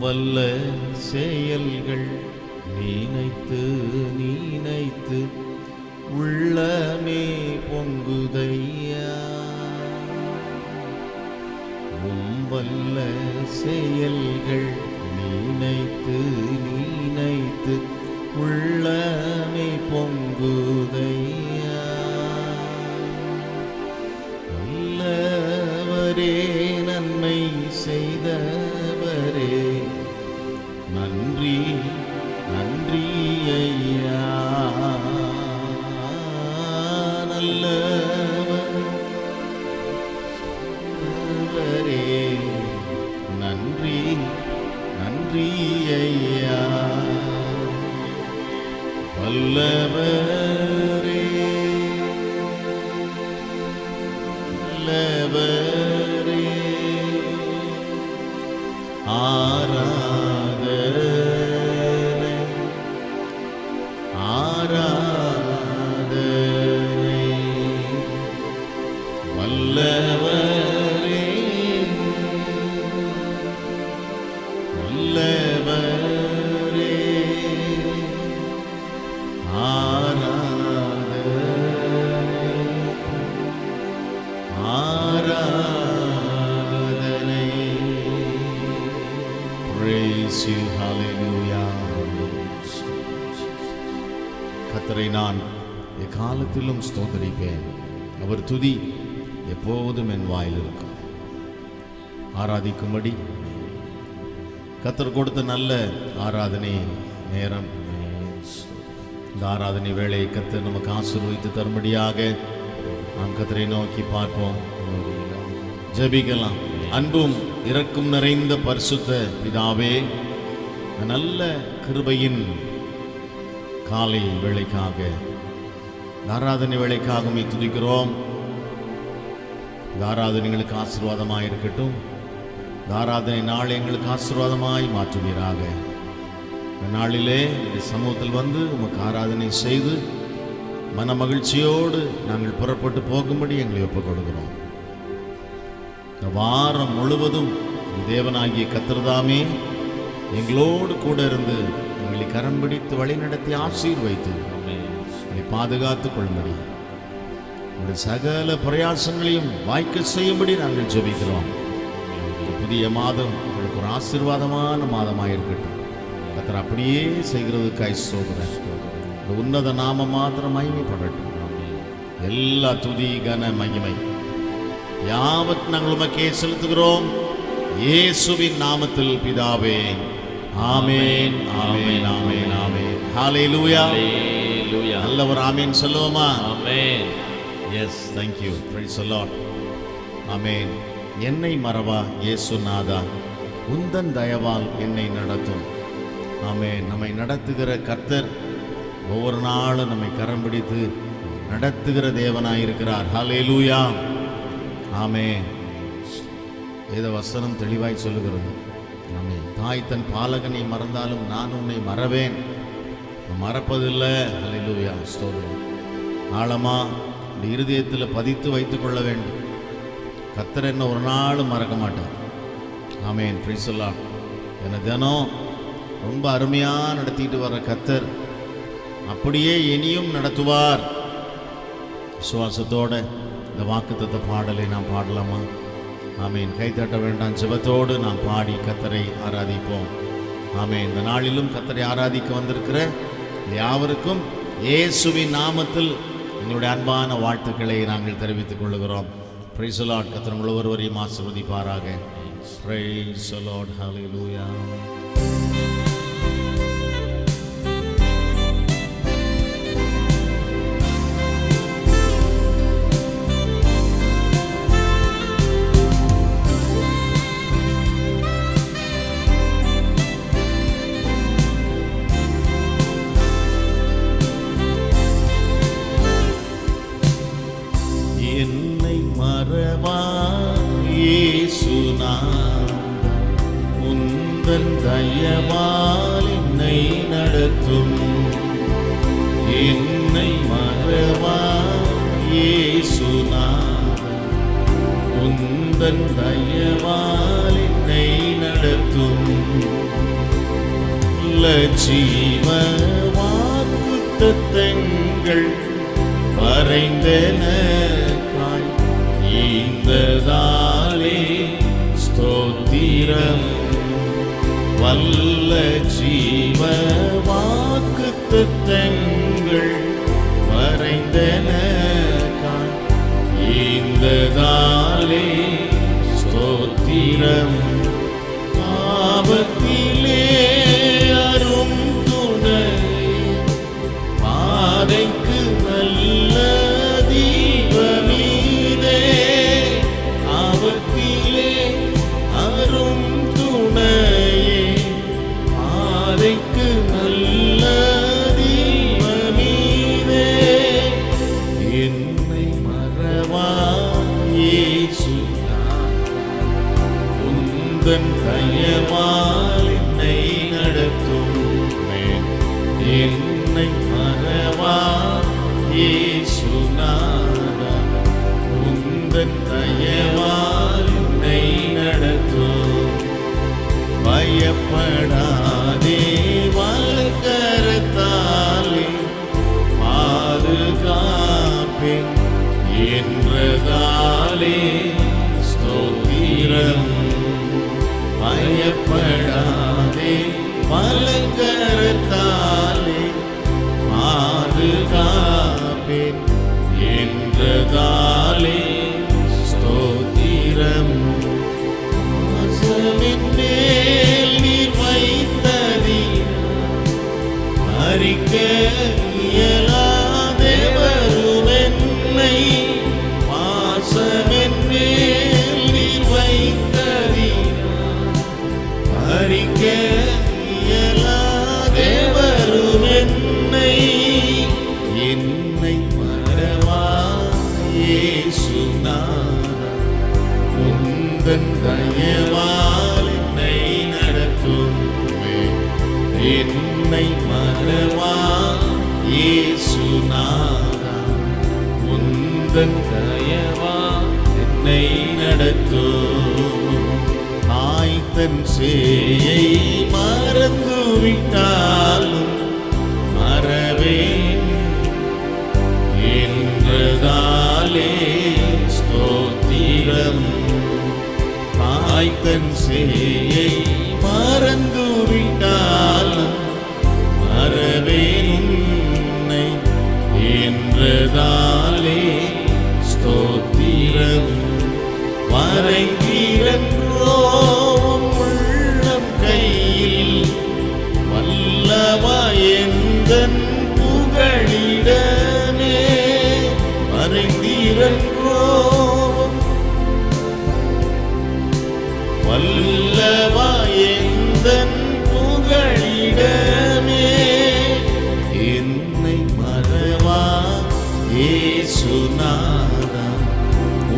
வல்ல செயல்கள் நினைத்து நினைத்து உள்ளமே பொங்குதையா. வல்ல செயல்கள் நினைத்து நினைத்து உள்ளமே பொங்குதையா. நல்லவரே நன்மை செய்தவரே நன்றி நன்றி ஐயா. நல்லவரே நன்றி நன்றி ஐயா. வல்லவரே வல்லவரே ஆராதனை ஆராதனை. வல்லவரே வல்லவரே ஆராதனை ஆராதனை. Praise you, hallelujah. கர்த்தரை நான் எக்காலத்திலும் ஸ்தோத்திரிப்பேன். அவர் துதி எப்போதும் என் வாயில் இருக்கும். ஆராதிக்கும்படி கர்த்தர் கொடுத்த நல்ல ஆராதனை நேரம். இந்த ஆராதனை வேளையை கர்த்தர் நமக்கு ஆசீர்வதித்து தரும்படியாக நாம் கர்த்தரை நோக்கி பார்ப்போம், ஜெபிக்கலாம். அன்பும் இரக்கம் நிறைந்த பரிசுத்த பிதாவே, நல்ல கிருபையின் காலை வேளைக்காக, ஆராதனை வேளைக்காக உம்மை துதிக்கிறோம். இந்த ஆராதனைகளுக்கு ஆசீர்வாதமாய் இருக்கட்டும். இந்த ஆராதனை நாள் எங்களுக்கு ஆசீர்வாதமாய் மாற்றுவீராக. இந்த நாளிலே இந்த சமூகத்தில் வந்து உமக்கு ஆராதனை செய்து மன மகிழ்ச்சியோடு நாங்கள் புறப்பட்டு போகும்படி எங்களை ஒப்புக் கொடுக்கிறோம். இந்த வாரம் முழுவதும் தேவனாகிய கர்த்தர்தாமே எங்களோடு கூட இருந்து எங்களை கரம் பிடித்து வழி நடத்தி ஆசீர்வைத்து எங்களை பாதுகாத்துக் கொள்ளும்படி உங்களுடைய சகல பிரயாசங்களையும் வாய்க்க செய்யும்படி நாங்கள் ஜெபிக்கிறோம். புதிய மாதம் உங்களுக்கு ஒரு ஆசீர்வாதமான மாதமாக இருக்கட்டும். கர்த்தர் அப்படியே செய்கிறதுக்காய் ஸ்தோத்திரம். இந்த உன்னத நாம மாத்திரம் மகிமைப்படட்டும். எல்லா துதி கன மகிமை யாவத் நாங்கள் உமக்கே செலுத்துகிறோம், இயேசுவின் நாமத்தில் பிதாவே. ஆமென் ஆமென் ஆமென் ஆமென். ஹல்லேலூயா ஹல்லேலூயா. நல்லவர் ஆமென் சொல்லுவோமா? ஆமென். Yes, thank you, praise the Lord. ஆமென். என்னை மறவா இயேசுநாதா, உந்தன் தயவால் என்னை நடத்தும். ஆமென். நம்மை நடத்துகிற கர்த்தர் ஒவ்வொரு நாளும் நம்மை கரம் பிடித்து நடத்துகிற தேவனாயிருக்கிறார். ஹல்லேலூயா. ஆமென். வேத வசனம் தெளிவாய் சொல்லுகிறது. ஆமென். தாய் தன் பாலகனை மறந்தாலும் நான் உன்னை மறவேன், மறப்பதில்லை. ஹல்லேலூயா, ஸ்தோத்திரம். ஆழமா இந்த இருதயத்தில் பதித்து வைத்துக் கொள்ள வேண்டும். கர்த்தர் என்ன ஒரு நாளும் மறக்க மாட்டார். ஆமென். Praise the Lord. என்ன தினம் ரொம்ப அருமையாக நடத்திட்டு வர கர்த்தர் அப்படியே இனியும் நடத்துவார். விசுவாசத்தோட இந்த வாக்குத்தத்த பாடலை நாம் பாடலாமா? ஆமென். கைத்தட்ட வேண்டாம். ஜெபத்தோடு நாம் பாடி கர்த்தரை ஆராதிப்போம். ஆமென். இந்த நாளிலும் கர்த்தரை ஆராதிக்க வந்திருக்கிற யாவருக்கும் இயேசுவின் நாமத்தில் எங்களுடைய அன்பான வாழ்த்துக்களை நாங்கள் தெரிவித்துக் கொள்கிறோம். Praise the Lord. கர்த்தர் உங்கள் ஒவ்வொருவரையும் ஆசீர்வதிப்பாராக. Praise the Lord. ஹல்லேலூயா. என்னை மறவா இயேசுநாதா, உந்தன் தயவால் என்னை நடத்தும். என்னை மறவா இயேசுநாதா, உந்தன் தயவால் என்னை நடத்தும். ஜீவ வாக்குத்தத்தங்கள் வரைந்தனக்காய் ஈந்ததாலே ஸ்தோத்திரம். வல்ல ஜீவ வாக்குத்தத்தங்கள் வரைந்தனக்காய் ஈந்ததாலே ஸ்தோத்திரம். ஆபத்திலே அரும் துணை பாதைக்கு நல்ல தீபமீதே. ஆபத்திலே அரும் துணையே பாதைக்கு நல்ல தீபமீதே. என்னை மறவா இயேசு உந்தன் தயவால் என்னை நடத்தும். என்னை மறவா இயேசுநாதா உந்தன் தயவால் என்னை நடத்தும். பயப்படாதே வலக்கரத்தாலே பாதுகாப்பேன் என்றதாலே ஸ்தோத்திரம். பயப்படாதே வலக்கரத்தாலே பாதுகாப்பேன் என்றதாலே ஸ்தோத்திரம். வாசலின் மேல் நீர் வைத்ததினால் மறிக்க இயலாதேவரும் என்னை. வாசலின் மேல் நீர் வைத்ததினால் மறிக்க இயலாதேவரும் என்னை. என்னை மறவா இயேசுநாதா உந்தன் தயவால் என்னை நடத்தும். என்னை மறவா இயேசுநாதா உந்தன் தயவால் என்னை நடத்தும். தாய் தன் சேயை மறந்துவிட்டாலும் மறவேன் என்றதாலே ஸ்தோத்திரம். தாய் தன் சேயை மறந்துவிட்டாலும் மறவேன் உன்னை என்றதாலே ஸ்தோத்திரம். வரைகிறன்றோ உள்ளம் கையில் வல்லவா எந்தன் புகழிடமே. வரைகிறன்றோ வல்லவா எந்தன் புகழிடமே. என்னை மறவா இயேசுநாதா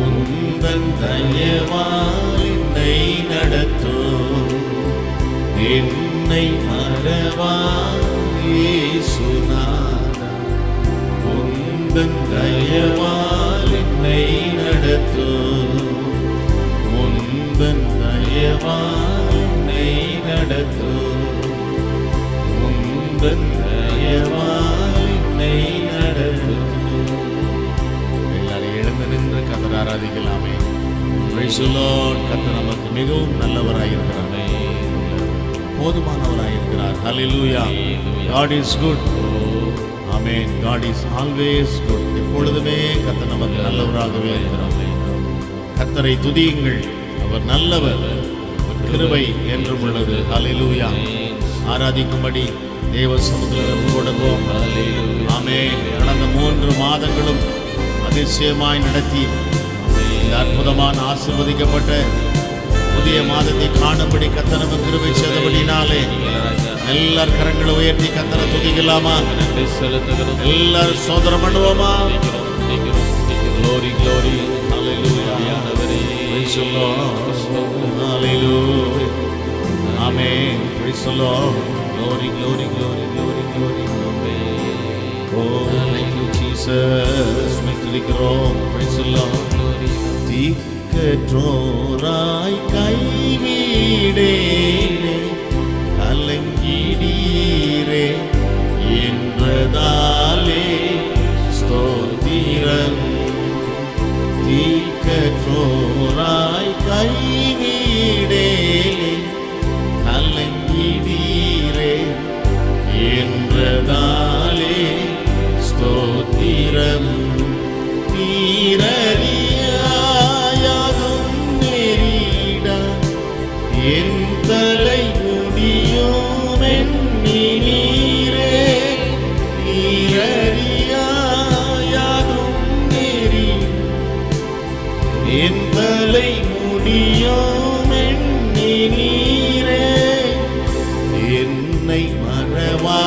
உந்தன் தயவால் என்னை நடத்தும். என்னை மறவா இயேசுநாதா உந்தன் தயவால் என்னை நடத்தும். உந்தன் தயவால் என்னை நடத்தும். உந்தன் தயவால் என்னை நடத்தும். எல்லாரும் எழுந்து நின்று கர்த்தரை ஆராதிக்கலாமே. Praise the Lord. கர்த்தர் நமக்கு மிகவும் நல்லவராயிருக்கிறார், போதுமானவராயிருக்கிறார். Hallelujah. God is good. Amen. God is always good. எப்பொழுதுமே கர்த்தர் நமக்கு நல்லவராகவே இருக்கிறார். கர்த்தரை துதியுங்கள், அவர் நல்லவர், கிருபை என்றும் உள்ளது. Hallelujah. ஆராதிக்கும்படி தேவ சமூகத்தில் கொடுப்போம். ஆமென். கடந்த 3 மாதங்களும் அதிசயமாய் நடத்தி இந்த அற்புதமான ஆசீர்வதிக்கப்பட்ட புதிய மாதத்தை காணும்படி கர்த்தர் நமக்கு கிருபை செய்தபடினாலே எல்லார் கரங்களை உயர்த்தி கர்த்தரை துதிக்கலாமா? எல்லாரும் சோதரம் பண்ணுவோமா? Glory, glory. Hallelujah. Praise the Lord. Hallelujah. Amen. Praise the Lord. Glory, glory, glory, glory, glory. Oh, thank you, Jesus. துதிக்கிறோம். Praise the Lord. திக்கற்றோராய் கைவிடேனே கலங்கிடியே மறவா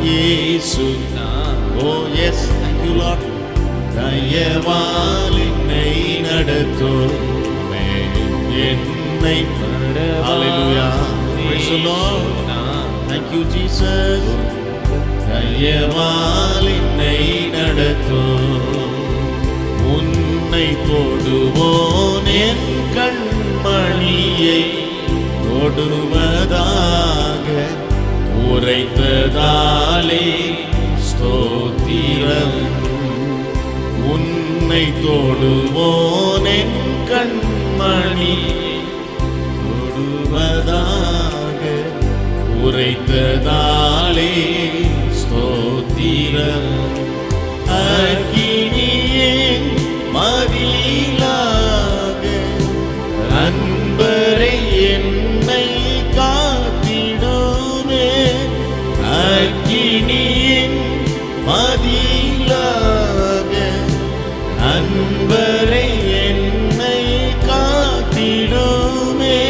இயேசு. Oh yes, thank you Lord. தயவால் என்னை நடத்தும் என்னை. Hallelujah. Praise the Lord. Thank you Jesus. தயவால் என்னை நடத்தும் உன்னை தொடுவோன் என் கண்மணியை தொடுவதாக உரைத்ததாலே ஸ்தோத்திரம். உன்னை தொடுவோன் என் கண்மணி தொடுவதாக உரைத்ததாலே ஸ்தோத்திரம். அக்கினியின் மதிலாக அன்பரை என்னை காத்திடுமே. அக்கினியின் மதிலாக அன்பரை என்னை காத்திடுமே.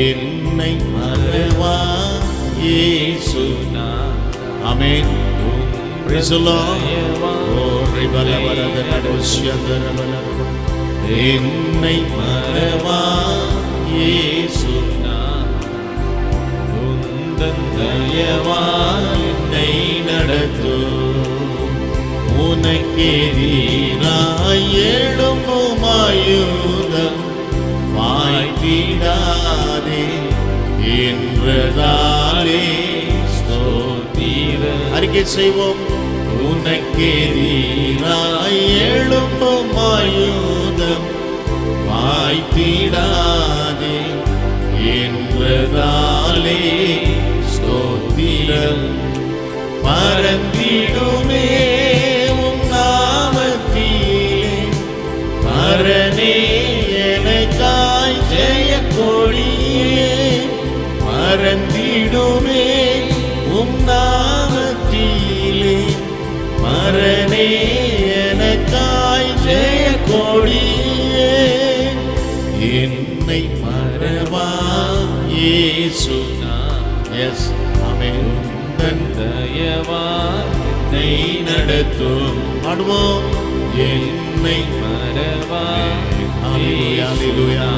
என்னை மறவா இயேசு. ஆமென். Praise the Lord. என்னை மறவா இயேசு. உந்தன் தயவால் என்னை நடத்தும் உனக்கெதிராய் எழும்பும் ஆயுதம் வாய்த்திடாதே என்றதாலே ஸ்தோத்திரம். அறிக்கை செய்வோம். உனக்கெதிராய் எழும்பும் ஆயுதம் வாய்த்திடாதே என்றதாலே ஸ்தோத்திரம். பரந்திடுமே உம் நாமத்திலே பரனே எனக்காய் ஜெய கொடியே. பரந்திடுமே உம் நாமத்திலே பரனே எனக்காய் ஜெய கொடியே. என்னை மறவா இயேசு. எஸ் ஆமென். தன் தயவால் என்னை நடத்தும். பாடுவோம். என்னை மறவா ஹல்லேலூயா.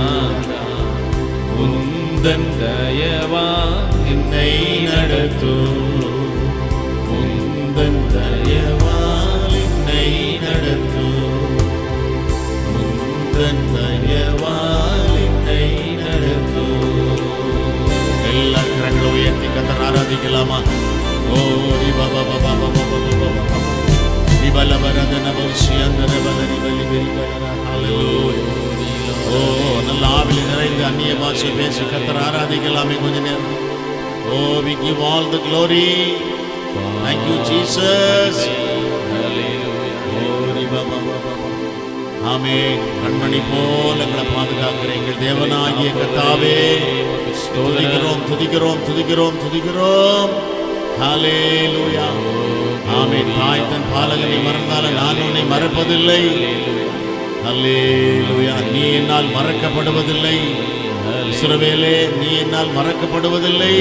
உந்தன் தயவால் என்னை நடத்தும். உந்தன் தயவால் என்னை நடத்தும். உந்தன் தயவால் என்னை நடத்தும். எல்லா கரங்களும் உயர்த்தி கர்த்தரை ஆராதிக்கலாமா? ஓ ரிபா பாபா பாபா பாபா பாபா ரிபல வரதன பௌஷியந்தர வதனி பலி பெரிகரா. ஹல்லேலூயா. ஓ நல்ல ஆவியில் நிறைந்து அந்நிய பாஷை பேசி கர்த்தரை ஆராதிக்கலாமே கொஞ்ச நேரம். ஓ we give all the glory. Thank you Jesus. ஆமென். கண்மணி போல எங்களை பாதுகாக்கிற எங்கள் தேவனாகிய கர்த்தாவே துதிக்கிறோம் துதிக்கிறோம் துதிக்கிறோம் துதிக்கிறோம். ஹல்லேலூயா. ஆமென். தாய் தன் பாலகனை மறந்தாலும் நான் உன்னை மறப்பதில்லை. ஹல்லேலூயா. நீ என்னால் மறக்கப்படுவதில்லை. இஸ்ரவேலே நீ என்னால் மறக்கப்படுவதில்லை.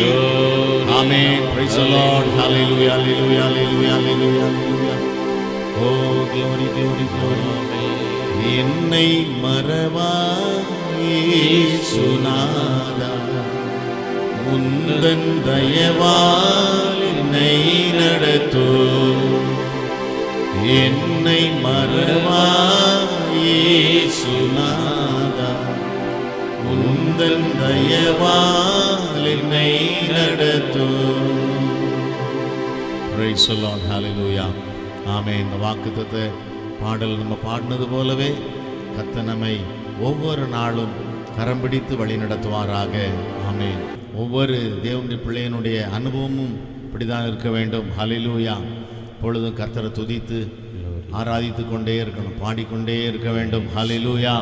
ஆமென். Praise the Lord. Hallelujah, hallelujah, hallelujah, hallelujah, hallelujah. Oh glory, glory, glory. என்னை மறவா இயேசுநாதா. உந்தன் தயவால் என்னை நடத்தும். என்னை மறவா இயேசுநாதா. உந்தன் தயவால் என்னை நடத்தும். Praise the Lord. Hallelujah. ஆமென். இந்த வாக்குத்தத்த பாடல் நம்ம பாடினது போலவே கர்த்தர் நம்மை ஒவ்வொரு நாளும் கரம் பிடித்து வழி நடத்துவாராக. ஆமென். ஒவ்வொரு தேவனுடைய பிள்ளையினுடைய அனுபவமும் இப்படிதான் இருக்க வேண்டும். ஹல்லேலூயா. பொழுதும் கர்த்தரை துதித்து ஆராதித்து கொண்டே இருக்கணும், பாடிக்கொண்டே இருக்க வேண்டும். ஹல்லேலூயா.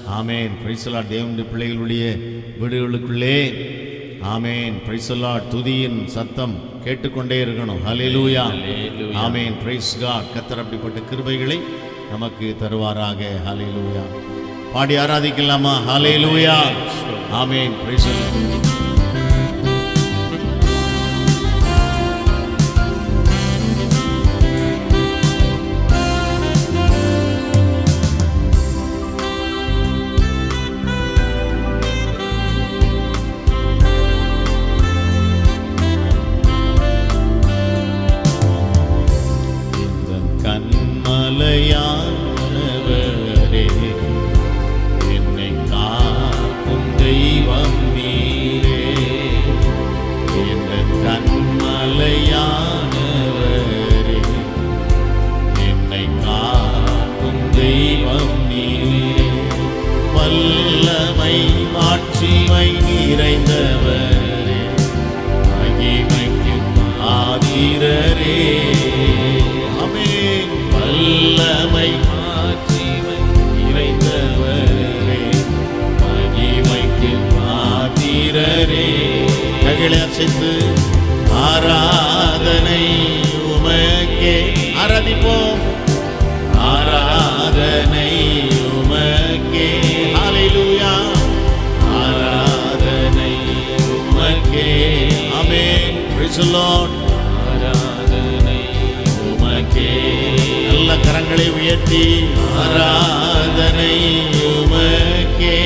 ஆமென். Praise the Lord. தேவனுடைய பிள்ளைகளுடைய வீடுகளுக்குள்ளே ஆமென் பிரைஸ் தி லார்ட் துதியின் சத்தம் கேட்டுக்கொண்டே இருக்கணும். ஹல்லேலூயா. ஆமென். Praise God. கர்த்தர் அப்படிப்பட்ட கிருபைகளை நமக்கு தருவாராக. ஹல்லேலூயா. பாடி ஆராதிக்கலாமா? ஹல்லேலூயா. ஆமென். Praise the Lord. மலையானவரே, என்னை காக்கும் தெய்வம் நீரே. வல்லமை மாட்சிமை நிறைந்தவரே, மகிமைக்கு ஆதிரரே. ஆமென். வல்லமை மாட்சிமை நிறைந்தவரே, மகிமைக்கு ஆதிரரே. கைகளை அசைத்து ஆராதனை உமக்கே. ஆராதிப்போம். ஆராதனை உமக்கே. ஹல்லேலூயா. ஆராதனை உமக்கே. ஆமென். Praise the Lord. ஆராதனை உமக்கே. நல்ல கரங்களை உயர்த்தி ஆராதனை உமக்கே.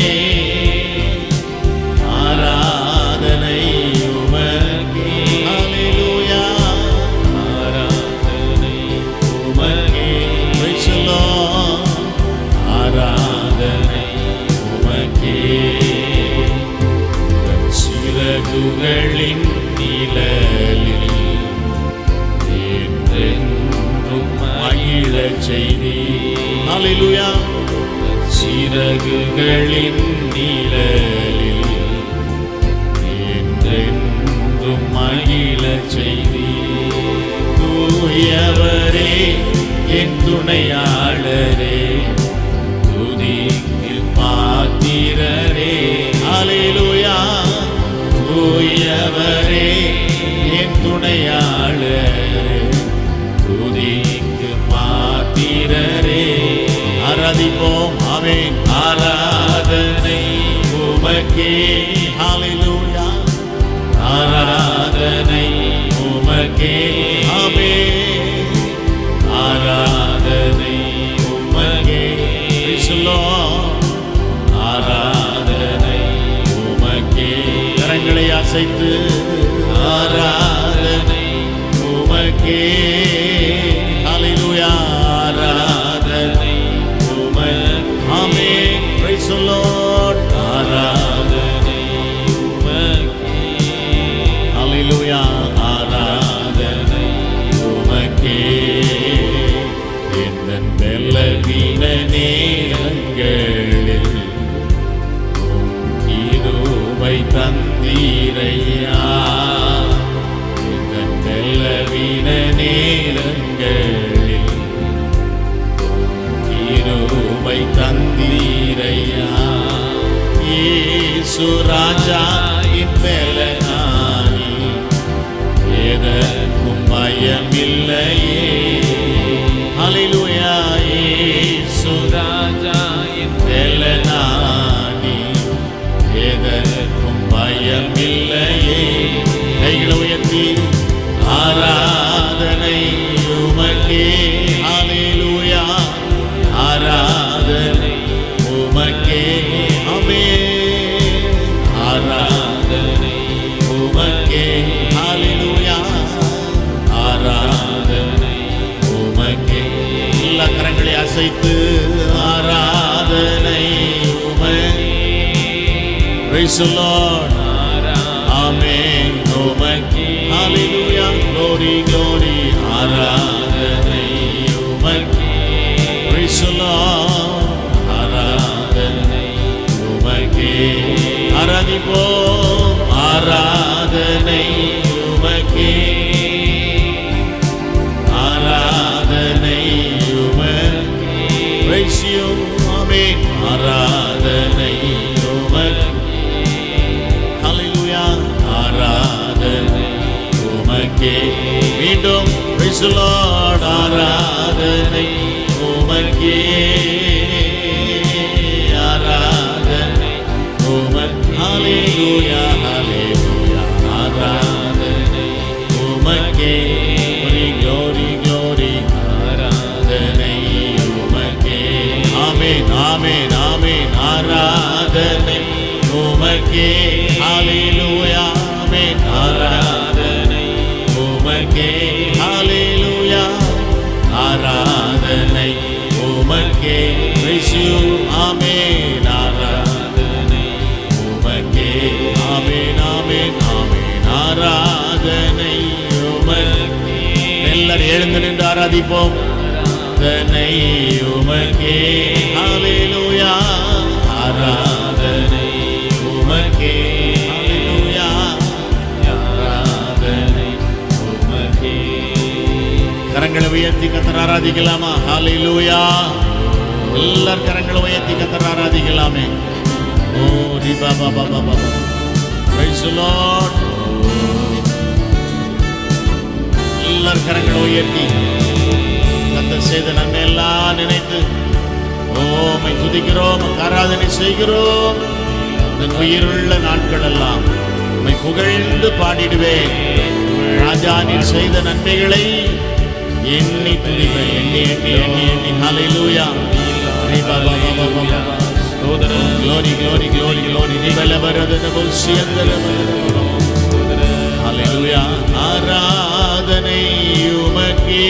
ஆராதனை உமக்கே. ஹல்லேலூயா. ஆராதனை உமக்கே. Praise the Lord. ஆராதனை உமக்கே. சிறகுகளின் நிழலில் என்றென்றும் மகிழச் செய்தீர். ஹல்லேலூயா. சிறகுகளின் நிழலில் என்றென்றும் மகிழச் செய்தீர். தூயவரே, என் துணையாளரே, துதிக்கு பாத்திரரே. ஹல்லேலூயா. தூயவரே, என் துணையாளரே, துதிக்கு பாத்திரரே. ஆராதிப்போம். ஆமென். ஆராதனை உமக்கே. ஹல்லேலூயா. ஆராதனை உமக்கே. ஆமென். ஆராதனை உமக்கே. Praise the Lord. ஆராதனை உமக்கே. கரங்களை அசைத்து ஆராதனை உமக்கே. ஹல்லேலூயா. ஆராதனை உமக்கே. ஆமென். Praise the Lord. ஆராதனை உமக்கே. ஹல்லேலூயா. ஆராதனை உமக்கே. எந்தன் பலவீன நேரங்களில் கிருபை தந்தீரையா. எந்தன் பலவீன நேரங்களில் கிருபை தந்தீரையா. இயேசு ராஜா என் பலனானி, எதற்கும் பயமில்லையே. ஹல்லேலூயா. இயேசு ராஜா என் பலனானி, எதற்கும் பயமில்லையே. கைகளை உயர்த்தி ஆராதனை உமக்கே. ஹல்லேலூயா. ஆராதனை உமக்கே. ஆமென். ஆராதனை உமக்கே. ஹல்லேலூயா. ஆராதனை உமக்கே. எல்லா கரங்களை அசைத்து ஆராதனை உமக்கே. Praise the Lord. Amen. உமக்கே. Hallelujah. Glory, glory. ஆராதனை உமக்கே. Praise the Lord. ஆராதனை உமக்கே. ஆராதிப்போம். ஆராதனை உமக்கே. ஆராதனை உமக்கே. Praise you. Amen. ஆராதனை உமக்கே. Hallelujah. ஆராதனை உமக்கே. மீண்டும் Praise the Lord. ஆராதனை உமக்கே. ஆராதனை உமக்கே. Hallelujah. Hallelujah. ஆராதனை உமக்கே. Glory, glory. ஆராதனை உமக்கே. ஆமென். ஆமென். ஆமென். ஆராதனை உமக்கே. ஹல்லேலூயா. ஆமென். ஆராதனை உமக்கே. ஹல்லேலூயா. ஆராதனை உமக்கே. Praise you. ஆமென். ஆராதனை உமக்கே. ஆமென். ஆமென். ஆமென். ஆராதனை எல்லாரும் எழுந்து நின்று ஆராதிப்போம். ஆராதனை உமக்கே, ஹல்லேலூயா. ஆராதனை உமக்கே, ஹல்லேலூயா. ஆராதனை உமக்கே. கரங்களை உயர்த்தி கர்த்தரை ஆராதிக்கலாமா? ஹல்லேலூயா. எல்லார் கரங்களை உயர்த்தி கர்த்தரை ஆராதிக்கலாமே. ஓ ரி Baba Baba Baba. Price the Lord. எல்லார் கரங்களை உயர்த்தி கர்த்தர் செய்த நன்மை எல்லாம் நினைத்து உம்மை துதிக்கிறோம், ஆராதனை செய்கிறோம். இந்த உயிருள்ள நாட்கள் எல்லாம் உம்மை புகழ்ந்து பாடிடுவேன். ராஜா நீர் செய்த நன்மைகளை எண்ணி துதிப்பேன். எண்ணி எண்ணி எண்ணி எண்ணி. ஹல்லேலூயா. Glory, glory, glory, glory. Hallelujah. ஆராதனை உமக்கே,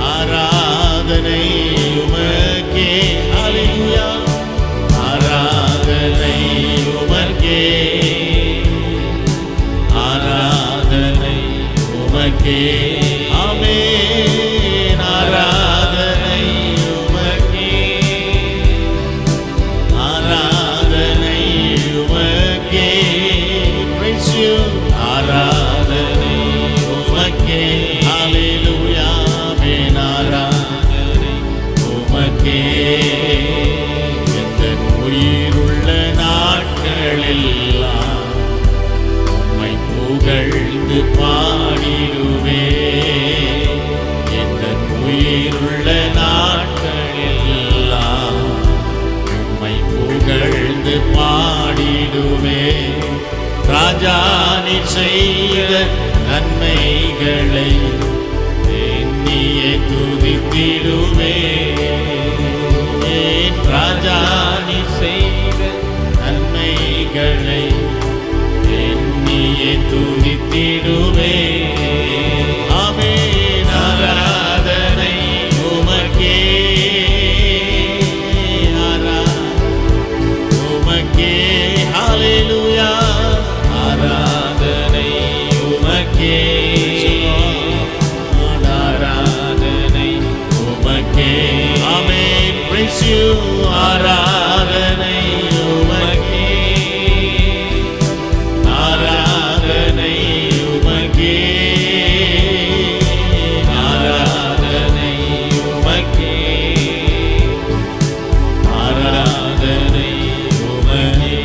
ஆராதனை உமக்கே. Hallelujah. ஆராதனை உமக்கே, ஆராதனை உமக்கே. ஆமென். ஆராதனை உமக்கே, ஆராதனை உமக்கே. Praise you. ஆராதனை உமக்கே. Hallelujah. ஆமென். ஆராதனை உமக்கே. எந்த உயிருள்ள நாட்களெல்லாம் உம்மை புகழ்ந்து பாடிடுவே. எந்த உயிருள்ள நாட்களெல்லாம் உம்மை புகழ்ந்து பாடிடுவே. ராஜா நீர் செய்த நன்மைகளை எண்ணியே துதித்திடுவே. ராஜா நீர் செய்த நன்மைகளை எண்ணியே துதித்திடுவே. ஆமென். ஆராதனை உமக்கே, ஆராதனை உமக்கே. ஹல்லேலூயா. ஆராதனை உமக்கே, ஆராதனை உமக்கே. ஆமென். Praise you. ஆராதனை உமக்கே, ஆராதனை உமக்கே, ஆராதனை உமக்கே, ஆராதனை உமக்கே.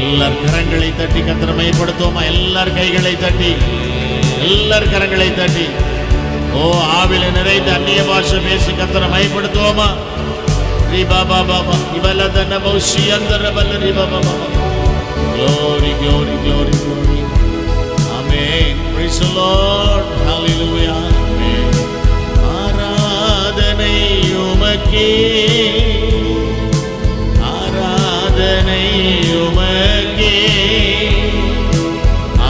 எல்லார் கரங்களை தட்டி கர்த்தரை மையப்படுத்துவோமா? எல்லார் கைகளை தட்டி, எல்லார் கரங்களை தட்டி ஓ ஆவில நிறைந்த அந்நிய பாஷை பேசி கர்த்தரை மையப்படுத்துவோமா? ரி பாபா பாபா இவலதன மௌஷி அந்தர பல்லரி Baba Baba. Glory, glory, glory, glory. Amen. Praise the Lord. Hallelujah. Amen. ஆராதனை உமக்கே, ஆராதனை உமக்கே,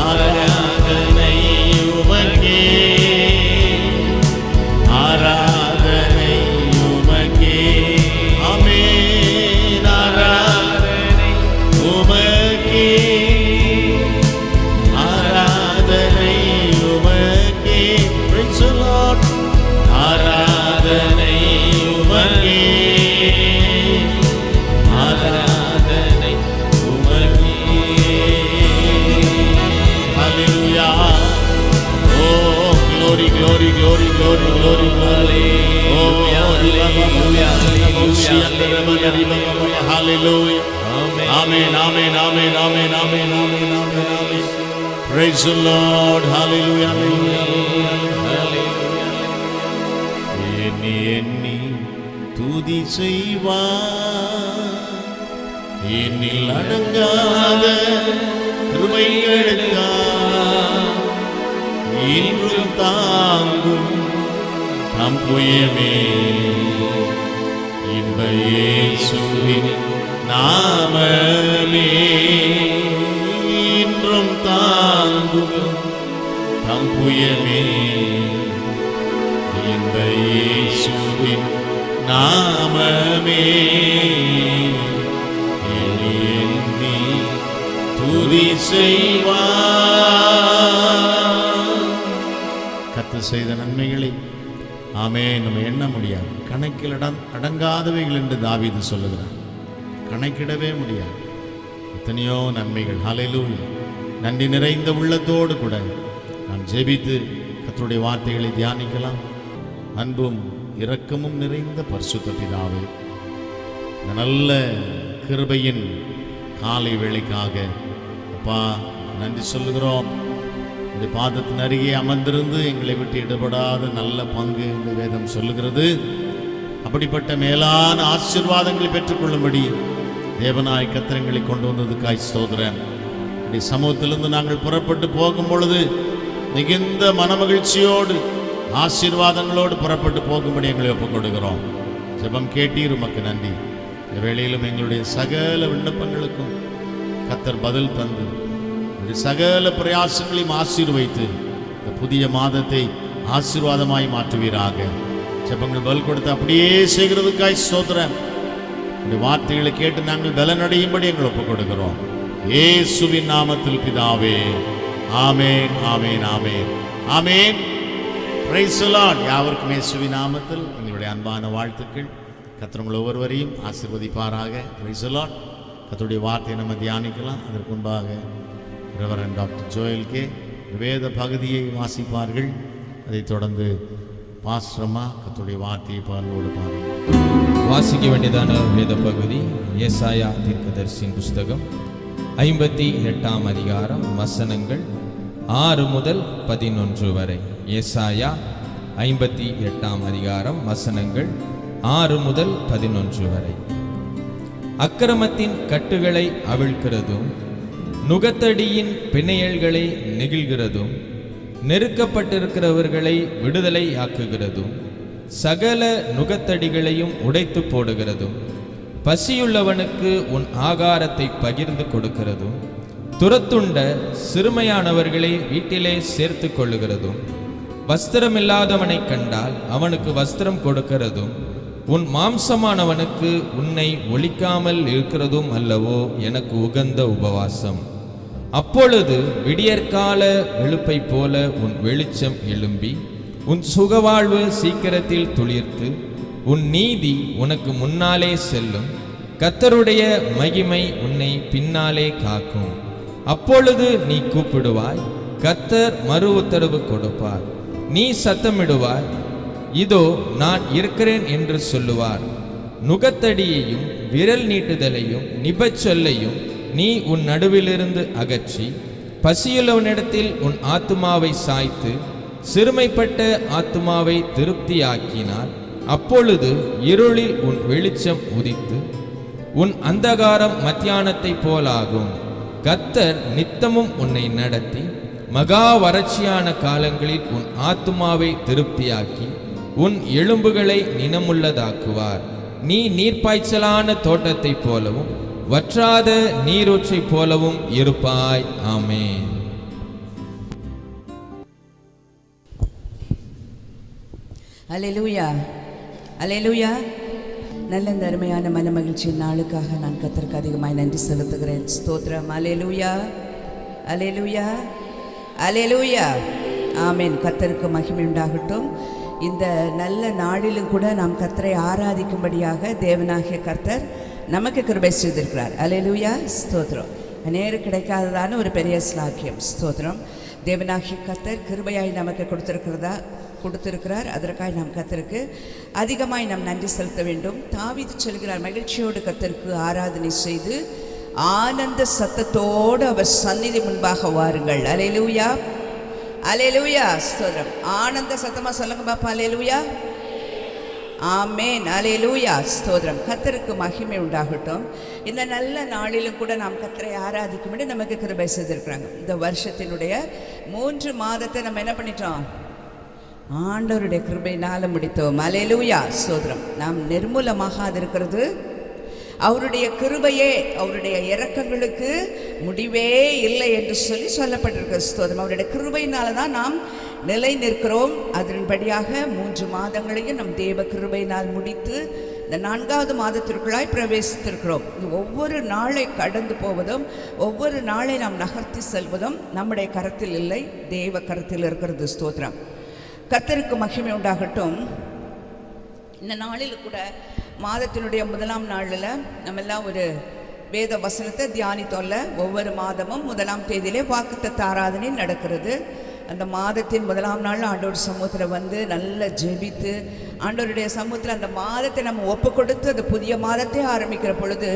ஆராதனை உமக்கே, ஆராதனை உமக்கே. ஆமென். ஆராதனை உமக்கே, ஆராதனை உமக்கே. Praise the Lord. ஆராதனை உமக்கே, ஆராதனை உமக்கே. Hallelujah. Oh glory, glory, glory, glory, glory, glory. Oh hallelujah, hallelujah. Amen, amen, amen, amen, amen, amen, amen, amen. Praise the Lord. Hallelujah, hallelujah. எண்ணி எண்ணி துதி செய்வார். என்னில் அடங்காத கிருபைகளுக்காக இன்றும் தாங்கும் நம் புயமே. இன்ப இயேசுவின் நாமமே இன்றும் தாங்கும் நம் புயமே. இன்ப இயேசுவின் நாமமே எண்ணி துதி செய்வார். நமக்கு செய்த நன்மைகளை நம்ம எண்ண முடியாது. கணக்கில் அடங்காதவைகள் என்று தாவீது சொல்லுகிறார். கணக்கிடவே முடியாது. எத்தனையோ நன்மைகள். ஹல்லேலூயா. நன்றி நிறைந்த உள்ளத்தோடு கூட நாம் ஜெபித்து கர்த்தருடைய வார்த்தைகளை தியானிக்கலாம். அன்பும் இரக்கமும் நிறைந்த பரிசுத்த பிதாவே, இந்த நல்ல கிருபையின் காலை வேளைக்காக அப்பா நன்றி சொல்லுகிறோம். இந்த பாதத்தின் அருகே அமர்ந்திருந்து எங்களை விட்டு இடப்படாத நல்ல பங்கு இந்த வேதம் சொல்லுகிறது. அப்படிப்பட்ட மேலான ஆசீர்வாதங்களை பெற்றுக்கொள்ளும்படி தேவனாய் கர்த்தரை கொண்டு வந்ததுக்காய் ஸ்தோத்திரம். இப்படி சமூகத்திலிருந்து நாங்கள் புறப்பட்டு போகும் பொழுது மிகுந்த மனமகிழ்ச்சியோடு ஆசீர்வாதங்களோடு புறப்பட்டு போகும்படி எங்களை ஒப்புக் கொடுக்கிறோம். ஜெபம் கேட்டீர், உமக்கு நன்றி. இந்த வேளையிலும் எங்களுடைய சகல விண்ணப்பங்களுக்கும் கர்த்தர் பதில் தந்து சகல பிரயாசங்களையும் ஆசீர்வைத்து இந்த புதிய மாதத்தை ஆசீர்வாதமாய் மாற்றுவீராக. ஜெபங்கள் பதில் கொடுத்து அப்படியே செய்கிறதுக்காய் ஸ்தோத்திரம். இந்த வார்த்தைகளை கேட்டு நாங்கள் பலனடையும்படி எங்களை ஒப்புக் கொடுக்கிறோம். இயேசுவின் நாமத்தில் பிதாவே, ஆமென், ஆமென், ஆமென், ஆமென். Praise the Lord. யாவருக்கும் இயேசுவின் நாமத்தில் எங்களுடைய அன்பான வாழ்த்துக்கள். கர்த்தர் உங்கள் ஒவ்வொருவரையும் ஆசீர்வதிப்பாராக. Praise the Lord. கர்த்தருடைய வார்த்தையை நம்ம தியானிக்கலாம். அதற்கு முன்பாக ரெவரண்ட் டாக்டர் ஜோயல் கே வேத பகுதியை வாசிப்பார்கள். அதைத் தொடர்ந்து பாஸ்ரமா கர்த்தருடைய வார்த்தையை பார்வையோடு பாருங்கள். வாசிக்க வேண்டியதான வேத பகுதி ஏசாயா தீர்க்கதரிசியின் புஸ்தகம் 58ஆம் அதிகாரம் வசனங்கள் 6 முதல் 11 வரை. ஏசாயா 58ஆம் அதிகாரம் வசனங்கள் 6 முதல் 11 வரை. அக்கிரமத்தின் கட்டுகளை அவிழ்க்கிறதும் நுகத்தடியின் பிணையல்களை நெகிழ்கிறதும் நெருக்கப்பட்டிருக்கிறவர்களை விடுதலை ஆக்குகிறதும் சகல நுகத்தடிகளையும் உடைத்து போடுகிறதும் பசியுள்ளவனுக்கு உன் ஆகாரத்தை பகிர்ந்து கொடுக்கிறதும் துரத்துண்ட சிறுமையானவர்களை வீட்டிலே சேர்த்து கொள்ளுகிறதும் வஸ்திரமில்லாதவனை கண்டால் அவனுக்கு வஸ்திரம் கொடுக்கிறதும் உன் மாம்சமானவனுக்கு உன்னை ஒழிக்காமல் இருக்கிறதும் அல்லவோ எனக்கு உகந்த உபவாசம். அப்பொழுது விடியற்கால வெளுப்பை போல உன் வெளிச்சம் எழும்பி உன் சுகவாழ்வு சீக்கிரத்தில் துளிர்த்து உன் நீதி உனக்கு முன்னாலே செல்லும். கர்த்தருடைய மகிமை உன்னை பின்னாலே காக்கும். அப்பொழுது நீ கூப்பிடுவாய், கர்த்தர் மறு உத்தரவு கொடுப்பார். நீ சத்தமிடுவாய், இதோ நான் இருக்கிறேன் என்று சொல்லுவார். நுகத்தடியையும் விரல் நீட்டுதலையும் நிபச்சொல்லையும் நீ உன் நடுவிலிருந்து அகற்றி பசியுள்ளவனிடத்தில் உன் ஆத்துமாவை சாய்த்து சிறுமைப்பட்ட ஆத்துமாவை திருப்தியாக்கினார். அப்பொழுது இருளில் உன் வெளிச்சம் உதித்து உன் அந்தகாரம் மத்தியானத்தை போலாகும். கர்த்தர் நித்தமும் உன்னை நடத்தி மகா வறட்சியான காலங்களில் உன் ஆத்துமாவை திருப்தியாக்கி உன் எலும்புகளை நினமுள்ளதாக்குவார். நீ நீர்ப்பாய்ச்சலான தோட்டத்தை போலவும் வற்றாத நீரூற்றை போலவும் இருப்பாய். ஆமென். அல்லேலூயா, அல்லேலூயா. நல்ல அருமையான மன மகிழ்ச்சியின் நாளுக்காக நான் கர்த்தருக்கு அதிகமாய் நன்றி செலுத்துகிறேன். ஸ்தோத்திரம். அல்லேலூயா, அல்லேலூயா, அல்லேலூயா. ஆமென். கர்த்தருக்கு மகிமை உண்டாகட்டும். இந்த நல்ல நாளிலும் கூட நாம் கர்த்தரை ஆராதிக்கும்படியாக தேவனாகிய கர்த்தர் நமக்கு கிருபை செய்திருக்கிறார். அல்லேலூயா, ஸ்தோத்திரம். நேரம் கிடைக்காததான ஒரு பெரிய ஸ்லாக்கியம். ஸ்தோத்திரம். தேவனாகிய கர்த்தர் கிருபையாய் நமக்கு கொடுத்திருக்கிறார். அதற்காக நாம் கர்த்தருக்கு அதிகமாய் நாம் நன்றி செலுத்த வேண்டும். தாவீது சொல்கிறார், மகிழ்ச்சியோடு கர்த்தருக்கு ஆராதனை செய்து ஆனந்த சத்தத்தோடு அவர் சந்நிதி முன்பாக வாருங்கள். அல்லேலூயா, அல்லேலூயா, ஸ்தோத்திரம். ஆனந்த சத்தமா சொல்லுங்க பாப்பா. அல்லேலூயா, ஆமென், அல்லேலூயா, ஸ்தோத்திரம். கர்த்தருக்கு மகிமை உண்டாகட்டும். இந்த நல்ல நாளிலும் கூட நாம் கர்த்தரை ஆராதிக்கும்படி நமக்கு கிருபை செய்திருக்கிறாங்க. இந்த வருஷத்தினுடைய 3 மாதத்தை நம்ம என்ன பண்ணிட்டோம்? ஆண்டவருடைய கிருபையினால முடித்தோம். அல்லேலூயா, ஸ்தோத்திரம். நாம் நிர்மூலமாகாதிருக்கிறது அவருடைய கிருபையே, அவருடைய இரக்கங்களுக்கு முடிவே இல்லை என்று சொல்லப்பட்டிருக்கிற ஸ்தோத்திரம். அவருடைய கிருபையினால தான் நாம் நிலை நிற்கிறோம். அதன்படியாக 3 மாதங்களையும் நம் தேவ கிருபையினால் முடித்து இந்த 4வது மாதத்திற்குள்ளாய் பிரவேசித்திருக்கிறோம். ஒவ்வொரு நாளை கடந்து போவதும் ஒவ்வொரு நாளை நாம் நகர்த்தி செல்வதும் நம்முடைய கரத்தில் இல்லை, தேவ கரத்தில் இருக்கிறது. ஸ்தோத்திரம். கர்த்தருக்கு மகிமை உண்டாகட்டும். இந்த நாளில் கூட மாதத்தினுடைய முதலாம் நாளில் நம்ம எல்லாம் ஒரு வேத வசனத்தை தியானித்தோம்ல. ஒவ்வொரு மாதமும் முதலாம் தேதியிலே வாக்குத்தத்த ஆராதனை நடக்கிறது. அந்த மாதத்தின் முதலாம் நாள் ஆண்டவர் சமூகத்தில் வந்து நல்லா ஜெபித்து ஆண்டவருடைய சமூகத்தில் அந்த மாதத்தை நம்ம ஒப்பு கொடுத்து அந்த புதிய மாதத்தை ஆரம்பிக்கிற பொழுது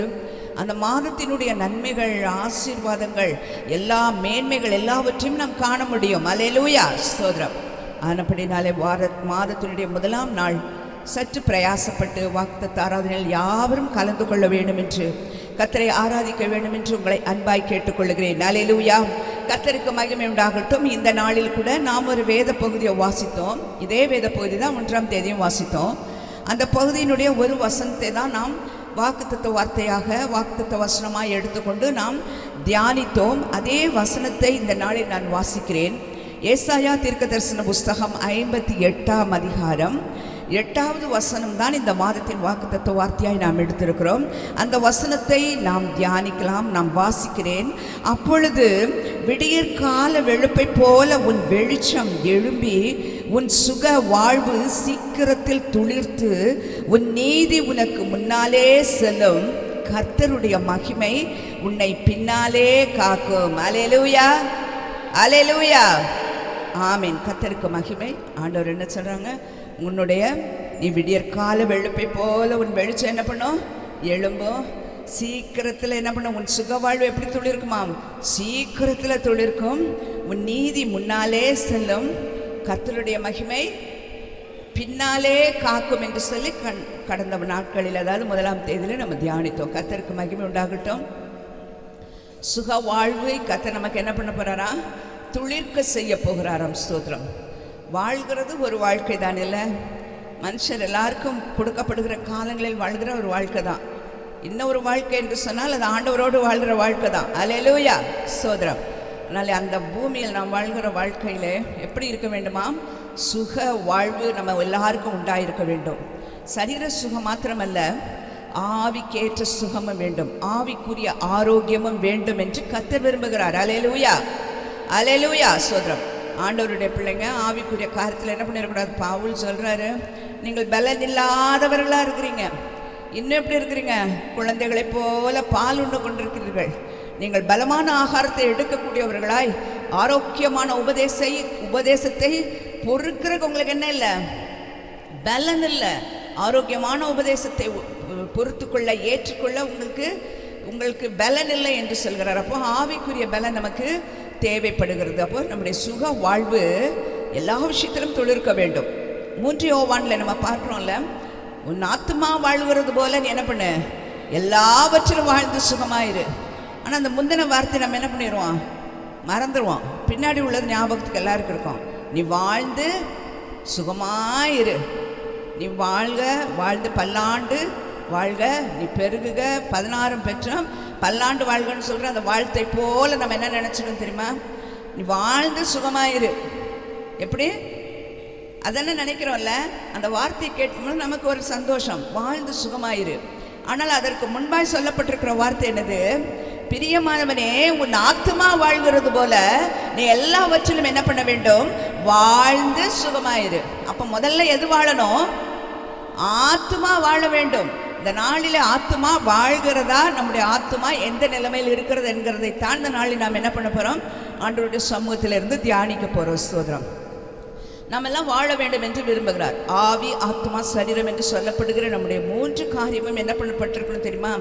அந்த மாதத்தினுடைய நன்மைகள், ஆசீர்வாதங்கள், எல்லா மேன்மைகள் எல்லாவற்றையும் நாம் காண முடியும். அல்லேலூயா, ஸ்தோத்திரம். ஆனபடினாலே மாதத்தினுடைய முதலாம் நாள் சற்று பிரயாசப்பட்டு வாக்குத்தத்த ஆராதனையில் யாவரும் கலந்து கொள்ள வேண்டும் என்று, கர்த்தரை ஆராதிக்க வேண்டும் என்று உங்களை அன்பாய் கேட்டுக்கொள்கிறேன். அல்லேலூயா, கர்த்தருக்கு மகிமை உண்டாகட்டும். இந்த நாளில் கூட நாம் ஒரு வேத பகுதியை வாசித்தோம். இதே வேத பகுதி தான் 1ஆம் தேதியும் வாசித்தோம். அந்த பகுதியினுடைய ஒரு வசனத்தை தான் நாம் வாக்குத்தத்த வார்த்தையாக, வாக்குத்தத்த வசனமாக எடுத்துக்கொண்டு நாம் தியானித்தோம். அதே வசனத்தை இந்த நாளில் நான் வாசிக்கிறேன். ஏசாயா தீர்க்கதரிசன புஸ்தகம் 58ஆம் அதிகாரம் 8வது வசனம் தான் இந்த மாதத்தின் வாக்குத்தத்த வார்த்தையாய் நாம் எடுத்திருக்கிறோம். அந்த வசனத்தை நாம் தியானிக்கலாம். நாம் வாசிக்கிறேன். அப்பொழுது விடியற்கால வெளுப்பை போல உன் வெளிச்சம் எழும்பி உன் சுக வாழ்வு சீக்கிரத்தில் துளிர்த்து உன் நீதி உனக்கு முன்னாலே செல்லும். கர்த்தருடைய மகிமை உன்னை பின்னாலே காக்கும். அல்லேலூயா, அல்லேலூயா, ஆமீன். கர்த்தருக்கு மகிமை. ஆண்டவர் என்ன சொல்றாங்க? உன்னுடைய நீ விடியற்கால வெளுப்பை போல உன் வெளிச்சம் என்ன பண்ணும்? எழும்பும். சீக்கிரத்தில் என்ன பண்ணும்? உன் சுக வாழ்வு எப்படி துளிர்க்குமாம்? சீக்கிரத்தில் துளிர்க்கும். உன் நீதி முன்னாலே செல்லும். கர்த்தருடைய மகிமை பின்னாலே காக்கும் என்று சொல்லி கடந்த நாட்களில், அதாவது முதலாம் தேதியில் நம்ம தியானித்தோம். கர்த்தருக்கு மகிமை உண்டாகட்டும். சுக வாழ்வை கர்த்தர் நமக்கு என்ன பண்ண போறாரா? துளிர்க்க செய்ய போகிறாராம். ஸ்தோத்திரம். வாழ்கிறது ஒரு வாழ்க்கை தான் இல்லை? மனுஷர் எல்லாருக்கும் கொடுக்கப்படுகிற காலங்களில் வாழ்கிற ஒரு வாழ்க்கை தான். இன்னொரு வாழ்க்கை என்று சொன்னால் அது ஆண்டவரோடு வாழ்கிற வாழ்க்கை தான். அல்லேலூயா, ஸ்தோத்திரம். அதனால் அந்த பூமியில் நாம் வாழ்கிற வாழ்க்கையில் எப்படி இருக்க வேண்டுமாம்? சுக வாழ்வு நம்ம எல்லாருக்கும் உண்டாயிருக்க வேண்டும். சரீர சுகம் மாத்திரமல்ல, ஆவிக்கேற்ற சுகமும் வேண்டும், ஆவிக்குரிய ஆரோக்கியமும் வேண்டும் என்று கர்த்தர் விரும்புகிறார். அல்லேலூயா, அல்லேலூயா, ஸ்தோத்திரம். ஆண்டவருடைய பிள்ளைங்க ஆவிக்குரிய காரியத்தில் என்ன பண்ணிடக்கூடாது? பவுல் சொல்கிறாரு, நீங்கள் பலன் இல்லாதவர்களாக இருக்கிறீங்க. இன்னும் எப்படி இருக்கிறீங்க? குழந்தைகளைப் போல பால் உண்டு கொண்டிருக்கிறீர்கள். நீங்கள் பலமான ஆகாரத்தை எடுக்கக்கூடியவர்களாய் ஆரோக்கியமான உபதேசத்தை பொறுக்கிறதுக்கு உங்களுக்கு என்ன இல்லை? பலன் இல்லை. ஆரோக்கியமான உபதேசத்தை பொறுத்துக்கொள்ள, ஏற்றுக்கொள்ள உங்களுக்கு பலன் இல்லை என்று சொல்கிறார். அப்போ ஆவிக்குரிய பலன் நமக்கு தேவைப்படுகிறது. அப்போ நம்முடைய சுக வாழ்வு எல்லா விஷயத்திலும் துளிர்க்க வேண்டும். 3 யோவானில் நம்ம பார்க்குறோம்ல, உன் ஆத்மா வாழ்கிறது போல நீ என்ன பண்ணு? எல்லாவற்றிலும் வாழ்ந்து சுகமாயிரு. ஆனால் அந்த முந்தின வார்த்தை நம்ம என்ன பண்ணிடுவோம்? மறந்துடுவோம். பின்னாடி உள்ளது ஞாபகத்துக்கு எல்லாருக்கும் இருக்கும். நீ வாழ்ந்து சுகமாயிரு, நீ வாழ்ந்து பல்லாண்டு வாழ்க, நீ பெருகுக, 16 பெற்றோம் பல்லாண்டு வாழ்கன்னு சொல்கிற அந்த வாழ்த்தை போல நம்ம என்ன நினச்சிடும் தெரியுமா? நீ வாழ்ந்து சுகமாயிரு. எப்படி? அதென்ன நினைக்கிறோம்ல, அந்த வார்த்தையை கேட்கும்போது நமக்கு ஒரு சந்தோஷம், வாழ்ந்து சுகமாயிரு. ஆனால் அதற்கு முன்பாய் சொல்லப்பட்டிருக்கிற வார்த்தை என்னது? பிரியமானவனே, உன் ஆத்மா வாழ்கிறது போல நீ எல்லாவற்றிலும் என்ன பண்ண வேண்டும்? வாழ்ந்து சுகமாயிரு. அப்போ முதல்ல எது வாழணும்? ஆத்மா வாழ வேண்டும். இந்த நாளில் ஆத்மா வாழ்கிறதா, நம்முடைய ஆத்மா எந்த நிலைமையில் இருக்கிறது என்கிறதை தான் இந்த நாளில் நாம் என்ன பண்ண போகிறோம்? ஆண்டவருடைய சமூகத்திலிருந்து தியானிக்க போகிறோம். ஸ்தோத்திரம். நாம் எல்லாம் வாழ வேண்டும் என்று விரும்புகிறார். ஆவி, ஆத்மா, சரீரம் என்று சொல்லப்படுகிற நம்முடைய 3 காரியமும் என்ன பண்ணப்பட்டிருக்கணும் தெரியுமா?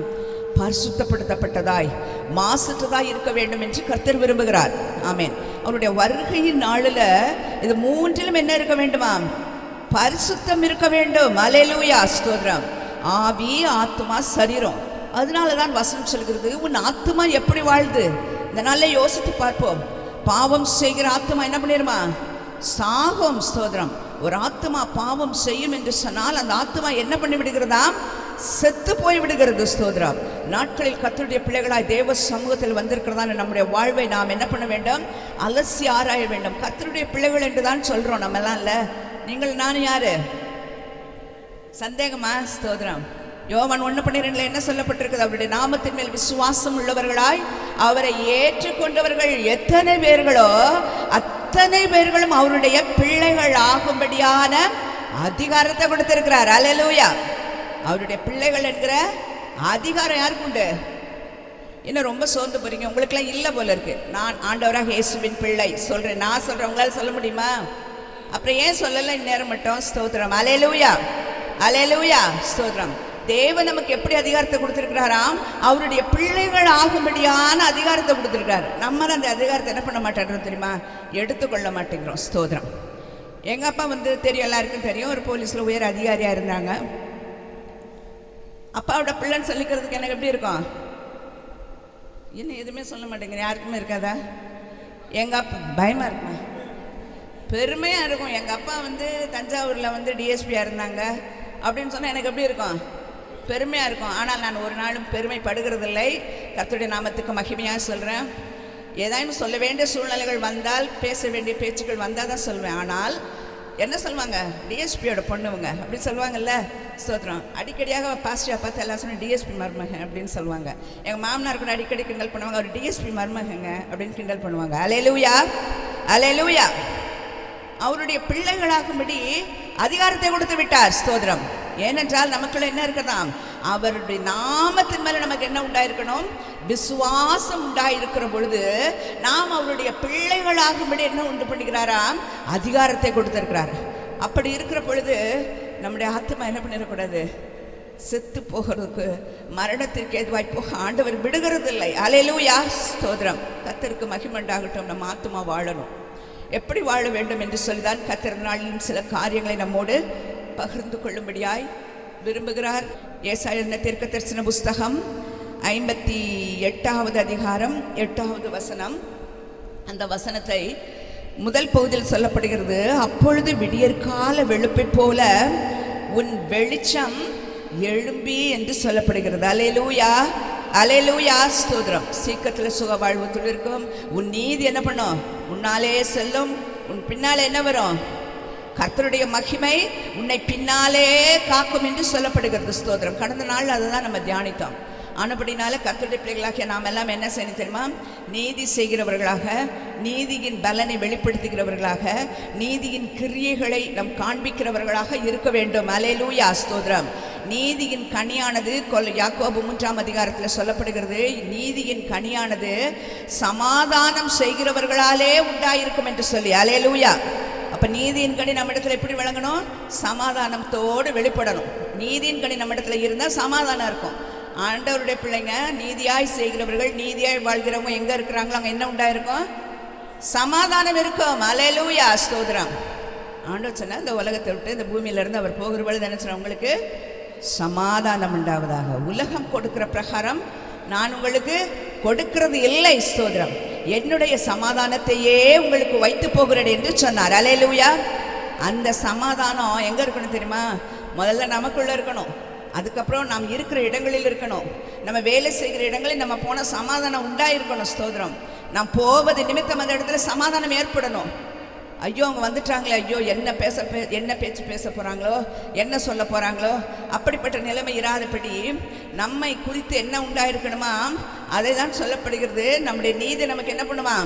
பரிசுத்தப்படுத்தப்பட்டதாய், மாசற்றதாய் இருக்க வேண்டும் என்று கர்த்தர் விரும்புகிறார். ஆமேன். அவருடைய வருகையின் நாளில் இது 3லும் என்ன இருக்க வேண்டுமா? பரிசுத்தம் இருக்க வேண்டும். அல்லேலூயா, ஸ்தோத்திரம். ஆவி, ஆத்மா, சரீரம். அதனால தான் வசனம் சொல்கிறது, உன் ஆத்மா எப்படி வாழ்து? இதனால யோசித்து பார்ப்போம். பாவம் செய்கிற ஆத்மா என்ன பண்ணிடுமா? சாகும். ஸ்தோத்திரம். ஒரு ஆத்மா பாவம் செய்யும் என்று சொன்னால் அந்த ஆத்மா என்ன பண்ணி விடுகிறதாம்? செத்து போய் விடுகிறது. ஸ்தோத்திரம். நாட்களில் கர்த்தருடைய பிள்ளைகளாய் தேவ சமூகத்தில் வந்திருக்கிறதான நம்முடைய வாழ்வை நாம் என்ன பண்ண வேண்டும்? அலசி ஆராய வேண்டும். கர்த்தருடைய பிள்ளைகள் என்று தான் சொல்கிறோம் நம்ம எல்லாம். இல்லை, நீங்கள் நான் யாரு? சந்தேகமா? ஸ்தோத்திரம். யோவான் 1:12 என்ன சொல்லப்பட்டிருக்குது? அவருடைய நாமத்தின் மேல் விசுவாசம் உள்ளவர்களாய் அவரை ஏற்றுக்கொண்டவர்கள் எத்தனை பேர்களோ அத்தனை பேர்களும் அவருடைய பிள்ளைகள் ஆகும்படியான அதிகாரத்தை கொடுத்திருக்கிறார். அல்லேலூயா. அவருடைய பிள்ளைகள் என்கிற அதிகாரம் யாருக்கு உண்டு? இன்னும் ரொம்ப சோர்ந்து போறீங்க, உங்களுக்கெல்லாம் இல்லை போல இருக்கு. நான் ஆண்டவராக இயேசுவின் பிள்ளை சொல்றேன், நான் சொல்றேன், உங்களால் சொல்ல முடியுமா? அப்புறம் ஏன் சொல்லலை இந்நேரம் மட்டும்? ஸ்தோத்திரம். அல்லேலூயா, அல்லேலூயா, ஸ்தோத்திரம். தேவன் நமக்கு எப்படி அதிகாரத்தை கொடுத்திருக்கிறாராம்? அவருடைய பிள்ளைகள் ஆகும்படியான அதிகாரத்தை கொடுத்திருக்காரு. நம்ம அந்த அதிகாரத்தை என்ன பண்ண மாட்டேங்கிறோம் தெரியுமா? எடுத்துக்கொள்ள மாட்டேங்கிறோம். ஸ்தோத்திரம். எங்கள் அப்பா தெரியும், எல்லாருக்கும் தெரியும், ஒரு போலீஸில் உயர் அதிகாரியாக இருந்தாங்க. அப்பாவோட பிள்ளைன்னு சொல்லிக்கிறதுக்கு எனக்கு எப்படி இருக்கும்? இன்னும் எதுவுமே சொல்ல மாட்டேங்கிறேன். யாருக்குமே இருக்காதா? எங்கள் அப்பா பயமாக இருக்குமா? பெருமையாக இருக்கும். எங்கள் அப்பா தஞ்சாவூரில் டிஎஸ்பியாக இருந்தாங்க அப்படின்னு சொன்னால் எனக்கு எப்படி இருக்கும்? பெருமையாக இருக்கும். ஆனால் நான் ஒரு நாளும் பெருமைப்படுகிறதில்லை. கர்த்தருடைய நாமத்துக்கு மகிமையாக சொல்கிறேன். ஏதாயும் சொல்ல வேண்டிய சூழ்நிலைகள் வந்தால், பேச வேண்டிய பேச்சுக்கள் வந்தால் தான் சொல்வேன். ஆனால் என்ன சொல்லுவாங்க? டிஎஸ்பியோட பொண்ணுவங்க அப்படி சொல்லுவாங்கல்ல. ஸ்தோத்திரம். அடிக்கடியாக பாஸ்டியாக பார்த்து எல்லாம் சொன்ன டிஎஸ்பி மருமகன் அப்படின்னு சொல்லுவாங்க. எங்கள் மாமனார் கூட அடிக்கடி கிண்டல் பண்ணுவாங்க, அவர் டிஎஸ்பி மருமகங்க அப்படின்னு கிண்டல் பண்ணுவாங்க. அல்லேலூயா, அல்லேலூயா. அவருடைய பிள்ளைகளாகும்படி அதிகாரத்தை கொடுத்து விட்டார். ஸ்தோத்திரம். ஏனென்றால் நமக்குள்ள என்ன இருக்கதாம்? அவருடைய நாமத்தின் மேல நமக்கு என்ன உண்டாயிருக்கணும்? விசுவாசம் உண்டாயிருக்கிற பொழுது நாம் அவருடைய பிள்ளைகளாகும்படி என்ன உண்டு பண்ணுகிறாராம்? அதிகாரத்தை கொடுத்திருக்கிறார். அப்படி இருக்கிற பொழுது நம்முடைய ஆத்மா என்ன பண்ணிடக்கூடாது? செத்து போகிறதுக்கு, மரணத்திற்கு எதுவாய் போக ஆண்டவர் விடுகிறது இல்லை. அல்லேலூயா, ஸ்தோத்திரம். கர்த்தருக்கு மகிமை உண்டாகட்டும். நம்ம ஆத்மா வாழணும். எப்படி வாழ வேண்டும் என்று சொல்லிதான் கர்த்தர் நாளிலும் சில காரியங்களை நம்மோடு பகிர்ந்து கொள்ளும்படியாய் விரும்புகிறார். ஏசாயா தீர்க்கதரிசன புஸ்தகம் 58வது அதிகாரம் 8வது வசனம். அந்த வசனத்தை முதல் பகுதியில் சொல்லப்படுகிறது, அப்பொழுது விடியற்கால வெளுப்பை போல உன் வெளிச்சம் எழும்பி என்று சொல்லப்படுகிறது. அல்லேலூயா, அல்லேலூயா, ஸ்தோத்திரம். சீக்கிரத்தில் சுக வாழ்வு இருக்கும். உன் நீதி என்ன பண்ணும்? உன்னாலே செல்லும். உன் பின்னாலே என்ன வரும்? கர்த்தருடைய மகிமை உன்னை பின்னாலே காக்கும் என்று சொல்லப்படுகிறது. ஸ்தோத்திரம். கடந்த நாள் அதுதான் நம்ம தியானித்தோம். ஆனபடினால கர்த்தருடைய பிள்ளைகளாக நாம் எல்லாம் என்ன செய்யணும் தெரியுமா? நீதி செய்கிறவர்களாக, நீதியின் பலனை வெளிப்படுத்துகிறவர்களாக, நீதியின் கிரியைகளை நாம் காண்பிக்கிறவர்களாக இருக்க வேண்டும். அல்லேலூயா, ஸ்தோத்திரம். நீதியின் கனியானது யாக்கோபு 3ஆம் அதிகாரத்தில் சொல்லப்படுகிறது. நீதியின் கனியானது சமாதானம் செய்கிறவர்களாலே உண்டாயிருக்கும் என்று சொல்லி. அல்லேலூயா. அப்ப நீதியின் கனி நம்ம இடத்துல எப்படி விளங்கணும்? சமாதானத்தோடு வெளிப்படணும். நீதியின் கனி நம்ம இடத்துல இருந்தால் சமாதானம் இருக்கும். ஆண்டவருடைய பிள்ளைங்க, நீதியாய் செய்கிறவர்கள், நீதியாய் வாழ்கிறவங்க எங்க இருக்கிறாங்களோ அங்க என்ன உண்டாயிருக்கும்? சமாதானம் இருக்கும். அல்லேலூயா, ஸ்தோத்திரம். ஆண்டவர் சொன்னா, இந்த உலகத்தை விட்டு இந்த பூமியிலிருந்து அவர் போகிற பொழுது என்ன சொன்ன? உங்களுக்கு சமாதானம் உண்டாவதாக. உலகம் கொடுக்கிற பிரகாரம் நான் உங்களுக்கு கொடுக்கிறது இல்லை. ஸ்தோத்திரம். என்னுடைய சமாதானத்தையே உங்களுக்கு வைத்து போகிறேன் என்று சொன்னார். அல்லேலூயா. அந்த சமாதானம் எங்க இருக்கணும் தெரியுமா? முதல்ல நமக்குள்ள இருக்கணும். அதுக்கப்புறம் நாம் இருக்கிற இடங்களில் இருக்கணும். நம்ம வேலை செய்கிற இடங்களில் நம்ம போன சமாதானம் உண்டாயிருக்கணும். ஸ்தோத்திரம். நாம் போவது நிமித்தம் அந்த இடத்துல சமாதானம் ஏற்படணும். ஐயோ அவங்க வந்துட்டாங்களே, ஐயோ என்ன பேச்சு பேச போகிறாங்களோ, என்ன சொல்ல போகிறாங்களோ, அப்படிப்பட்ட நிலைமை இராதபடி நம்மை குறித்து என்ன உண்டாயிருக்கணுமா? அதை தான் சொல்லப்படுகிறது. நம்முடைய நீதி நமக்கு என்ன பண்ணுமா?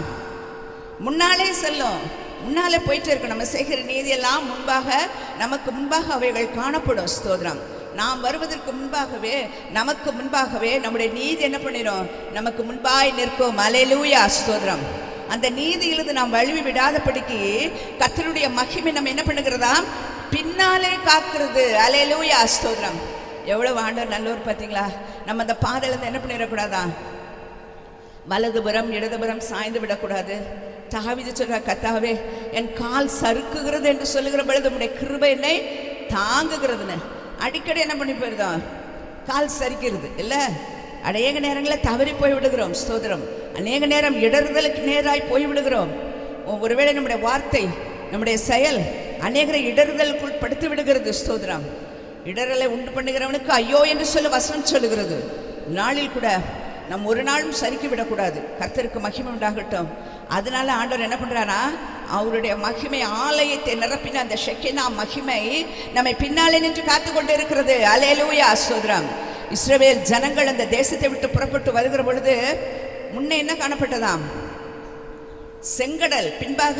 முன்னாலே செல்லும். முன்னாலே போயிட்டு இருக்கணும். நம்ம செய்கிற நீதியெல்லாம் நமக்கு முன்பாக அவைகள் காணப்படும். ஸ்தோத்திரம். நாம் வருவதற்கு முன்பாகவே, நமக்கு முன்பாகவே நம்முடைய நீதி என்ன பண்ணிடும்? நமக்கு முன்பாய் நிற்கும். அல்லேலூயா, ஸ்தோத்திரம். அந்த நீதியிலிருந்து நாம் வழுவி விடாதபடிக்கு கர்த்தருடைய மகிமை நம்ம என்ன பண்ணுகிறதா? பின்னாலே காக்கிறது. அல்லேலூயா, ஸ்தோத்திரம். எவ்வளவு ஆண்டவர் நல்லவர் பார்த்தீங்களா? நம்ம அந்த பாதையிலிருந்து என்ன பண்ணிடக்கூடாதா? வலதுபுறம் இடதுபுறம் சாய்ந்து விடக்கூடாது. தாவீது சொல்ற, கர்த்தாவே என் கால் சறுக்குகிறது என்று சொல்லுகிற பொழுது உம்முடைய கிருபை என்னை தாங்குகிறதுன்னு. அடிக்கடி என்ன பண்ணி போயிருந்தோம்? கால் சரிக்கிறது இல்லை. அநேக நேரங்களில் தவறி போய் விடுகிறோம். ஸ்தோத்திரம். அநேக நேரம் இடறுதலுக்கு நேராய் போய் விடுகிறோம். ஒருவேளை நம்முடைய வார்த்தை, நம்முடைய செயல் அநேகரை இடறுதலுக்குள் படுத்தி விடுகிறது. ஸ்தோத்திரம். இடரலை உண்டு பண்ணுகிறவனுக்கு ஐயோ என்று சொல்லி வசனம் சொல்லுகிறது. நாளில் கூட நம் ஒரு நாளும் சறுக்கி விடக்கூடாது. கர்த்தருக்கு மகிமை உண்டாகட்டும். அதனால ஆண்டவர் என்ன பண்றாரா? அவருடைய மகிமை ஆலயத்தை நிரப்பின அந்த ஷெக்கினா மகிமை நம்மை பின்னாலே நின்று காத்து கொண்டு இருக்கிறது. அல்லேலூயா, ஸ்தோத்திரம். இஸ்ரவேல் ஜனங்கள் அந்த தேசத்தை விட்டு புறப்பட்டு வருகிற பொழுது முன்னே என்ன காணப்பட்டதாம்? செங்கடல் பின்பாக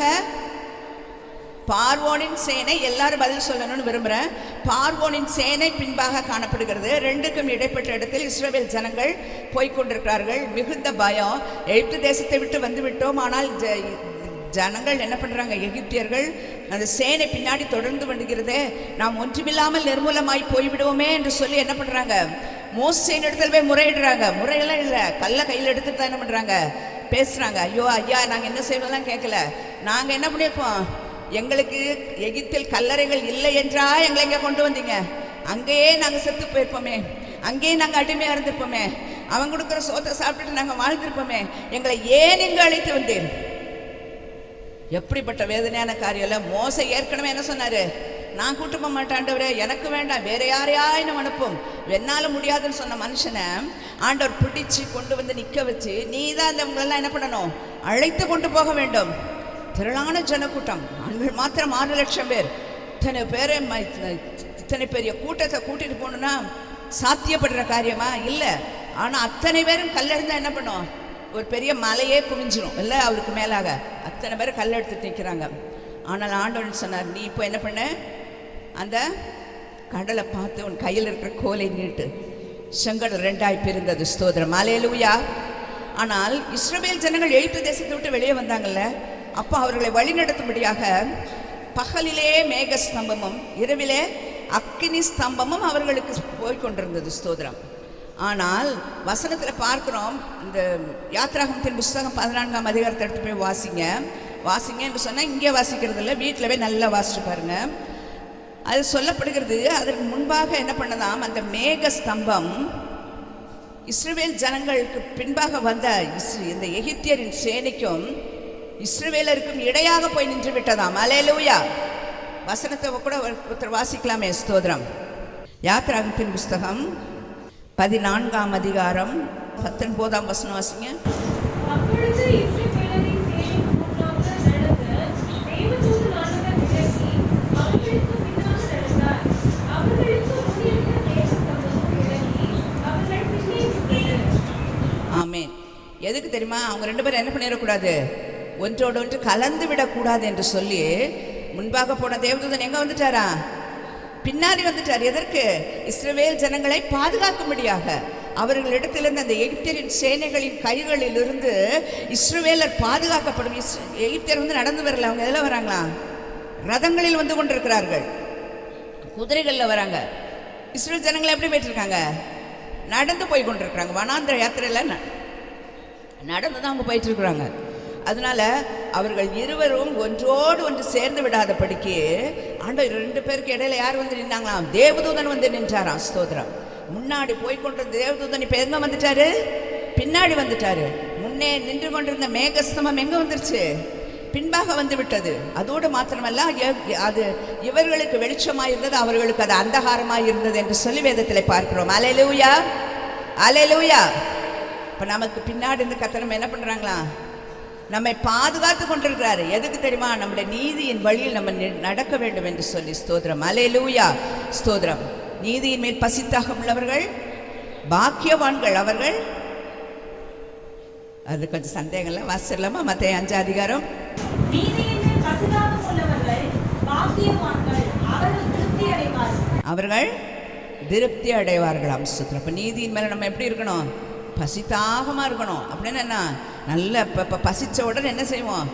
பார்வோனின் சேனை. எல்லாரும் பதில் சொல்லணும்னு விரும்புகிறேன். பார்வோனின் சேனை பின்பாக காணப்படுகிறது. ரெண்டுக்கும் இடைப்பட்ட இடத்தில் இஸ்ரவேல் ஜனங்கள் போய்கொண்டிருக்கிறார்கள். மிகுந்த பயம். எகிப்து தேசத்தை விட்டு வந்து விட்டோம். ஆனால் ஜனங்கள் என்ன பண்ணுறாங்க? எகிப்தியர்கள் அந்த சேனை பின்னாடி தொடர்ந்து வந்துகிறதே, நாம் ஒன்றுமில்லாமல் நிர்மூலமாய் போய்விடுவோமே என்று சொல்லி என்ன பண்ணுறாங்க? மோசேயின் இடத்துல போய் முறையிடுறாங்க. முறையெல்லாம் இல்லை, கல்லை கையில் எடுத்துட்டு தான் என்ன பண்ணுறாங்க? பேசுகிறாங்க. ஐயோ ஐயா, நாங்கள் என்ன செய்வதெல்லாம் கேட்கல. நாங்கள் என்ன பண்ணியிருப்போம்? எங்களுக்கு எகிப்தில் கல்லறைகள் இல்லை என்றா எங்களை இங்கே கொண்டு வந்தீங்க? அங்கேயே நாங்கள் செத்து போயிருப்போமே, அங்கேயே நாங்கள் அடிமையாக இருந்திருப்போமே, அவங்க கொடுக்குற சோத்தை சாப்பிட்டுட்டு நாங்கள் வாழ்ந்திருப்போமே, எங்களை ஏன் இங்கே அழைத்து வந்தேன்? எப்படிப்பட்ட வேதனையான காரியம் இல்லை. மோசை ஏற்கனவே என்ன சொன்னார்? நான் கூட்டு போக மாட்டாண்டவரே, எனக்கு வேண்டாம், வேற யாரையாயினும் அனுப்பும், என்னால் முடியாதுன்னு சொன்ன மனுஷனை ஆண்டவர் பிடிச்சி கொண்டு வந்து நிற்க வச்சு, நீ தான் அந்த உங்களெல்லாம் என்ன பண்ணணும்? அழைத்து கொண்டு போக வேண்டும். திரளான ஜனக்கூட்டம், ஆண்கள் மாத்திரம் 6 லட்சம் பேர். இத்தனை பேரை இத்தனை பெரிய கூட்டத்தை கூட்டிட்டு போகணுன்னா சாத்தியப்படுற காரியமா? இல்லை. ஆனால் அத்தனை பேரும் கல்லெடுந்தால் என்ன பண்ணும்? ஒரு பெரிய மலையே குவிஞ்சிரும் இல்லை அவருக்கு மேலாக. அத்தனை பேர் கல் எடுத்துட்டு நிற்கிறாங்க. ஆனால் ஆண்டவன் சொன்னார், நீ இப்போ என்ன பண்ண? அந்த கடலை பார்த்து உன் கையில் இருக்கிற கோலை நீட்டு. செங்கடல் 2ஆய் பிரிந்தது. ஸ்தோத்திரம், அல்லேலூயா. ஆனால் இஸ்ரவேல் ஜனங்கள் எகிப்து தேசத்தை விட்டு வெளியே வந்தாங்கல்ல, அப்போ அவர்களை வழிநடத்தும்படியாக பகலிலே மேக ஸ்தம்பமும் இரவிலே அக்கினி ஸ்தம்பமும் அவர்களுக்கு போய்கொண்டிருந்தது. ஸ்தோத்திரம். ஆனால் வசனத்தில் பார்க்குறோம், இந்த யாத்ராகமத்தின் புஸ்தகம் 14ஆம் அதிகாரத்தை எடுத்து போய் வாசிங்க என்று சொன்னால் இங்கே வாசிக்கிறது இல்லை, வீட்டில் போய் நல்லா வாசிச்சு பாருங்க. அது சொல்லப்படுகிறது. அதற்கு முன்பாக என்ன பண்ணதாம்? அந்த மேக ஸ்தம்பம் இஸ்ரவேல் ஜனங்களுக்கு பின்பாக வந்த இந்த எகிப்தியரின் சேனைக்கும் இஸ்ரவேலருக்கும் இடையாக போய் நின்று விட்டதாம். அல்லேலூயா. வசனத்தை கூட ஒருத்தர் வாசிக்கலாமே. ஸ்தோத்திரம். யாத்ராகமத்தின் புஸ்தகம் 14ஆம் அதிகாரம் 19ஆம் வசனம் வாசிங்க. ஆமென். எதுக்கு தெரியுமா? அவங்க 2 பேரும் என்ன பண்ணிடக்கூடாது? ஒன்றோடு ஒன்று கலந்து விடக்கூடாது என்று சொல்லி முன்பாக போன தேவதூதன் எங்கே வந்துட்டாரா? பின்னாடி வந்துட்டார். எதற்கு? இஸ்ரவேல் ஜனங்களை பாதுகாக்கும்படியாக. அவர்களிடத்திலிருந்து அந்த எகிப்தியரின் சேனைகளின் கைகளிலிருந்து இஸ்ரவேலர் பாதுகாக்கப்படும். எகிப்தியர் வந்து நடந்து வரல, அவங்க எதில் வராங்களா? ரதங்களில் வந்து கொண்டிருக்கிறார்கள், குதிரைகளில் வராங்க. இஸ்ரவேல் ஜனங்களை எப்படி போயிட்டு இருக்காங்க? நடந்து போய் கொண்டிருக்கிறாங்க. வனாந்திர யாத்திரையில் நடந்து தான் அவங்க போயிட்டு இருக்கிறாங்க. அதனால அவர்கள் இருவரும் ஒன்றோடு ஒன்று சேர்ந்து விடாதபடிக்கு ஆண்டவர் 2 பேருக்கு இடையில யார் வந்து நின்னாங்களாம்? தேவதூதன் வந்து நின்றாராம். ஸ்தோத்திரம். முன்னாடி போய்கொண்டிருந்த தேவதூதன் இப்போ எங்கே வந்துட்டாரு? பின்னாடி வந்துட்டாரு. முன்னே நின்று கொண்டிருந்த மேகஸ்தமம் எங்கே வந்துருச்சு? பின்பாக வந்து விட்டது. அதோடு மாத்திரமல்ல, அது இவர்களுக்கு வெளிச்சமாக இருந்தது, அவர்களுக்கு அது அந்தகாரமாக இருந்தது என்று சொல்லி வேதத்தில் பார்க்கிறோம். அல்லேலூயா, அல்லேலூயா. இப்போ நமக்கு பின்னாடி இருந்து கர்த்தர் என்ன பண்ணுறாங்களா? நம்மை பாதுகாத்து கொண்டிருக்கிறாரு. எதுக்கு தெரியுமா? நம்முடைய நீதியின் வழியில் நம்ம நடக்க வேண்டும் என்று சொல்லி. ஸ்தோத்திரம், அல்லேலூயா, ஸ்தோத்திரம். நீதியின் மேல் பசித்தாக உள்ளவர்கள் பாக்கியவான்கள் அவர்கள். அது கொஞ்சம் சந்தேகம்ல வாசிடலாமா? மத்தேயு 5ஆம் அதிகாரம். அவர்கள் திருப்தி அடைவார்களாம். ஸ்தோத்திரம். அப்போ நீதியின் மேலே நம்ம எப்படி இருக்கணும்? பசித்தாகமாக இருக்கணும். அப்படின்னு என்ன? நல்ல இப்போ பசித்த உடனே என்ன செய்வோம்?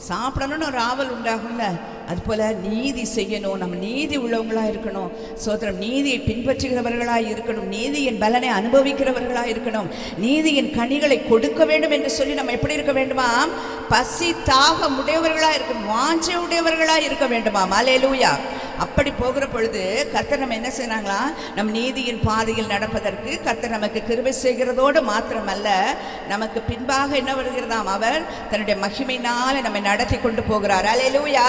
சாப்பிடணும்னு ஒரு ஆவல் உண்டாகும்ல, அதுபோல் நீதி செய்யணும். நம்ம நீதி உள்ளவங்களாக இருக்கணும். சோத்திரம். நீதியை பின்பற்றுகிறவர்களாக இருக்கணும். நீதியின் பலனை அனுபவிக்கிறவர்களாக இருக்கணும். நீதியின் கனிகளை கொடுக்க வேண்டும் என்று சொல்லி நம்ம எப்படி இருக்க வேண்டுமா? பசி தாக உடையவர்களாக இருக்கணும். வாஞ்சை உடையவர்களாக இருக்க வேண்டுமாம். அல்லேலூயா. அப்படி போகிற பொழுது கர்த்தர் நம்ம என்ன செய்யறாங்களா? நம் நீதியின் பாதையில் நடப்பதற்கு கர்த்தர் நமக்கு கிருபை செய்கிறதோடு மாத்திரமல்ல, நமக்கு பின்பாக என்ன வருகிறதாம்? அவர் தன்னுடைய மகிமையினால நம்மை நடத்தி கொண்டு போகிறார். அல்லேலூயா.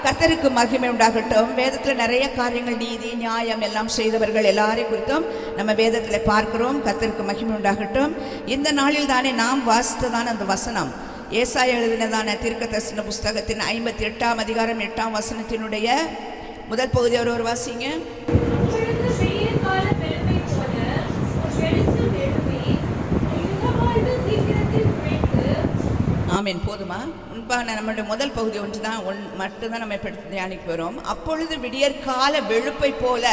கர்த்தருக்கு மகிமை உண்டாகட்டும். வேதத்தில் நிறைய காரியங்கள், நீதி நியாயம் எல்லாம் செய்தவர்கள் எல்லாரையும் குறித்தும் நம்ம வேதத்தில் பார்க்கிறோம். கர்த்தருக்கு மகிமை உண்டாகட்டும். இந்த நாளில் தானே நாம் வாசித்ததான அந்த வசனம், ஏசாயா எழுதினதான தீர்க்கதரிசன புஸ்தகத்தின் 58ஆம் அதிகாரம் 8ஆம் வசனத்தினுடைய முதல் பகுதி. ஒரு வாசிங்க. ஆமீன். போதுமா? முன்பாக நம்மளுடைய முதல் பகுதி மட்டும்தான் நம்ம இப்போ தியானிக்க போகிறோம். அப்பொழுது விடியற்கால வெளுப்பை போல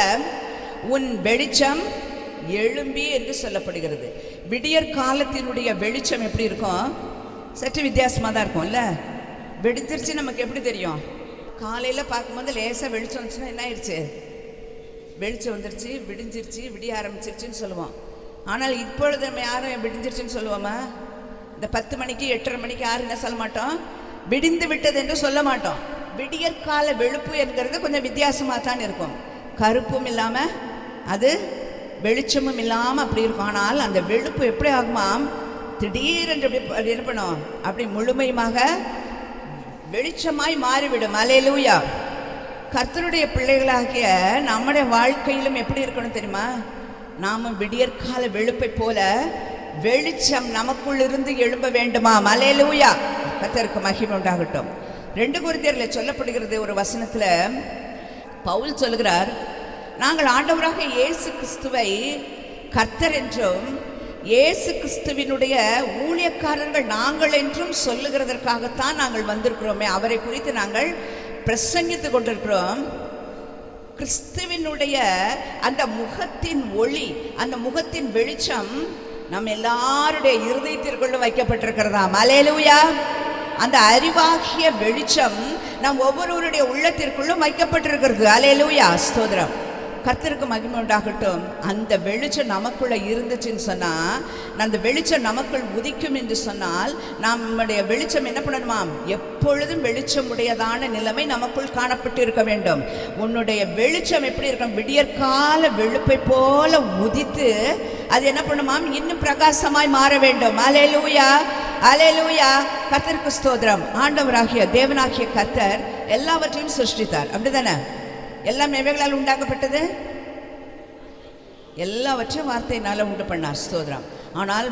உன் வெளிச்சம் எழும்பி என்று சொல்லப்படுகிறது. விடியற் காலத்தினுடைய வெளிச்சம் எப்படி இருக்கும்? சற்று வித்தியாசமாக தான் இருக்கும்ல. வெடிச்சிருச்சு நமக்கு எப்படி தெரியும்? காலையில் பார்க்கும்போது லேசாக வெளிச்சம் வந்துச்சுன்னா என்ன ஆயிடுச்சு? வெளிச்சம் வந்துருச்சு, விடிஞ்சிருச்சு, விடிய ஆரம்பிச்சிருச்சுன்னு சொல்லுவோம். ஆனால் இப்பொழுது நம்ம யாரும் விடிஞ்சிருச்சுன்னு சொல்லுவோமா? இந்த 10 மணிக்கு 8:30 மணிக்கு யாரும் என்ன சொல்ல மாட்டோம்? விடிந்து விட்டது என்று சொல்ல மாட்டோம். விடியற்கால வெளுப்பு என்கிறது கொஞ்சம் வித்தியாசமாக தான் இருக்கும். கருப்பும் இல்லாமல் அது வெளிச்சமும் இல்லாமல் அப்படி இருக்கும். ஆனால் அந்த வெளுப்பு எப்படி ஆகுமாம்? திடீரென்று அப்படி இருப்பணும், அப்படி முழுமையுமாக வெளிச்சமாய் மாறிவிடும். அல்லேலூயா. கர்த்தருடைய பிள்ளைகளாகிய நம்முடைய வாழ்க்கையிலும் எப்படி இருக்கணும் தெரியுமா? நாமும் விடியற்கால வெளுப்பை போல வெளிச்சம் நமக்குள் இருந்து எழும்ப வேண்டுமா? அல்லேலூயா. கர்த்தருக்கு மகிமை உண்டாகட்டும். 2 கொரிந்தியரில் சொல்லப்படுகிறது ஒரு வசனத்தில் பவுல் சொல்கிறார், நாங்கள் ஆண்டவராக இயேசு கிறிஸ்துவை கர்த்தர் என்றும் இயேசு கிறிஸ்துவினுடைய ஊழியக்காரர்கள் நாங்கள் என்றும் சொல்லுகிறதற்காகத்தான் நாங்கள் வந்திருக்கிறோமே, அவரை குறித்து நாங்கள் பிரசங்கித்து கொண்டிருக்கிறோம். கிறிஸ்துவினுடைய அந்த முகத்தின் ஒளி, அந்த முகத்தின் வெளிச்சம் நம் எல்லாருடைய இருதயத்திற்குள்ள வைக்கப்பட்டிருக்கிறதா? அல்லேலூயா. அந்த அறிவாகிய வெளிச்சம் நம் ஒவ்வொருவருடைய உள்ளத்திற்குள்ளும் வைக்கப்பட்டிருக்கிறது. அல்லேலூயா. ஸ்தோத்திரம். கர்த்தருக்கு மகிமை உண்டாகட்டும். அந்த வெளிச்சம் நமக்குள்ள இருந்துச்சுன்னு சொன்னால், அந்த வெளிச்சம் நமக்குள் உதிக்கும் என்று சொன்னால், நம்முடைய வெளிச்சம் என்ன பண்ணணுமாம்? எப்பொழுதும் வெளிச்சம் உடையதான நிலைமை நமக்குள் காணப்பட்டு இருக்க வேண்டும். உன்னுடைய வெளிச்சம் எப்படி இருக்கும்? விடியற்கால வெளுப்பை போல உதித்து அது என்ன பண்ணுமாம்? இன்னும் பிரகாசமாய் மாற வேண்டும். அல்லேலூயா, அல்லேலூயா. கர்த்தருக்கு ஸ்தோத்திரம். ஆண்டவராகிய தேவனாகிய கர்த்தர் எல்லாவற்றையும் சிருஷ்டித்தார், அப்படிதானே? எல்லாம் எவைகளால் உண்டாக்கப்பட்டது? எல்லாவற்றையும் வார்த்தையினால உண்டு பண்ணார். ஸ்தோத்திரம். ஆனால்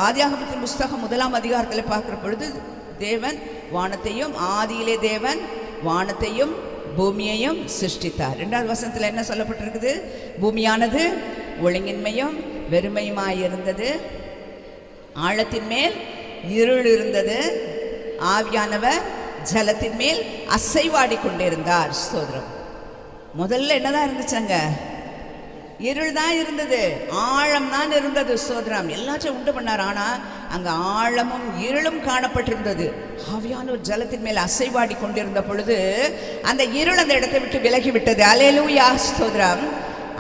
ஆதியாகமத்தின் புஸ்தகம் 1ஆம் அதிகாரத்தில் பார்க்கிற பொழுது தேவன் வானத்தையும், ஆதியிலே தேவன் வானத்தையும் பூமியையும் சிருஷ்டித்தார். 2வது வசனத்தில் என்ன சொல்லப்பட்டிருக்குது? பூமியானது ஒழுங்கின்மையும் வெறுமையுமாயிருந்தது, ஆழத்தின் மேல் இருள் இருந்தது, ஆவியானவர் ஜலத்தின் மேல் அசைவாடி கொண்டிருந்தார். ஸ்தோத்திரம். முதல்ல என்னதான் இருந்துச்சாங்க? இருள் தான் இருந்தது, ஆழம் தான் இருந்தது. ஸ்தோத்திரம். எல்லாத்தையும் உண்டு பண்ணார். ஆனால் அங்கே ஆழமும் இருளும் காணப்பட்டிருந்தது. ஆவியானவர் ஜலத்தின் மேல் அசைவாடி கொண்டிருந்த பொழுது அந்த இருள் அந்த இடத்தை விட்டு விலகி விட்டது. அல்லேலூயா. ஸ்தோத்திரம்.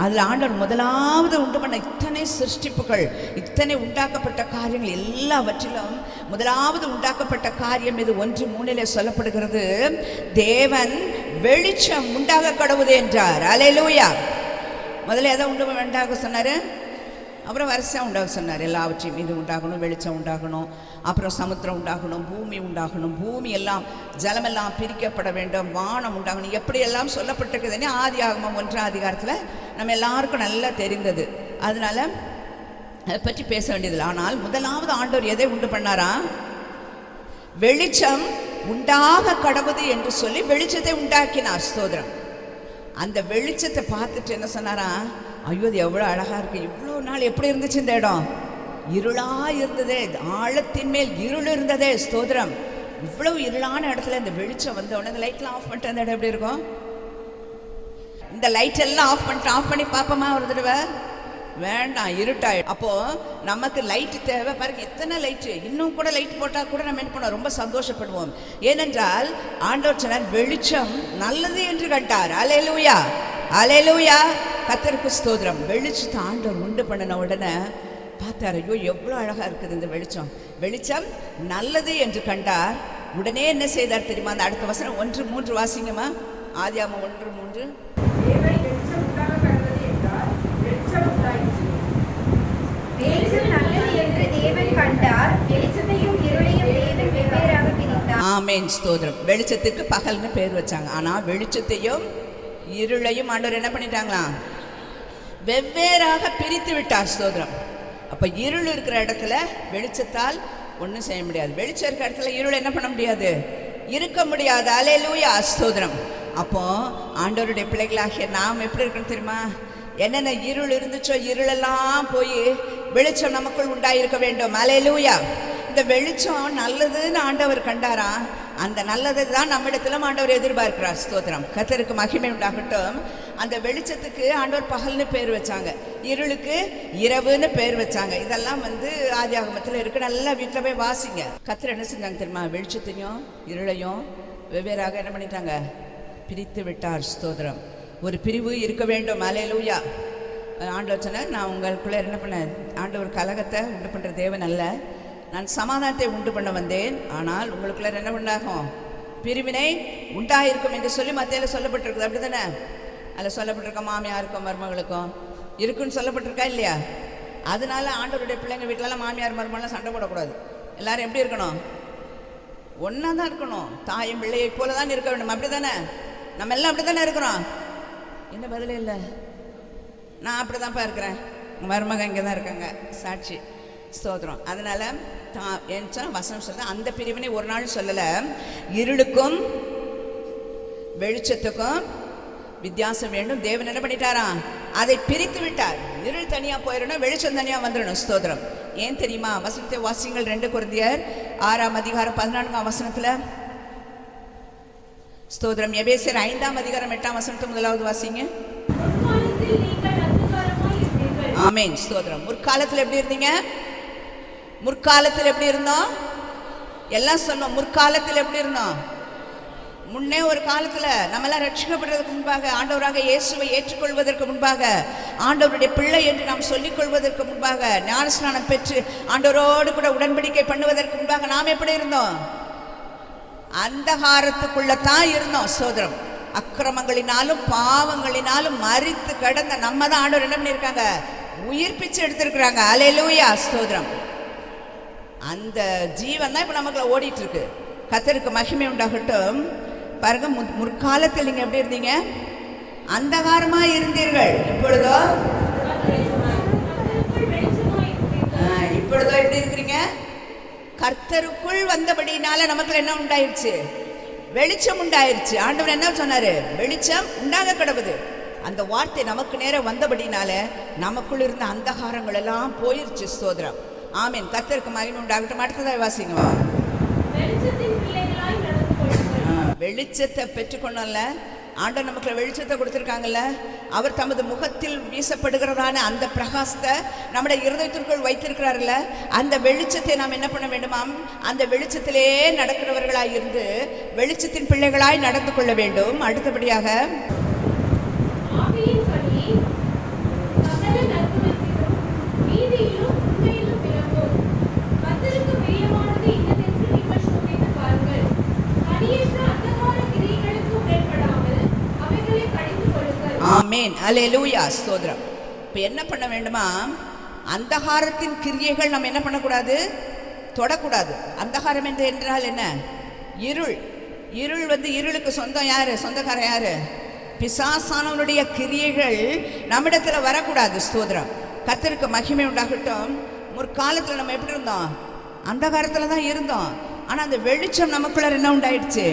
அதில் ஆண்டவர் முதலாவது உண்டு பண்ண இத்தனை சிருஷ்டிப்புகள், இத்தனை உண்டாக்கப்பட்ட காரியங்கள் எல்லாவற்றிலும் முதலாவது உண்டாக்கப்பட்ட காரியம் இது 1:3 சொல்லப்படுகிறது. தேவன் வெளிச்சம் உண்டாக கடவுது என்றார். அல்லேலூயா. முதல்ல எதை உண்டாக சொன்னார்? அப்புறம் வரிசையாக உண்டாக சொன்னார். எல்லாவற்றையும் இது உண்டாகணும், வெளிச்சம் உண்டாகணும், அப்புறம் சமுத்திரம் உண்டாகணும், பூமி உண்டாகணும், பூமி எல்லாம் ஜலமெல்லாம் பிரிக்கப்பட வேண்டும், வானம் உண்டாகணும், எப்படியெல்லாம் சொல்லப்பட்டிருக்குதுன்னு ஆதியாகமம் 1ஆம் அதிகாரத்தில் நம்ம எல்லாருக்கும் நல்லா தெரிந்தது. அதனால் அதை பற்றி பேச வேண்டியதில்லை. ஆனால் முதலாவது ஆண்டவர் எதை உண்டு பண்ணாரா? வெளிச்சம் உண்டாக கடவுது என்று சொல்லி வெளிச்சத்தை உண்டாக்கினார். ஸ்தோத்திரம். அந்த வெளிச்சத்தை பார்த்துட்டு என்ன சொன்னாரா? ஐயோ, அது எவ்வளோ அழகாக இருக்குது, இவ்வளோ நாள் எப்படி இருந்துச்சு இந்த இடம்? இருளாக இருந்ததே, ஆழத்தின் மேல் இருள் இருந்ததே. ஸ்தோத்திரம். இவ்வளவு இருளான இடத்துல இந்த வெளிச்சம் வந்த உடனே லைட்லாம் ஆஃப் பண்ணிட்டு அந்த இடம் எப்படி இருக்கும்? இந்த லைட் எல்லாம் ஆஃப் பண்ணி பார்ப்போமா ஒரு தடவை? வேண்டாம், இருட்டாயிடும். அப்போது நமக்கு லைட்டு தேவை. பாருங்க, எத்தனை லைட்டு, இன்னும் கூட லைட் போட்டால் கூட நம்ம என்ன பண்ணுவோம்? ரொம்ப சந்தோஷப்படுவோம். ஏனென்றால் ஆண்டவர் சொன்னார் வெளிச்சம் நல்லது என்று கண்டார். அல்லேலூயா, அல்லேலூயா. கர்த்தருக்கு ஸ்தோத்திரம். வெளிச்சத்தை ஆண்டவர் உண்டு பண்ணின உடனே பார்த்தார், ஐயோ எவ்வளோ அழகாக இருக்குது இந்த வெளிச்சம். வெளிச்சம் நல்லது என்று கண்டார். உடனே என்ன செய்தார் தெரியுமா? அந்த அடுத்த வசனம் 1:3 வாசிங்கம்மா. ஆதியாகமம் 1:3. ஆமென். ஸ்தோத்திரம். வெளிச்சத்துக்கு பகல்னு பேர் வச்சாங்க. ஆனால் வெளிச்சத்தையும் இருளையும் ஆண்டவர் என்ன பண்ணிட்டாங்களாம்? வெவ்வேறாக பிரித்து விட்டார். ஸ்தோத்திரம். அப்போ இருள் இருக்கிற இடத்துல வெளிச்சத்தால் ஒன்றும் செய்ய முடியாது. வெளிச்சம் இருக்கிற இடத்துல இருள் என்ன பண்ண முடியாது? இருக்க முடியாது. அல்லேலூயா. ஸ்தோத்திரம். அப்போ ஆண்டவருடைய பிள்ளைகளாகிய நாம் எப்படி இருக்கணும் தெரியுமா? என்னென்ன இருள் இருந்துச்சோ இருளெல்லாம் போய் வெளிச்சம் நமக்குள் உண்டாயிருக்க வேண்டும். அல்லேலூயா. இந்த வெளிச்சம் நல்லதுன்னு ஆண்டவர் கண்டாரா? அந்த நல்லதை தான் நம்மிடத்திலும் ஆண்டவர் எதிர்பார்க்கிறார். ஸ்தோத்திரம். கர்த்தருக்கு மகிமை உண்டாகட்டும். அந்த வெளிச்சத்துக்கு ஆண்டவர் பகல்னு பேர் வச்சாங்க, இருளுக்கு இரவுன்னு பேர் வச்சாங்க. இதெல்லாம் ஆதியாகமத்தில் இருக்கு. நல்லா வீட்டில் போய் வாசிங்க. கர்த்தர் என்ன செஞ்சாங்க தெரியுமா? வெளிச்சத்தையும் இருளையும் வெவ்வேறாக என்ன பண்ணிட்டாங்க? பிரித்து விட்டார். ஸ்தோத்திரம். ஒரு பிரிவு இருக்க வேண்டும். அல்லேலூயா. ஆண்டவர் சொன்னார், நான் உங்களுக்குள்ளே என்ன பண்ணேன்? ஆண்டவர் கலகத்தை உண்டு பண்ணுற தேவன் அல்ல, நான் சமாதானத்தை உண்டு பண்ண வந்தேன். ஆனால் உங்களுக்குள்ள என்ன உண்டாகும்? பிரிவினை உண்டாயிருக்கும் என்று சொல்லி மத்தியில் சொல்லப்பட்டிருக்குது. அப்படி தானே? அதில் சொல்லப்பட்டிருக்க மாமியாருக்கும் மருமகளுக்கும் இருக்குன்னு சொல்லப்பட்டிருக்கா இல்லையா? அதனால ஆண்டவருடைய பிள்ளைங்க வீட்டிலலாம் மாமியார் மருமகள்லாம் சண்டை போடக்கூடாது. எல்லாரும் எப்படி இருக்கணும்? ஒன்றா தான் இருக்கணும். தாயும் பிள்ளையை போல தான் இருக்க வேண்டும். அப்படி தானே? நம்ம எல்லாம் அப்படி தானே இருக்கிறோம். என்ன பதிலே இல்லை? நான் அப்படி தான்ப்பா இருக்கிறேன். மருமக இங்கே தான் இருக்காங்க, சாட்சி. ஸ்தோத்திரம். அதனால் ஏன்னு சொன்னால் வசனம் சொல்ல அந்த பிரிவினை ஒரு நாள் சொல்லலை. இருளுக்கும் வெளிச்சத்துக்கும் வித்தியாசம் வேண்டும். தேவன் என்ன பண்ணிட்டாராம்? அதை பிரித்து விட்டார். இருள் தனியாக போயிடணும், வெளிச்சம் தனியாக வந்துடணும். ஸ்தோத்திரம். ஏன் தெரியுமா? வசனத்தை வாசிங்கள். 2 கொரிந்தியர் 6ஆம் அதிகாரம் 14ஆம் வசனத்தில். ஸ்தோத்திரம். எபேசியர் 5ஆம் அதிகாரம் 8ஆம் வசனத்தை முதலாவது வாசிங்க. ஆமென். ஸ்தோத்திரம். முற்காலத்தில் எப்படி இருந்தீங்க? முற்காலத்தில் எப்படி இருந்தோம்? எல்லாம் சொன்னோம். முற்காலத்தில் எப்படி இருந்தோம்? முன்னே ஒரு காலத்தில் நம்மெல்லாம் ரட்சிக்கப்படுறதுக்கு முன்பாக, ஆண்டவராக இயேசுவை ஏற்றுக்கொள்வதற்கு முன்பாக, ஆண்டவருடைய பிள்ளை என்று நாம் சொல்லிக் கொள்வதற்கு முன்பாக, ஞானஸ்நானம் பெற்று ஆண்டவரோடு கூட உடன்படிக்கை பண்ணுவதற்கு முன்பாக நாம் எப்படி இருந்தோம்? அந்தகாரத்துக்குள்ளதான் இருந்தோம். ஸ்தோத்திரம். அக்கிரமங்களினாலும் பாவங்களினாலும் மரித்து கடந்த நம்ம தான் ஆண்டவர் என்ன பண்ணியிருக்காங்க? உயிர்ப்பிச்சு எடுத்திருக்கிறாங்க. அல்லேலூயா. ஸ்தோத்திரம். அந்த ஜீவன் தான் இப்போ நமக்குள்ள ஓடிட்டு இருக்கு. கர்த்தருக்கு மகிமை உண்டாகட்டும். பாருங்க, முற்காலத்தில் நீங்க எப்படி இருந்தீங்க? அந்தகாரமா இருந்தீர்கள். இப்பொழுதோ எப்படி இருக்கிறீங்க? கர்த்தருக்குள் வந்தபடினால நமக்கு என்ன உண்டாயிருச்சு? வெளிச்சம் உண்டாயிருச்சு. ஆண்டவர் என்ன சொன்னாரு? வெளிச்சம் உண்டாக கடவுது. அந்த வார்த்தை நமக்கு நேரம் வந்தபடினால நமக்குள் இருந்த அந்தகாரங்கள் எல்லாம் போயிருச்சு. ஸ்தோத்திரம். ஆமீன். கர்த்தருக்கு மகிமை உண்டாகட்டும். அடுத்ததாக வாசிங்க. வெளிச்சத்தை பெற்றுக்கொள்ளல, ஆண்டவர் நமக்கு வெளிச்சத்தை கொடுத்துருக்காங்கல்ல. அவர் தமது முகத்தில் வீசப்படுகிறதான அந்த பிரகாசத்தை நம்முடைய இருதயத்திற்குள் வைத்திருக்கிறார்கள. அந்த வெளிச்சத்தை நாம் என்ன பண்ண வேண்டுமாம்? அந்த வெளிச்சத்திலே நடக்கிறவர்களாய் இருந்து வெளிச்சத்தின் பிள்ளைகளாய் நடந்து கொள்ள வேண்டும். அடுத்தபடியாக ஆமென். அல்லேலூயா. ஸ்தோத்திரம். இப்போ என்ன பண்ண வேண்டுமா? அந்தகாரத்தின் கிரியைகள் நம்ம என்ன பண்ணக்கூடாது? தொடக்கூடாது. அந்தகாரம் என்றால் என்ன? இருள். இருள் இருளுக்கு சொந்தம் யாரு? சொந்தக்காரன் யாரு? பிசாசானவனுடைய கிரியைகள் நம்மிடத்தில் வரக்கூடாது. ஸ்தோத்திரம். கர்த்தருக்கு மகிமை உண்டாகட்டும். முற்காலத்தில் நம்ம எப்படி இருந்தோம்? அந்தகாரத்தில் தான் இருந்தோம். ஆனால் அந்த வெளிச்சம் நமக்குள்ள என்ன உண்டாயிடுச்சு?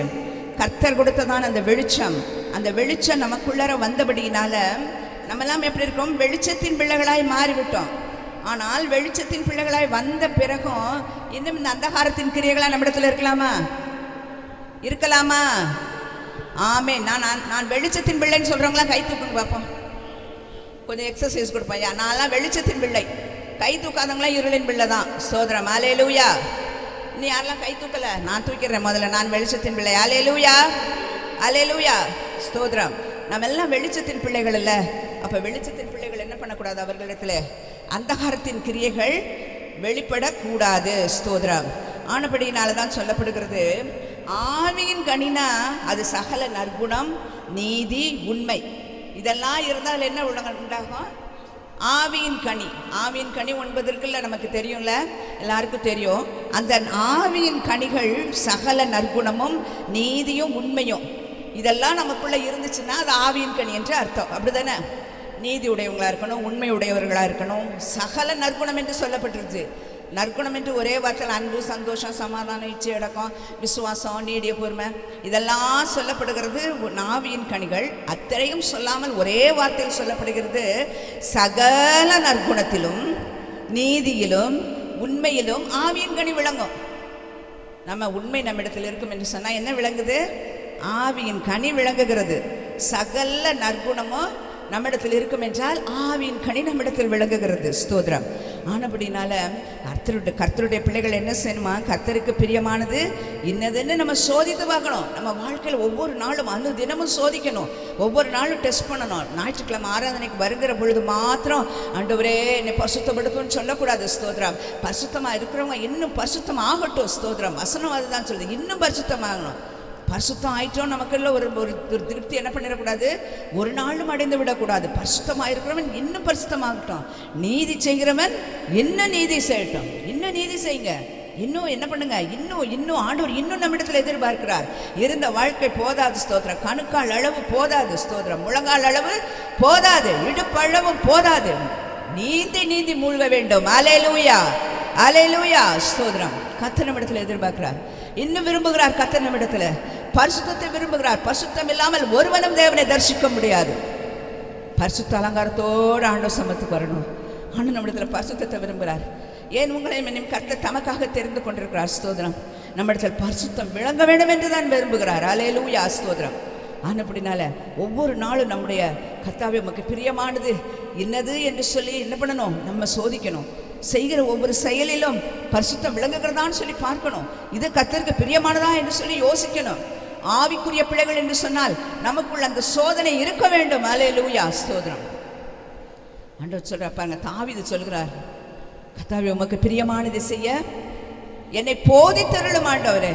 கர்த்தர் கொடுத்ததான் அந்த வெளிச்சம். அந்த வெளிச்சம் நமக்குள்ளார வந்தபடியினால நம்மெல்லாம் எப்படி இருக்கோம்? வெளிச்சத்தின் பிள்ளைகளாய் மாறிவிட்டோம். ஆனால் வெளிச்சத்தின் பிள்ளைகளாய் வந்த பிறகும் இன்னும் இந்த அந்தகாரத்தின் கிரியைகளாக நம்மிடத்தில் இருக்கலாமா? இருக்கலாமா? ஆமே. நான் வெளிச்சத்தின் பிள்ளைன்னு சொல்கிறவங்களாம் கை தூக்குங்க பார்ப்போம். கொஞ்சம் எக்ஸசைஸ் கொடுப்பேன். நான்லாம் வெளிச்சத்தின் பிள்ளை. கை தூக்காதவங்களாம் இருளின் பிள்ளை தான். சோதரம். அல்லேலூயா. நீ யாரெல்லாம் கை தூக்கலை? நான் தூக்கிறேன் முதல்ல. நான் வெளிச்சத்தின் பிள்ளை. அல்லேலூயா. அல்லேலூயா. ஸ்தோத்திரம். நம்ம எல்லாம் வெளிச்சத்தின் பிள்ளைகள் இல்லை. அப்போ வெளிச்சத்தின் பிள்ளைகள் என்ன பண்ணக்கூடாது? அவர்களிடத்தில் அந்தகாரத்தின் கிரியைகள் வெளிப்படக்கூடாது. ஸ்தோத்திரம். ஆனபடியினால தான் சொல்லப்படுகிறது, ஆவியின் கனினா அது சகல நற்குணம், நீதி, உண்மை. இதெல்லாம் இருந்தால் என்ன உண்டாகும்? ஆவியின் கனி. ஆவியின் கனி 9 இருக்குல்ல, நமக்கு தெரியும்ல, எல்லாருக்கும் தெரியும். அந்த ஆவியின் கனிகள் சகல நற்குணமும் நீதியும் உண்மையும். இதெல்லாம் நமக்குள்ள இருந்துச்சுன்னா அது ஆவியின் கனி என்று அர்த்தம். அப்படிதானே? நீதி உடையவங்களா இருக்கணும், உண்மை உடையவர்களாக இருக்கணும். சகல நற்குணம் என்று சொல்லப்பட்டிருக்கு. நற்குணம் என்று ஒரே வார்த்தையில் அன்பு, சந்தோஷம், சமாதானம், இச்சை அடக்கம், விசுவாசம், நீடிய பொறுமை, இதெல்லாம் சொல்லப்படுகிறது ஆவியின் கனிகள். அத்தனையும் சொல்லாமல் ஒரே வார்த்தையில் சொல்லப்படுகிறது, சகல நற்குணத்திலும் நீதியிலும் உண்மையிலும் ஆவியின் கனி விளங்கும். நம்ம உண்மை நம்மிடத்தில் இருக்கும் என்று சொன்னால் என்ன விளங்குது? ஆவியின் கனி விளங்குகிறது. சகல நற்குணமும் நம்மிடத்தில் இருக்கும் என்றால் ஆவியின் கனி நம்மிடத்தில் விளங்குகிறது. ஸ்தோத்திரம். ஆனபடினால கர்த்தருடைய பிள்ளைகள் என்ன செய்யணுமா? கர்த்தருக்கு பிரியமானது இன்னதுன்னு நம்ம சோதித்து பார்க்கணும். நம்ம வாழ்க்கையில் ஒவ்வொரு நாளும் தினமும் சோதிக்கணும். ஒவ்வொரு நாளும் டெஸ்ட் பண்ணணும். ஞாயிற்றுக்கிழமை ஆராதனைக்கு வருகிற பொழுது மாத்திரம் ஆண்டவரே என்னை பரிசுத்தப்படுத்தும்னு சொல்லக்கூடாது. ஸ்தோத்திரம். பரிசுத்தமாக இருக்கிறவங்க இன்னும் பரிசுத்தம் ஆகட்டும். ஸ்தோத்திரம். வசனம் அதுதான் சொல்லுது, இன்னும் பரிசுத்தமாகணும். பரிசுத்தம் ஆயிட்டோம் நமக்குள்ள ஒரு திருப்தி என்ன பண்ணிடக்கூடாது, ஒரு நாளும் அடைந்து விடக்கூடாது. பரிசுத்தமாக இருக்கிறவன் இன்னும் பரிசுத்தமாகட்டும். நீதி செய்கிறவன் இன்னும் நீதி செய்யட்டும். இன்னும் நீதி செய்யுங்க. இன்னும் என்ன பண்ணுங்க, இன்னும் ஆண்டவர் இன்னும் நம்மிடத்தில் எதிர்பார்க்கிறார். இருந்த வாழ்க்கை போதாது. ஸ்தோத்திரம். கணுக்கால் அளவு போதாது. ஸ்தோத்திரம். முழங்கால் அளவு போதாது. இடுப்பளவும் போதாது. நீந்தி மூழ்க வேண்டும். அல்லேலூயா, அல்லேலூயா. ஸ்தோத்திரம். கர்த்தர் நம்மிடத்தில் எதிர்பார்க்கிறார். இன்னும் விரும்புகிறார். கர்த்தர் நம்மிடத்தில் பரிசுத்தத்தை விரும்புகிறார். பரிசுத்தம் இல்லாமல் ஒருவனும் தேவனை தரிசிக்க முடியாது. பரிசுத்த அலங்காரத்தோடு ஆண்டவர் சமத்துக்கு வரணும். ஆண்டவர் நம்மிடத்தில் பரிசுத்தத்தை விரும்புகிறார். ஏன் உங்களை என்னையும் கர்த்தர் தமக்காக தெரிந்து கொண்டிருக்கிறார். ஸ்தோத்திரம். நம்மிடத்தில் பரிசுத்தம் விளங்க வேண்டும் என்று தான் விரும்புகிறார். அல்லேலூயா, ஸ்தோத்திரம். ஆனப்படினால ஒவ்வொரு நாளும் நம்முடைய கர்த்தாவே உமக்கு பிரியமானது என்னது என்று சொல்லி என்ன பண்ணணும், நம்ம சோதிக்கணும். செய்கிற ஒவ்வொரு செயலிலும் பரிசுத்தம் விளங்குகிறதான்னு சொல்லி பார்க்கணும். இது கர்த்தருக்கு பிரியமானதா என்று சொல்லி யோசிக்கணும். ஆவிக்குரிய பிள்ளைகள் என்று சொன்னால் நமக்குள்ள அந்த சோதனை இருக்க வேண்டும். அல்லேலூயா, ஸ்தோத்திரம். ஆண்டவர் சொல்றாங்க, தாவீது சொல்கிறார், கர்த்தாவே உமக்கு பிரியமானதை செய்ய என்னை போதித்தருளும். ஆண்டவரே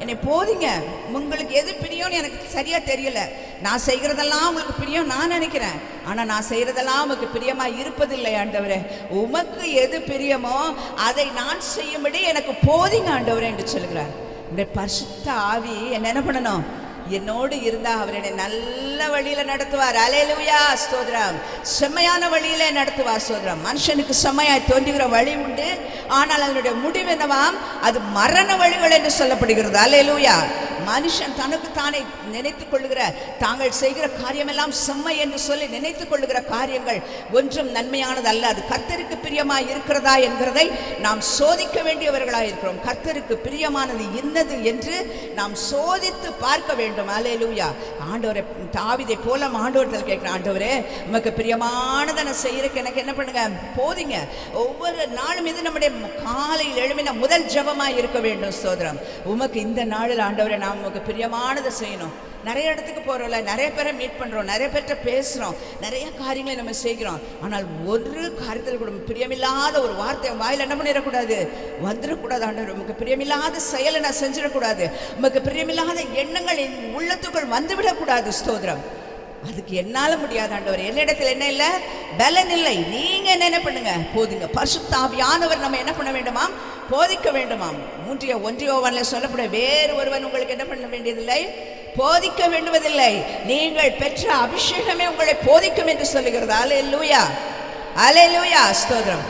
என்னை போதிங்க. உங்களுக்கு எது பிரியம்னு எனக்கு சரியா தெரியல. நான் செய்கிறதெல்லாம் உங்களுக்கு பிரியம் நான் நினைக்கிறேன். ஆனால் நான் செய்கிறதெல்லாம் உமக்கு பிரியமாக இருப்பதில்லை. ஆண்டவரே உமக்கு எது பிரியமோ அதை நான் செய்யும்படி எனக்கு போதிங்க ஆண்டவரே என்று சொல்கிறார். உடைய பரிசுத்த ஆவி என்ன பண்ணணும், என்னோடு இருந்தால் அவர் என்னை நல்ல வழியில நடத்துவார். அல்லேலூயா, ஸ்தோத்திரம். செம்மையான வழியில நடத்துவார். ஸ்தோத்திரம். மனுஷனுக்கு செம்மையாய் தோன்றுகிற வழி உண்டு, ஆனால் அதனுடைய முடிவு என்னவாம், அது மரண வழிகள் என்று சொல்லப்படுகிறது. அல்லேலூயா. மனுஷன் தனக்கு தானே நினைத்துக் கொள்ளுகிற, தாங்கள் செய்கிற காரியமெல்லாம் செம்மை என்று சொல்லி நினைத்துக் கொள்ளுகிற காரியங்கள் ஒன்றும் நன்மையானது அல்ல. அது கர்த்தருக்கு பிரியமாய் இருக்கிறதா என்கிறதை நாம் சோதிக்க வேண்டியவர்களாக இருக்கிறோம். கர்த்தருக்கு பிரியமானது என்னது என்று நாம் சோதித்து பார்க்க வேண்டும். அல்லேலூயா. ஆண்டவரே தாவீதை போல ஆண்டவரத்தில் கேட்கிறேன், ஆண்டவரே உமக்கு பிரியமானதை நான் செய்யறதுக்கு எனக்கு என்ன பண்ணுங்க, போதிங்க. ஒவ்வொரு நாளும் இது நம்முடைய காலையில் எழுமின முதல் ஜெபமாய் இருக்க வேண்டும். ஸ்தோத்திரம். உமக்கு இந்த நாளில் ஆண்டவரே நாம் உமக்கு பிரியமானதை செய்யணும். நிறைய இடத்துக்கு போகிறோம்ல, நிறைய பேரை மீட் பண்ணுறோம், நிறைய பேர்கிட்ட பேசுகிறோம், நிறைய காரியங்களை நம்ம செய்கிறோம். ஆனால் ஒரு காரியத்தில் கூட பிரியமில்லாத ஒரு வார்த்தை வாயில் என்ன பண்ணிடக்கூடாது, வந்துடக்கூடாது. ஆண்டவர் உமக்கு பிரியமில்லாத செயலை நான் செஞ்சிடக்கூடாது. உமக்கு பிரியமில்லாத எண்ணங்கள் என் உள்ளத்துக்குள் வந்துவிடக்கூடாது. ஸ்தோத்திரம். அதுக்கு என்னால் முடியாது ஆண்டவர். என்னிடத்தில் என்ன இல்லை, பலன் இல்லை. நீங்கள் என்ன பண்ணுங்க, போதுங்க. பரிசுத்த ஆவியானவர் நம்ம என்ன பண்ண வேண்டுமாம், போதிக்க வேண்டுமாம். 1 சொல்லப்படும், வேறு ஒருவன் உங்களுக்கு என்ன பண்ண வேண்டியதில்லை, போதிக்க வேண்டுவதில்லை. நீங்கள் பெற்ற அபிஷேகமே உங்களை போதிக்கும் என்று சொல்லுகிறது. அல்லேலூயா, அல்லேலூயா, ஸ்தோத்திரம்.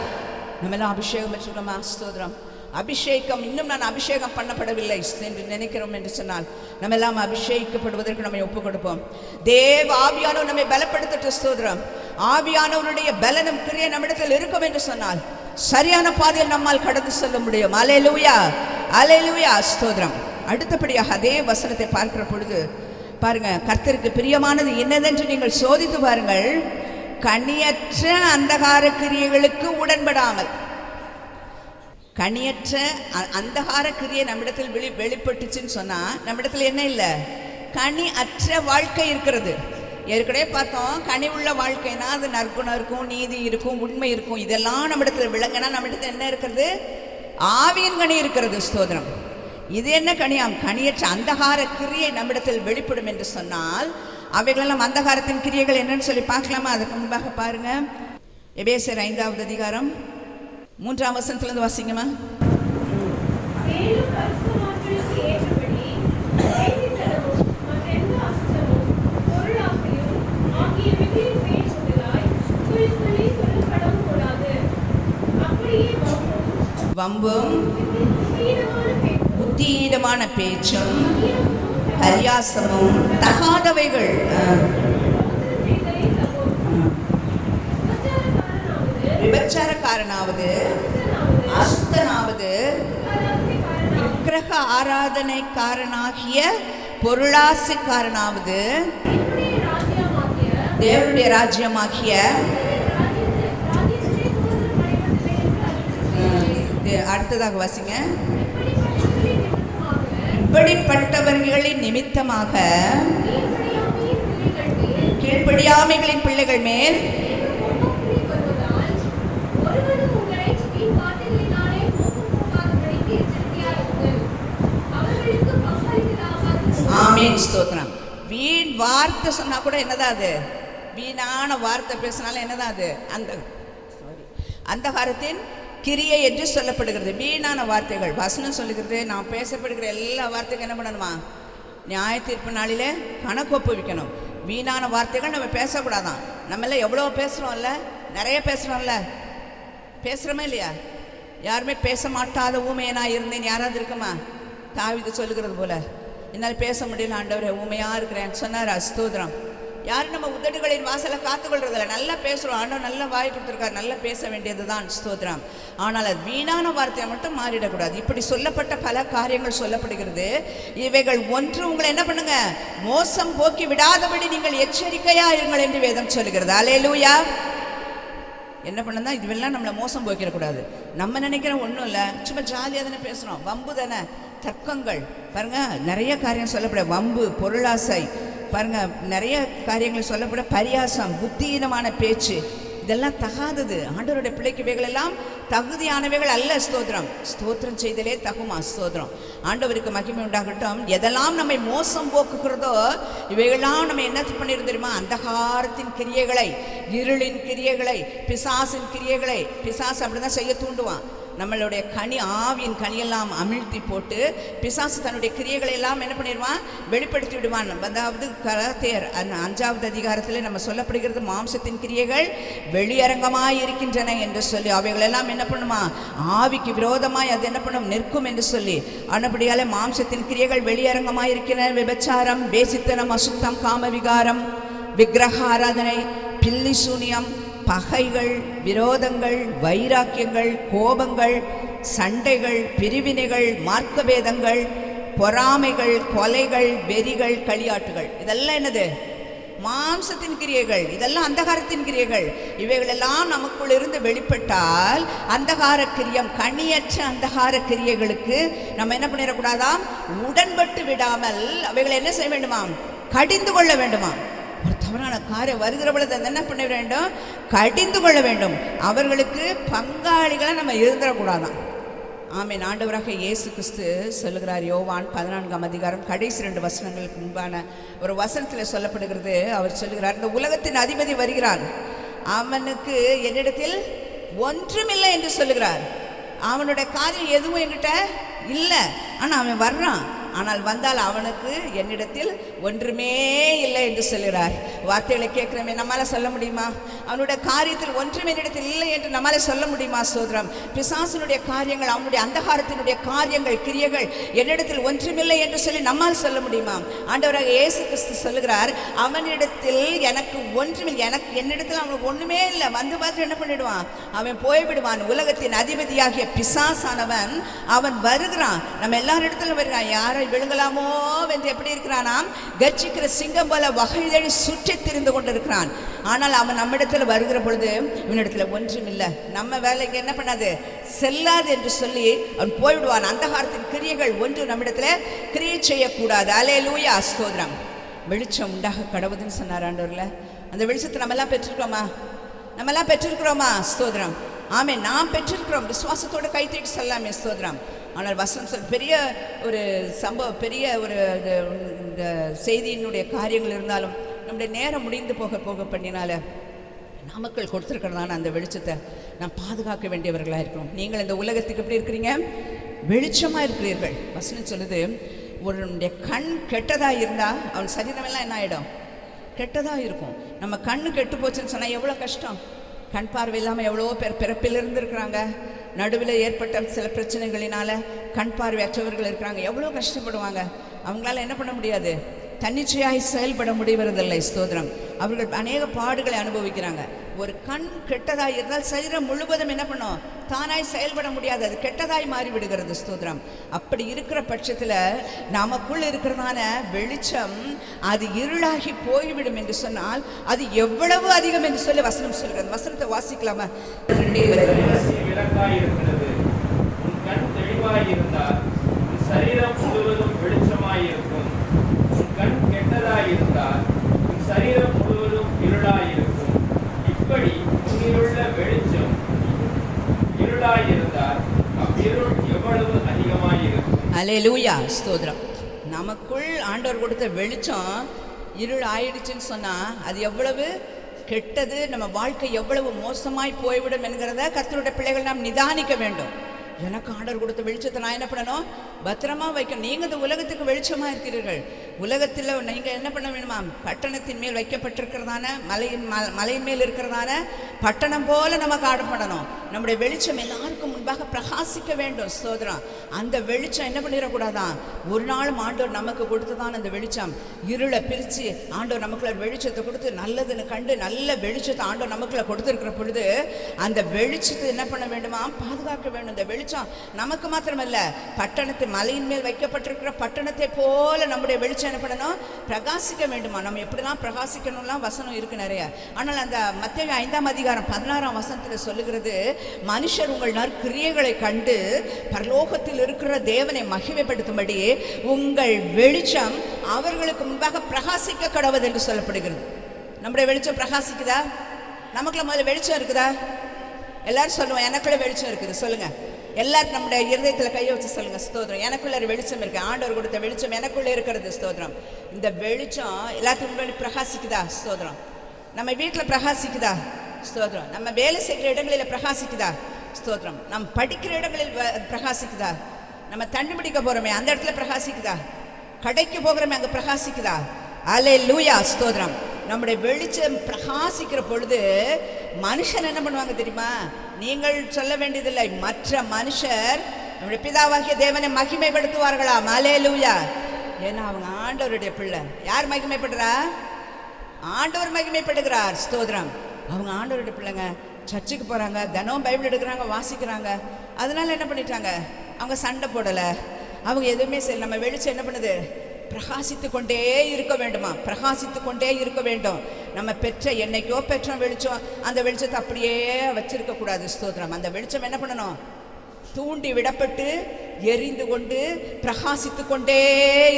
நம்ம எல்லாம் அபிஷேகம் பெற்றுக்கோமா? ஸ்தோத்திரம். அபிஷேகம் இன்னும் நான் அபிஷேகம் பண்ணப்படவில்லை என்று நினைக்கிறோம் என்று சொன்னால் நம்ம எல்லாம் அபிஷேகிக்கப்படுவதற்கு நம்மை ஒப்புக் கொடுப்போம். தேவ ஆவியானவர் நம்மை பலப்படுத்த. ஸ்தோத்திரம். ஆவியானவருடைய பலனும் கிரியை நம்மிடத்தில் இருக்கும் என்று சொன்னால் சரியான பாதையில் நம்மால் கடந்து செல்ல முடியும். அல்லேலூயா, அல்லேலூயா, ஸ்தோத்திரம். அடுத்தபடியாக அதே வசனத்தை பார்க்கிற பொழுது பாருங்க, கர்த்தருக்கு பிரியமானது என்னதென்று நீங்கள் சோதித்து பாருங்கள். கனியற்ற அந்தகார கிரியைகளுக்கு உடன்படாமல். கனியற்ற அந்தகார கிரியை நம்மிடத்தில் வெளிப்பட்டுச்சுன்னு சொன்னா நம்மிடத்தில் என்ன இல்லை, கனி அற்ற வாழ்க்கை இருக்கிறது. ஏற்கனவே பார்த்தோம், கனி உள்ள வாழ்க்கைனா அது நற்குணம் இருக்கும், நீதி இருக்கும், உண்மை இருக்கும். இதெல்லாம் நம்மிடத்தில் விளங்கினா நம்மிடத்தில் என்ன இருக்கிறது, ஆவியின் கனி இருக்கிறது. ஸ்தோத்திரம். இது என்ன கனியாம், கனியற்ற அந்தகார கிரியை நம்மிடத்தில் வெளிப்படும் என்று சொன்னால் அவைகளெல்லாம் அந்தகாரத்தின் கிரியைகள் என்னன்னு சொல்லி பார்க்கலாமா? அதுக்கு முன்பாக பாருங்க, எபேசியர் 5வது அதிகாரம் 3ஆம் வசனத்திலிருந்து வாசிங்கம்மா. வம்பும் புத்தீனமான பேச்சும் பரியாசமும் தகாதவைகள், விபச்சாரக்காரனாவது, அசுத்தனாவது, விக்கிரக ஆராதனைக்காரனாகிய பொருளாசைக்காரனாவது தேவனுடைய ராஜ்யமாகிய அடுத்ததாக வாசிங்க. இப்படிப்பட்டவர்களின் நிமித்தமாக கீழ்ப்படியாமைகளின் பிள்ளைகள் மேல் ஆமென், ஸ்தோத்திரம். வீண் வார்த்தை சொன்னா கூட என்னதான் அது? வீணான வார்த்தை பேசினாலும் என்னதான் அது? அந்தகாரத்தின் கிரியை என்று சொல்லப்படுகிறது. வீணான வார்த்தைகள் வசனம் சொல்லுகிறது. நாம் பேசப்படுகிற எல்லா வார்த்தைக்கும் என்ன பண்ணணுமா? நியாய தீர்ப்பு நாளிலே கணக்கு ஒப்புவிக்கணும். வீணான வார்த்தைகள் நம்ம பேசக்கூடாதான். நம்மளாம் எவ்வளோ பேசுகிறோம்ல, நிறைய பேசுகிறோம்ல, பேசுகிறோமே இல்லையா? யாருமே பேச மாட்டாத ஊமையனாக இருந்தேன் யாராவது இருக்குமா? தாவீது சொல்லுகிறது போல, என்னால் பேச முடியல ஆண்டவரே, ஊமையாக இருக்கிறேன் சொன்னார். ஸ்தோத்திரம். யாரும் நம்ம உதடுகளின் வாசலை காத்துக்கொள்றதில்ல. நல்லா பேசுகிறோம், ஆண்டவர் நல்ல வாய் கொடுத்துருக்காரு, நல்லா பேச வேண்டியது தான். ஸ்தோத்திரம். ஆனால் அது வீணான வார்த்தையை மட்டும் மாறிடக்கூடாது. இப்படி சொல்லப்பட்ட பல காரியங்கள் சொல்லப்படுகிறது. இவைகள் ஒன்று உங்களை என்ன பண்ணுங்க, மோசம் போக்கி விடாதபடி நீங்கள் எச்சரிக்கையா இருங்கள் என்று வேதம் சொல்லுகிறது. அல்லேலூயா. என்ன பண்ணா இதுவெல்லாம் நம்மளை மோசம் போக்கிடக்கூடாது. நம்ம நினைக்கிறோம் ஒன்றும் இல்லை, சும்மா ஜாலியாக தானே பேசுகிறோம், வம்பு தானே, தர்க்கங்கள் பாருங்க, நிறைய காரியம் சொல்லப்பட, வம்பு, பொருளாசை பாருங்க, நிறைய காரியங்கள் சொல்லப்பட, பரியாசம், புத்தீனமான பேச்சு, இதெல்லாம் தகாதது. ஆண்டவருடைய பிள்ளைக்கு இவைகள் எல்லாம் தகுதியானவைகள் அல்ல. ஸ்தோத்திரம். ஸ்தோத்திரம் செய்தலே தகுமா? ஸ்தோத்திரம். ஆண்டவருக்கு மகிமை உண்டாகட்டும். எதெல்லாம் நம்மை மோசம் போக்குகிறதோ இவைகள்லாம் நம்ம என்ன பண்ணிருந்தோம் தெரியுமா? அந்தகாரத்தின் கிரியைகளை, இருளின் கிரியைகளை, பிசாசின் கிரியைகளை. பிசாசு அப்படிதான் செய்ய தூண்டுவான். நம்மளுடைய கனி, ஆவியின் கனியெல்லாம் அமிழ்த்தி போட்டு பிசாசு தன்னுடைய கிரியைகளை எல்லாம் என்ன பண்ணிடுவான்? வெளிப்படுத்தி விடுவான். அதாவது கலாத்தியர் 5வது அதிகாரத்தில் நம்ம சொல்லப்படுகிறது, மாம்சத்தின் கிரியைகள் வெளியரங்கமாய் இருக்கின்றன என்று சொல்லி, அவைகளெல்லாம் என்ன பண்ணுமா? ஆவிக்கு விரோதமாய் அது என்ன பண்ணும்? நிற்கும் என்று சொல்லி. ஆனபடியால் மாம்சத்தின் கிரியைகள் வெளியரங்கமாய் இருக்கின்றன. விபச்சாரம், வேசித்தனம், அசுத்தம், காமவிகாரம், விக்கிரக ஆராதனை, பில்லி சூனியம், பகைகள், விரோதங்கள், வைராக்கியங்கள், கோபங்கள், சண்டைகள், பிரிவினைகள், மார்க்கபேதங்கள், பொறாமைகள், கொலைகள், வெறிகள், களியாட்டுகள். இதெல்லாம் என்னது? மாம்சத்தின் கிரியைகள். இதெல்லாம் அந்தகாரத்தின் கிரியைகள். இவைகளெல்லாம் நமக்குள் இருந்து வெளிப்பட்டால் அந்தகார கிரியம், கனியற்ற அந்தகார கிரியைகளுக்கு நம்ம என்ன பண்ணிடக்கூடாதாம்? உடன்பட்டு விடாமல் அவைகளை என்ன செய்ய வேண்டுமாம்? கடிந்து கொள்ள வேண்டுமாம். ஒரு தவறான காரியம் வருகிற பொழுது அதை என்ன பண்ண வேண்டும்? கடிந்து கொள்ள வேண்டும். அவர்களுக்கு பங்காளிகளாக நம்ம இருந்துடக்கூடாதான். ஆமென். ஆண்டவராக இயேசு கிறிஸ்து சொல்லுகிறார். யோவான் 14ஆம் அதிகாரம் கடைசி 2 வசனங்களுக்கு முன்பான ஒரு வசனத்தில் சொல்லப்படுகிறது. அவர் சொல்லுகிறார், இந்த உலகத்தின் அதிபதி வருகிறான், அவனுக்கு என்னிடத்தில் ஒன்றுமில்லை என்று சொல்லுகிறார். அவனுடைய காரியம் எதுவும் என்கிட்ட இல்லை, ஆனால் அவன் வர்றான். ஆனால் வந்தால் அவனுக்கு என்னிடத்தில் ஒன்றுமே இல்லை என்று சொல்கிறார். வார்த்தைகளை கேட்கிறோமே, நம்மளால சொல்ல முடியுமா? அவனுடைய காரியத்தில் ஒன்றுமே என்னிடத்தில் இல்லை என்று நம்மளால சொல்ல முடியுமா? சோதரம். பிசாசினுடைய காரியங்கள், அவனுடைய அந்தகாரத்தினுடைய காரியங்கள், கிரியைகள் என்னிடத்தில் ஒன்றுமில்லை என்று சொல்லி நம்மால் சொல்ல முடியுமா? ஆண்டவராக இயேசு கிறிஸ்து சொல்லுகிறார், அவனிடத்தில் எனக்கு ஒன்றுமில்லை, என்னிடத்தில் அவனுக்கு ஒன்றுமே இல்லை. வந்து பார்த்து என்ன பண்ணிடுவான்? அவன் போய்விடுவான். உலகத்தின் அதிபதியாகிய பிசாசானவன் அவன் வருகிறான், நம்ம எல்லாரிடத்திலும் வருகிறான். யாரை விழுங்கலாமோ என்று எப்படி இருக்கிறானாம்? கர்ஜிக்கிற சிங்கம் போல வகை தேடி சுற்றி திரிந்து கொண்டிருக்கிறான். ஆனால் அவன் நம்மிடத்தில் வருகிற பொழுது இவனிடத்தில் ஒன்றும் இல்லை, நம்ம வேலைக்கு என்ன பண்ணாது, செல்லாது என்று சொல்லி அவன் போய்விடுவான். அந்தகாரத்தின் கிரியைகள் ஒன்று நம்மிடத்தில் கிரியை செய்யக்கூடாது. அல்லேலூயா, ஸ்தோத்திரம். வெளிச்சம் உண்டாக கடவுதுன்னு சொன்னார் ஆண்டவர்ல. அந்த வெளிச்சத்தை நம்மெல்லாம் பெற்றிருக்கோமா? நம்மெல்லாம் பெற்றிருக்கிறோமா? ஸ்தோத்திரம். ஆமென். நாம் பெற்றிருக்கிறோம். விசுவாசத்தோடு கை தூக்கி சொல்லாமே. ஸ்தோத்திரம். ஆனால் வசனம் சொல் பெரிய ஒரு சம்பவம், பெரிய ஒரு இந்த செய்தியினுடைய காரியங்கள் இருந்தாலும் நம்முடைய நேரம் முடிந்து போக பண்ணினால நமக்கள் கொடுத்துருக்கிறதான அந்த வெளிச்சத்தை நாம் பாதுகாக்க வேண்டியவர்களாக இருக்கிறோம். நீங்கள் இந்த உலகத்துக்கு எப்படி இருக்கிறீங்க? வெளிச்சமாக இருக்கிறீர்கள். வசனம் சொல்லுது, ஒருவனுடைய கண் கெட்டதாக இருந்தால் அவன் சரீரமெல்லாம் என்ன ஆகிடும்? கெட்டதாக இருக்கும். நம்ம கண்ணு கெட்டு போச்சுன்னு சொன்னால் எவ்வளோ கஷ்டம். கண் பார்வை இல்லாமல் எவ்வளோ பேர் பிறப்பிலிருந்து இருக்கிறாங்க. நடுவில் ஏற்பட்ட சில பிரச்சனைகளினால கண் பார்வையற்றவர்கள் இருக்கிறாங்க. எவ்வளோ கஷ்டப்படுவாங்க. அவங்களால என்ன பண்ண முடியாது? தன்னிச்சையாய் செயல்பட முடிவதில்லை. ஸ்தோத்திரம். அவர்கள் அநேக பாடுகளை அனுபவிக்கிறாங்க. ஒரு கண் கெட்டதாய் இருந்தால் சரீரம் முழுவதும் என்ன பண்ணும்? தானாய் செயல்பட முடியாது, அது கெட்டதாய் மாறிவிடுகிறது. ஸ்தோத்திரம். அப்படி இருக்கிற பட்சத்தில் நமக்குள் இருக்கிறதான வெளிச்சம் அது இருளாகி போய்விடும் என்று சொன்னால் அது எவ்வளவு அதிகம் என்று சொல்லி வசனம் சொல்கிறது. வசனத்தை வாசிக்கலாமா? சரீரம் முழுவதும் வெளிச்சமாயிருக்கும். உன் கண் கெட்டதாயிருந்தால் உன் சரீரம் முழுவதும் இருளாயிருக்கும். இப்படி உன்னிலுள்ள வெளிச்சம் இருளாயிருந்தால் அவ்விருள் எவ்வளவு அதிகமாயிருக்கும். அல்லேலூயா, ஸ்தோத்திரம். நமக்குள் ஆண்டவர் கொடுத்த வெளிச்சம் இருள் ஆயிடுச்சுன்னு சொன்னா அது எவ்வளவு கெட்டது, நம்ம வாழ்க்கை எவ்வளவு மோசமாய் போய்விடும் என்கிறத கர்த்தருடைய பிள்ளைகள் நாம் நிதானிக்க வேண்டும். எனக்கு ஆண்டவர் கொடுத்த வெளிச்சத்தை நான் என்ன பண்ணணும்? பத்திரமா வைக்கணும். நீங்கள் இந்த உலகத்துக்கு வெளிச்சமாக இருக்கிறீர்கள். உலகத்தில் நீங்கள் என்ன பண்ண வேணுமா? பட்டணத்தின் மேல் வைக்கப்பட்டிருக்கிறதான மலையின் மேல் இருக்கிறதான பட்டணம் போல நமக்கு ஆடப்படணும். நம்முடைய வெளிச்சம் எல்லாருக்கும் முன்பாக பிரகாசிக்க வேண்டும். ஸ்தோத்திரம். அந்த வெளிச்சம் என்ன பண்ணிடக்கூடாதான்? ஒரு நாளும் ஆண்டவர் நமக்கு கொடுத்ததான அந்த வெளிச்சம் இருளை பிரித்து ஆண்டவர் நமக்குள்ள வெளிச்சத்தை கொடுத்து நல்லதுன்னு கண்டு நல்ல வெளிச்சத்தை ஆண்டவர் நமக்குள்ள கொடுத்துருக்கிற பொழுது அந்த வெளிச்சத்தை என்ன பண்ண வேண்டுமா? பாதுகாக்க வேண்டும். இந்த வெளிச்சம் நமக்கு மாத்திரமல்ல, பட்டணத்தை மலையின் மேல் வைக்கப்பட்டிருக்கிற பட்டணத்தை போல நம்முடைய வெளிச்சம் என்ன பண்ணணும்? பிரகாசிக்க வேண்டுமா? நம்ம எப்படிலாம் பிரகாசிக்கணும்லாம் வசனம் இருக்கு நிறைய. ஆனால் அந்த மத்தேயு 5ஆம் அதிகாரம் 16ஆம் வசனத்தில் சொல்லுகிறது, மனுஷர் உங்கள் நற்கிரியைகளை கண்டு பரலோகத்தில் இருக்கிற தேவனை மகிமைப்படுத்தும்படி உங்கள் வெளிச்சம் அவர்களுக்கு முன்பாக பிரகாசிக்க கடவுது என்று சொல்லப்படுகிறது. நம்முடைய வெளிச்சம் பிரகாசிக்குதா? நமக்குள்ள முதல்ல வெளிச்சம் இருக்குதா? எல்லாரும் சொல்லுவோம், எனக்குள்ள வெளிச்சம் இருக்குது. சொல்லுங்க எல்லாரும் நம்முடைய இருதயத்தில் கையை வச்சு சொல்லுங்க, ஸ்தோத்திரம். எனக்குள்ள ஒரு வெளிச்சம் இருக்கு. ஆண்டவர் கொடுத்த வெளிச்சம் எனக்குள்ள இருக்கிறது. ஸ்தோத்திரம். இந்த வெளிச்சம் எல்லாத்துக்கும் முன்னாடி பிரகாசிக்குதா? ஸ்தோத்திரம். நம்ம வீட்டில் பிரகாசிக்குதா? ஸ்தோத்திரம். நம்ம வேலை செய்கிற இடங்களில் பிரகாசிக்குதா? ஸ்தோத்திரம். நம்ம படிக்கிற இடங்களில் பிரகாசிக்குதா? நம்ம தண்ணி பிடிக்க போகிறோமே அந்த இடத்துல பிரகாசிக்குதா? கடைக்கு போகிறோமே அங்கே பிரகாசிக்குதா? அல்லேலூயா, ஸ்தோத்திரம். நம்முடைய வெளிச்சம் பிரகாசிக்கிற பொழுது மனுஷன் என்ன பண்ணுவாங்க தெரியுமா? நீங்கள் சொல்ல வேண்டியதில்லை, மற்ற மனுஷர் நம்முடைய பிதாவாகிய தேவனை மகிமைப்படுத்துவார்களாம். அல்லேலூயா. ஏன்னா அவங்க ஆண்டவருடைய பிள்ளை. யார் மகிமைப்படுறா? ஆண்டவர் மகிமைப்படுகிறார். ஸ்தோத்திரம். அவங்க ஆண்டவருடைய பிள்ளைங்க. சர்ச்சுக்கு போகிறாங்க, தினம் பைபிள் எடுக்கிறாங்க, வாசிக்கிறாங்க. அதனால என்ன பண்ணிட்டாங்க? அவங்க சண்டை போடலை, அவங்க எதுவுமே சரி. நம்ம வெளிச்சம் என்ன பண்ணுது? பிரகாசித்து கொண்டே இருக்க வேண்டுமா? பிரகாசித்து கொண்டே இருக்க வேண்டும். நம்ம பெற்ற என்னைக்கோ பெற்ற வெளிச்சம் அந்த வெளிச்சத்தை அப்படியே வச்சிருக்க கூடாது. ஸ்தோத்திரம். அந்த வெளிச்சம் என்ன பண்ணணும்? தூண்டி விடப்பட்டு எரிந்து கொண்டு பிரகாசித்து கொண்டே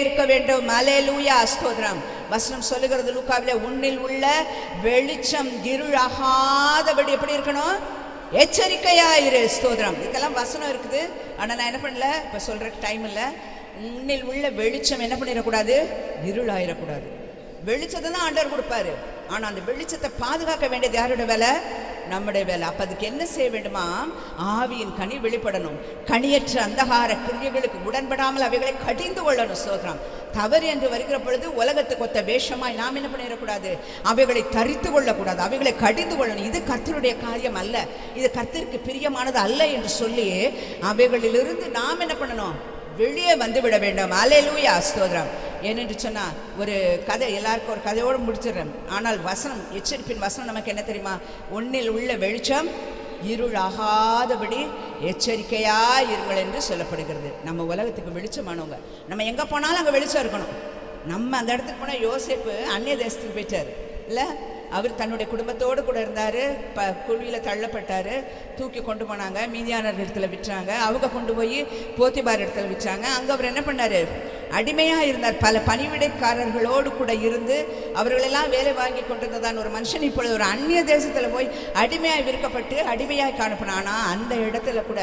இருக்க வேண்டும். அல்லேலூயா, ஸ்தோத்திரம். வசனம் சொல்லுகிறது லூக்காவிலே, உன்னில் உள்ள வெளிச்சம் இருளாகாதபடி எப்படி இருக்கணும்? எச்சரிக்கையாயிரு. ஸ்தோத்திரம். இதுக்கெல்லாம் வசனம் இருக்குது. ஆனால் நான் என்ன பண்ணல, இப்போ சொல்றதுக்கு டைம் இல்லை. உன்னில் உள்ள வெளிச்சம் என்ன பண்ணிடக்கூடாது? இருளாயிடக்கூடாது. வெளிச்சத்தை தான் ஆண்டவர் கொடுப்பாரு. ஆனால் அந்த வெளிச்சத்தை பாதுகாக்க வேண்டியது யாரோட வேலை? நம்முடைய வேலை. அப்போ அதுக்கு என்ன செய்ய வேண்டுமா? ஆவியின் கனி வெளிப்படணும். கனியற்ற அந்தகார கிரியைகளுக்கு உடன்படாமல் அவைகளை கடிந்து கொள்ளணும். ஸ்தோத்திரம். தவறு என்று வருகிற பொழுது உலகத்துக்கு ஒத்த வேஷமாய் நாம் என்ன பண்ணிடக்கூடாது? அவைகளை தரித்து கொள்ளக்கூடாது, அவைகளை கடிந்து கொள்ளணும். இது கர்த்தருடைய காரியம் அல்ல, இது கர்த்தருக்கு பிரியமானது அல்ல என்று சொல்லி அவைகளிலிருந்து நாம் என்ன பண்ணணும்? வெளியே வந்து விட வேண்டும். அல்லேலூயா, ஸ்தோத்திரம். ஏனென்று சொன்னால் ஒரு கதை, எல்லாருக்கும் ஒரு கதையோடு முடிச்சிடுறேன். ஆனால் வசனம், எச்சரிப்பின் வசனம் நமக்கு என்ன தெரியுமா? உன்னில் உள்ள வெளிச்சம் இருளாகாதபடி எச்சரிக்கையாக இருங்கள் என்று சொல்லப்படுகிறது. நம்ம உலகத்துக்கு வெளிச்சமானவங்க. நம்ம எங்கே போனாலும் அங்கே வெளிச்சம் இருக்கணும். நம்ம அந்த இடத்துக்கு போனால் யோசேப்பு அந்நிய தேசத்துக்கு போயிட்டார் இல்லை? அவர் தன்னுடைய குடும்பத்தோடு கூட இருந்தார். குழியில் தள்ளப்பட்டார், தூக்கி கொண்டு போனாங்க, மீதியானர் இடத்துல விற்றாங்க. அவங்க கொண்டு போய் போத்திபார் இடத்துல விற்றாங்க. அங்கே அவர் என்ன பண்ணார்? அடிமையாக இருந்தார். பல பணிவிடைக்காரர்களோடு கூட இருந்து அவர்களெல்லாம் வேலை வாங்கி கொண்டிருந்ததான் ஒரு மனுஷன் இப்பொழுது ஒரு அந்நிய தேசத்தில் போய் அடிமையாக விற்கப்பட்டு அடிமையாக காணப்படானா. அந்த இடத்துல கூட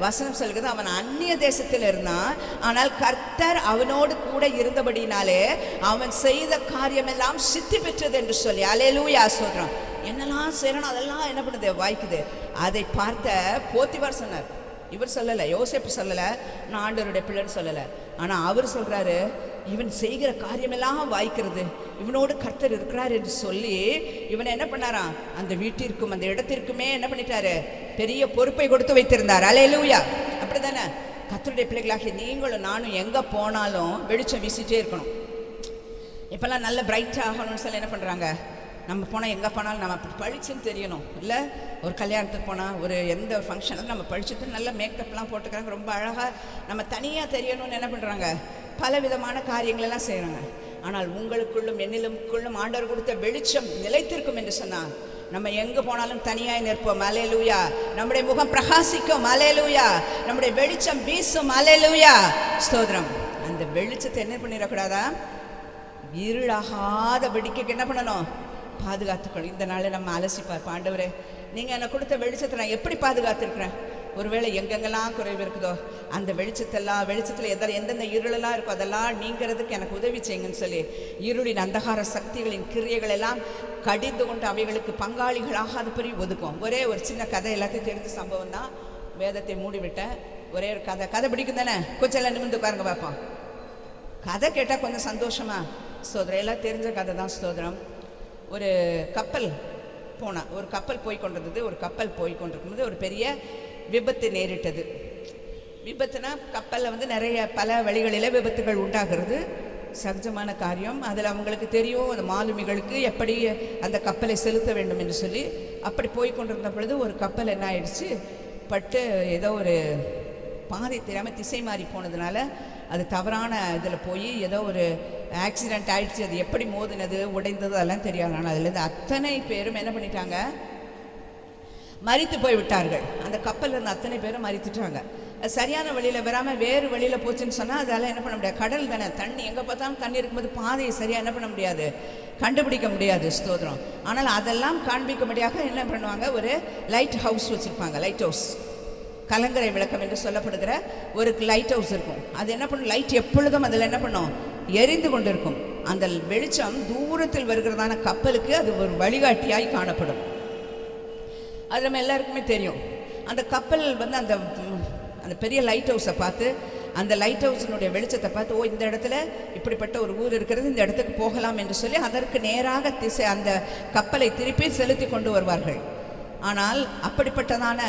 வசனம் சொல்கிறது, அவன் அந்நிய தேசத்தில் இருந்தான், ஆனால் கர்த்தர் அவனோடு கூட இருந்தபடினாலே அவன் செய்த காரியமெல்லாம் சித்தி பெற்றது என்று சொல்லி. அல்லேலூயா, ஸ்தோத்திரம். என்னெல்லாம் செய்யணும் அதெல்லாம் என்ன பண்ணுது? வாய்க்குது. அதை பார்த்த போத்திபார் சொன்னார். இவர் சொல்லலை, யோசேப்பு சொல்லலை, நான் ஆண்டவருடைய பிள்ளைன்னு சொல்லலை. ஆனால் அவர் சொல்கிறாரு, இவன் செய்கிற காரியமெல்லாம் வாய்க்கிறது, இவனோடு கர்த்தர் இருக்கிறார் என்று சொல்லி இவனை என்ன பண்ணாராம்? அந்த வீட்டிற்கும் அந்த இடத்திற்குமே என்ன பண்ணிட்டாரு? பெரிய பொறுப்பை கொடுத்து வைத்திருந்தார். அல்லேலூயா. அப்படி தானே கர்த்தருடைய பிள்ளைகளாகிய நீங்களும் நானும் எங்கே போனாலும் வெளிச்சம் வீசிட்டே இருக்கணும். இப்போல்லாம் நல்ல பிரைட் ஆகணும்னு சொல்லி என்ன பண்ணுறாங்க? நம்ம போனால் எங்கே போனாலும் நம்ம அப்படி பழிச்சுன்னு தெரியணும் இல்லை. ஒரு கல்யாணத்துக்கு போனால் ஒரு எந்த ஃபங்க்ஷனும் நம்ம பழிச்சுட்டு நல்ல மேக்கப்லாம் போட்டுக்கிறாங்க, ரொம்ப அழகாக நம்ம தனியாக தெரியணும்னு என்ன பண்ணுறாங்க, பல விதமான காரியங்களெல்லாம் செய்கிறாங்க. ஆனால் உங்களுக்குள்ளும் என்னிலும்குள்ளும் ஆண்டவர் கொடுத்த வெளிச்சம் நிலைத்திருக்கும் என்று சொன்னால் நம்ம எங்கே போனாலும் தனியாய் நிற்போம். அல்லேலூயா. நம்முடைய முகம் பிரகாசிக்கும். அல்லேலூயா. நம்முடைய வெளிச்சம் வீசும். அல்லேலூயா. ஸ்தோத்திரம். அந்த வெளிச்சத்தை என்ன பண்ணிடக்கூடாதா, இருளாகாத வெடிக்க என்ன பண்ணணும், பாதுகாத்துக்கணும். இந்த நாளில் நம்ம அலசிப்பார், ஆண்டவரே நீங்கள் என்னை கொடுத்த வெளிச்சத்தை நான் எப்படி பாதுகாத்துருக்குறேன், ஒருவேளை எங்கெங்கெல்லாம் குறைவு இருக்குதோ அந்த வெளிச்சத்தில் எந்தெந்த இருளெல்லாம் இருக்கோ அதெல்லாம் நீங்கிறதுக்கு எனக்கு உதவி செய்யுங்கன்னு சொல்லி இருளின் அந்தகார சக்திகளின் கிரியைகள் எல்லாம் கடிந்து கொண்டு அவைகளுக்கு பங்காளிகளாகாதபடி ஒதுக்கும். ஒரே ஒரு சின்ன கதை, எல்லாத்தையும் தெரிஞ்ச சம்பவம் தான், வேதத்தை மூடிவிட்டேன். ஒரே ஒரு கதை பிடிக்கும் தானே, கொஞ்சம் எல்லாம் நிமிர்ந்து உட்காருங்க பார்ப்போம். கதை கேட்டால் கொஞ்சம் சந்தோஷமா. ஸ்தோத்திரம். எல்லாம் தெரிஞ்ச கதை தான். ஸ்தோத்திரம். ஒரு கப்பல் ஒரு கப்பல் போய் கொண்டிருந்தது. ஒரு கப்பல் போய் கொண்டிருக்கும்போது ஒரு பெரிய விபத்து நேரிட்டது. விபத்துனா கப்பலில் நிறைய பல வழிகளில் விபத்துகள் உண்டாகிறது, சகஜமான காரியம். அதில் அவங்களுக்கு தெரியும், அந்த மாலுமிகளுக்கு எப்படி அந்த கப்பலை செலுத்த வேண்டும் என்று சொல்லி. அப்படி போய் கொண்டிருந்த பொழுது ஒரு கப்பல் என்ன ஆயிடுச்சு, பட்டு ஏதோ ஒரு பாதை தெரியாமல் திசை மாறி போனதுனால அது தவறான இதில் போய் ஏதோ ஒரு ஆக்சிடெண்ட் ஆகிடுச்சு. அது எப்படி மோதினது உடைந்தது அதெல்லாம் தெரியாது. ஆனால் அதுலேருந்து அத்தனை பேரும் என்ன பண்ணிட்டாங்க, மரித்து போய் விட்டார்கள். அந்த கப்பலில் இருந்த அத்தனை பேரும் மரித்துட்டாங்க. அது சரியான வழியில் வராமல் வேறு வழியில் போச்சுன்னு சொன்னால் அதால் என்ன பண்ண முடியாது, கடல் தானே, தண்ணி எங்கே பார்த்தாலும் தண்ணி இருக்கும்போது பாதையை சரியாக என்ன பண்ண முடியாது, கண்டுபிடிக்க முடியாது. ஸ்தோத்திரம். ஆனால் அதெல்லாம் காண்பிக்கும்படியாக என்ன பண்ணுவாங்க, ஒரு லைட் ஹவுஸ் வச்சுருப்பாங்க. லைட் ஹவுஸ், கலங்கரை விளக்கம் என்று சொல்லப்படுகிற ஒரு லைட் ஹவுஸ் இருக்கும். அது என்ன பண்ணும், லைட் எப்பொழுதும் அதில் என்ன பண்ணும், எரிந்து கொண்டு இருக்கும். அந்த வெளிச்சம் தூரத்தில் வருகிறதான கப்பலுக்கு அது ஒரு வழிகாட்டியாய் காணப்படும். அது நம்ம எல்லாருக்குமே தெரியும். அந்த கப்பல் அந்த பெரிய லைட் ஹவுஸை பார்த்து, அந்த லைட் ஹவுஸினுடைய வெளிச்சத்தை பார்த்து, ஓ இந்த இடத்துல இப்படிப்பட்ட ஒரு ஊர் இருக்கிறது, இந்த இடத்துக்கு போகலாம் என்று சொல்லி அதற்கு நேராக அந்த கப்பலை திருப்பி செலுத்தி கொண்டு வருவார்கள். ஆனால் அப்படிப்பட்டதான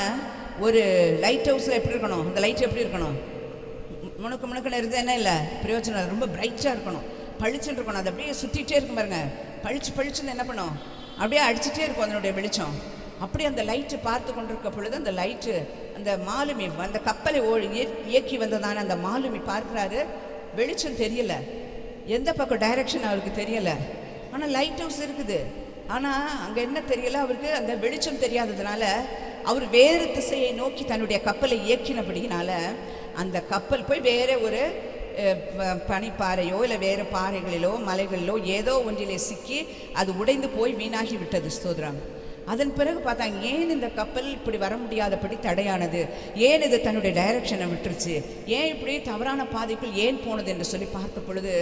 ஒரு லைட் ஹவுஸில் எப்படி இருக்கணும், அந்த லைட் எப்படி இருக்கணும், முணுக்குன்னு இருந்து என்ன இல்லை பிரயோஜனம், ரொம்ப பிரைட்டாக இருக்கணும், பளிச்சுன்னு இருக்கணும். அது அப்படியே சுற்றிகிட்டே இருக்கும் பாருங்க, பளிச்சுன்னு என்ன பண்ணும், அப்படியே அடிச்சுட்டே இருக்கும் அதனுடைய வெளிச்சம். அப்படி அந்த லைட்டு பார்த்து கொண்டிருக்க பொழுது அந்த லைட்டு, அந்த மாலுமி, அந்த கப்பலை இயக்கி வந்ததான அந்த மாலுமி பார்க்குறாரு, வெளிச்சம் தெரியலை, எந்த பக்கம் டைரக்ஷன் அவருக்கு தெரியலை. ஆனால் லைட் ஹவுஸ் இருக்குது, ஆனால் அங்கே என்ன தெரியலை அவருக்கு, அந்த வெளிச்சம் தெரியாததுனால அவர் வேறு திசையை நோக்கி தன்னுடைய கப்பலை இயக்கினபடினால அந்த கப்பல் போய் வேறு ஒரு பனிப்பாறையோ இல்லை வேறு பாறைகளிலோ மலைகளிலோ ஏதோ ஒன்றிலே சிக்கி அது உடைந்து போய் வீணாகி விட்டது. ஸ்தோத்திரம். அதன் பிறகு பார்த்தாங்க, ஏன் இந்த கப்பல் இப்படி வர முடியாதபடி தடையானது, ஏன் இது தன்னுடைய டைரக்ஷனை விட்டுருச்சு, ஏன் இப்படி தவறான பாதைக்குள் ஏன் போனது என்று சொல்லி பார்த்த பொழுது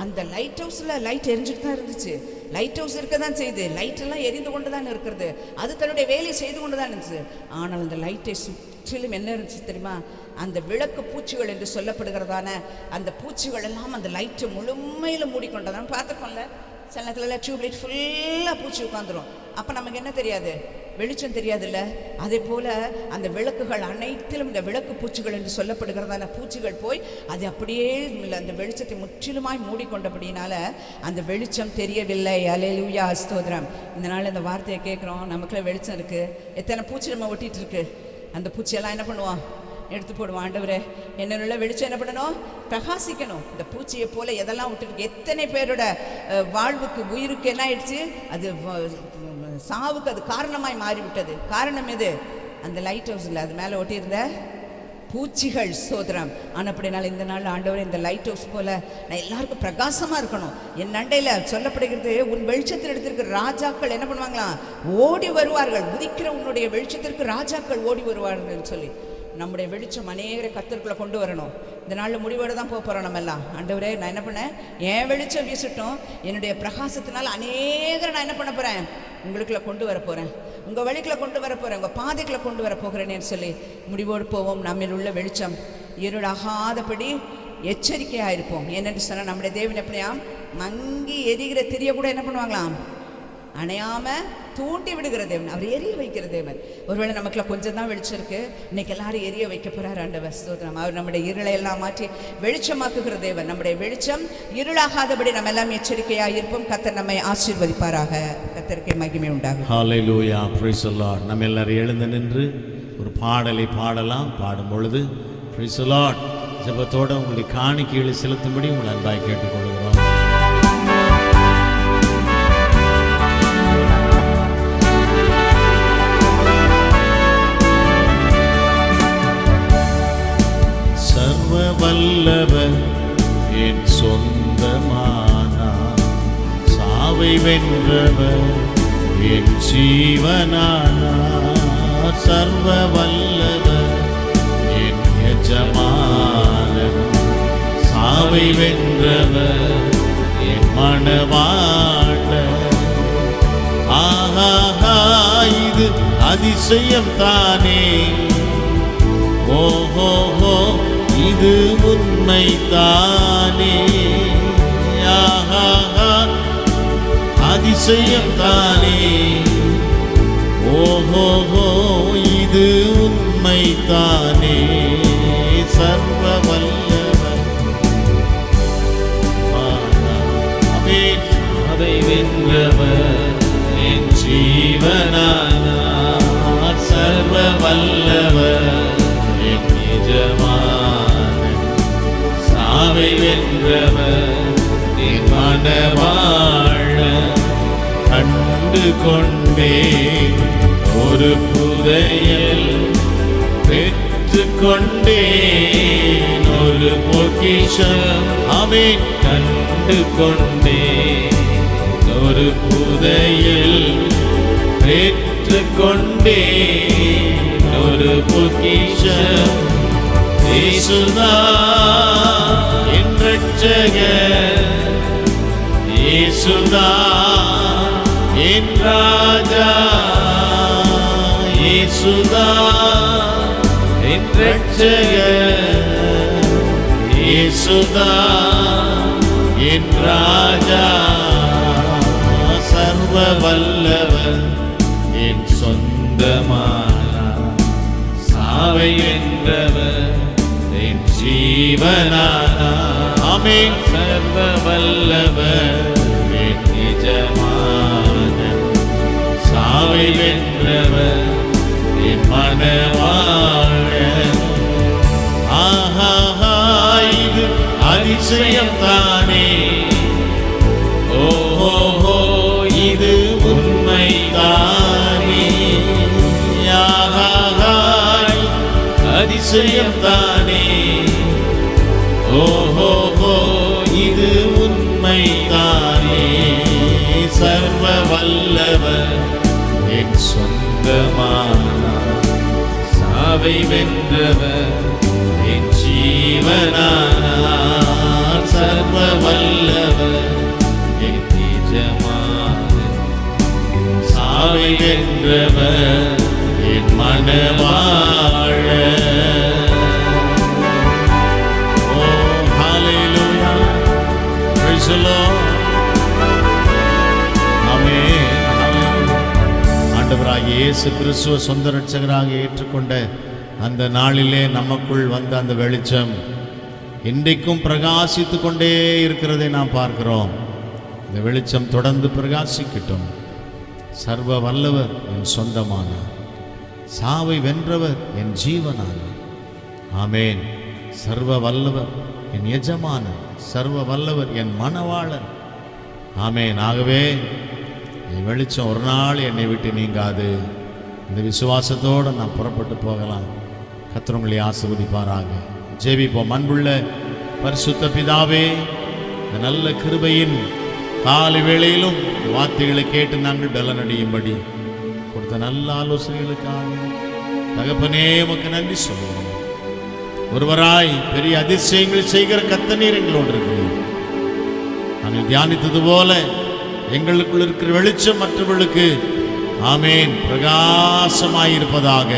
அந்த லைட் ஹவுஸில் லைட் எரிஞ்சுட்டு தான் இருந்துச்சு. லைட் ஹவுஸ் இருக்க தான் செய்யுது, லைட்டெல்லாம் எரிந்து கொண்டு தான் இருக்கிறது, அது தன்னுடைய வேலையை செய்து கொண்டு தான் இருந்துச்சு. ஆனால் அந்த லைட்டை சுற்றிலும் என்ன இருந்துச்சு தெரியுமா, அந்த விளக்கு பூச்சிகள் என்று சொல்லப்படுகிறதான அந்த பூச்சிகள் எல்லாம் அந்த லைட்டை முழுமையில் மூடிக்கொண்டதான். பார்த்துக்கோங்கள, சில நேரத்தில் டியூப்லைட் ஃபுல்லாக பூச்சி உட்காந்துரும். அப்போ நமக்கு என்ன தெரியாது, வெளிச்சம் தெரியாதுல்ல. அதே போல் அந்த விளக்குகள் அனைத்திலும் இந்த விளக்கு பூச்சிகள் என்று சொல்லப்படுகிறதான பூச்சிகள் போய் அது அப்படியே அந்த வெளிச்சத்தை முற்றிலுமாய் மூடிக்கொண்டபடினால அந்த வெளிச்சம் தெரியவில்லை. அல்லேலூயா, ஸ்தோத்திரம். இந்த நாள் இந்த வார்த்தையை கேட்குறோம், நமக்குள்ள வெளிச்சம் இருக்குது, எத்தனை பூச்சி நம்ம ஒட்டிகிட்டு இருக்கு, அந்த பூச்சியெல்லாம் என்ன பண்ணுவோம், எடுத்து போடுவோம். ஆண்டவரே என்னுள்ள வெளிச்சம் என்ன பண்ணணும், பிரகாசிக்கணும். இந்த பூச்சியை போல எதெல்லாம் விட்டுருக்கு, எத்தனை பேரோட வாழ்வுக்கு உயிருக்கு என்ன ஆயிடுச்சு, அது சாவுக்கு அது காரணமாய் மாறிவிட்டது. காரணம் எது, அந்த லைட் ஹவுஸில் அது மேலே ஒட்டியிருந்த பூச்சிகள். ஸ்தோத்திரம். ஆனால் அப்படினால இந்த நாள் ஆண்டவரே இந்த லைட் ஹவுஸ் போல் நான் எல்லாருக்கும் பிரகாசமாக இருக்கணும். என் நண்டையில் சொல்லப்படுகிறது, உன் வெளிச்சத்தில் எடுத்திருக்கிற ராஜாக்கள் என்ன பண்ணுவாங்களாம், ஓடி வருவார்கள். உதிக்கிற உன்னுடைய வெளிச்சத்திற்கு ராஜாக்கள் ஓடி வருவார்கள் சொல்லி நம்முடைய வெளிச்சம் அநேகரை கர்த்தருக்குள்ளே கொண்டு வரணும். இந்த நாளில் முடிவோடு தான் போகிறோம் நம்ம எல்லாம். ஆண்டவரே நான் என்ன பண்ணேன், என் வெளிச்சம் வீசட்டும், என்னுடைய பிரகாசத்தினால் அநேகரை நான் என்ன பண்ண போகிறேன், உங்களுக்குள்ள கொண்டு வர போகிறேன், உங்கள் வழிக்குள்ள கொண்டு வர போகிறேன், உங்கள் பாதைக்குள்ள கொண்டு வர போகிறேன்னு சொல்லி முடிவோடு போவோம். நம்மில் உள்ள வெளிச்சம் இருளாகாதபடி எச்சரிக்கையாக இருப்போம். என்னென்று சொன்னால் நம்முடைய தேவன் எப்படியா மங்கி எரிகிற திரிய கூட என்ன பண்ணுவாங்களாம், அணையாமல் தூண்டி விடுகிற தேவன், அவர் எரிய வைக்கிற தேவன். ஒருவேளை நமக்குள்ள கொஞ்சம் தான் வெளிச்சம் இருக்கு, இன்னைக்கு எல்லாரும் எரிய வைக்க போறார் ஆண்டவர். ஸ்தோத்திரம். அவர் நம்முடைய இருளை எல்லாம் மாற்றி வெளிச்சமாக்குகிற தேவன். நம்முடைய வெளிச்சம் இருளாகாதபடி நம்ம எல்லாம் எச்சரிக்கையாக இருப்போம். கர்த்தர் நம்மை ஆசீர்வதிப்பாராக. கர்த்தருக்கே மகிமை உண்டாகும். ஹalleluya, praise the Lord. நம்ம எல்லாரும் எழுந்து நின்று ஒரு பாடலை பாடலாம். பாடும் பொழுது praise the Lord ஜெபத்தோடு உங்களுடைய காணிக்கைகளை செலுத்தும்படி உங்களை அன்பாய் கேட்டுக்கொள்கிறோம். சர்வ வல்லவர் என் சொந்தமானார், சாவை வென்றவர் என் ஜீவனானார். சர்வ வல்லவர் என் எஜமானன், சாவை வென்றவர் என் மணவாளன். ஆஹா, இது அதிசயம் தானே, ஓஹோ இது உண்மை தானே. ஆஹா, அதிசயம் தானே, ஓஹோ இது உண்மை தானே. சர்வ வல்லவர் அதை வென்றவர் என் ஜீவனானார். சர்வ வல்லவர் என் எஜமானன், சாவை வென்றவர் என் மணவாளன். கண்டு கொண்டேன் ஒரு புதையல், பெற்று கொண்டேன் ஒரு பொக்கிஷம். ஆமென். கண்டு கொண்டேன் ஒரு புதையல், பெற்று கொண்டேன் ஒரு பொக்கிஷம். இயேசுதான் என் இரட்சகர், இயேசுதான் என் ராஜா, இயேசுதான் என் இரட்சகர், இயேசுதான் என் ராஜா. சர்வ வல்லவர் என் சொந்தமானார், சாவை வென்றவர் என் ஜீவனானார். ஆமென். சர்வ வல்லவர் என் எஜமானன், சாவை வென்றவர் என் மணவாளன். ஆஹா, இது அதிசயம் தானே, ஓஹோ இது உண்மை தானே. ஆஹா, அதிசயம் தானே, ஓஹோ இது உண்மை தானே. சர்வ வல்லவர் என் சொந்தமானார், சாவை வென்றவர் என் ஜீவனானார். சர்வ வல்லவர் என் எஜமானன், சாவை வென்றவர் என் மணவாளன். ஓ ஹalleluya, praise the Lord. ஆமென். ஆண்டவராகிய இயேசு கிறிஸ்துவ சொந்த இரட்சகராக ஏற்றுக்கொண்ட அந்த நாளிலே நமக்குள் வந்த அந்த வெளிச்சம் இன்றைக்கும் பிரகாசித்து கொண்டே இருக்கிறதை நாம் பார்க்கிறோம். இந்த வெளிச்சம் தொடர்ந்து பிரகாசிக்கட்டும். சர்வ வல்லவர் என் சொந்தமானார், சாவை வென்றவர் என் ஜீவனானார். ஆமென். சர்வ வல்லவர் என் எஜமானன், சர்வ வல்லவர் என் மணவாளன். ஆமென். ஆகவே என் வெளிச்சம் ஒரு நாள் என்னை விட்டு நீங்காது. இந்த விசுவாசத்தோடு நான் புறப்பட்டு போகலாம். கர்த்தர் உங்களை ஆசீர்வதிப்பாராக. ஜெபிப்போம். அன்புள்ள பரிசுத்த பிதாவே, இந்த நல்ல கிருபையின் காலை வேளையிலும் வார்த்தைகளை கேட்டு நாங்கள் பலனடையும்படி கொடுத்த நல்ல ஆலோசனைகளுக்காக தகப்பனே உமக்கு நன்றி சொல்லுவோம். ஒருவராய் பெரிய அதிசயங்கள் செய்கிற கர்த்தர் எங்களோடு இருக்கிறீர். நாங்கள் தியானித்தது போல எங்களுக்குள் இருக்கிற வெளிச்சம் மற்றவர்களுக்கு ஆமேன் பிரகாசமாயிருப்பதாக.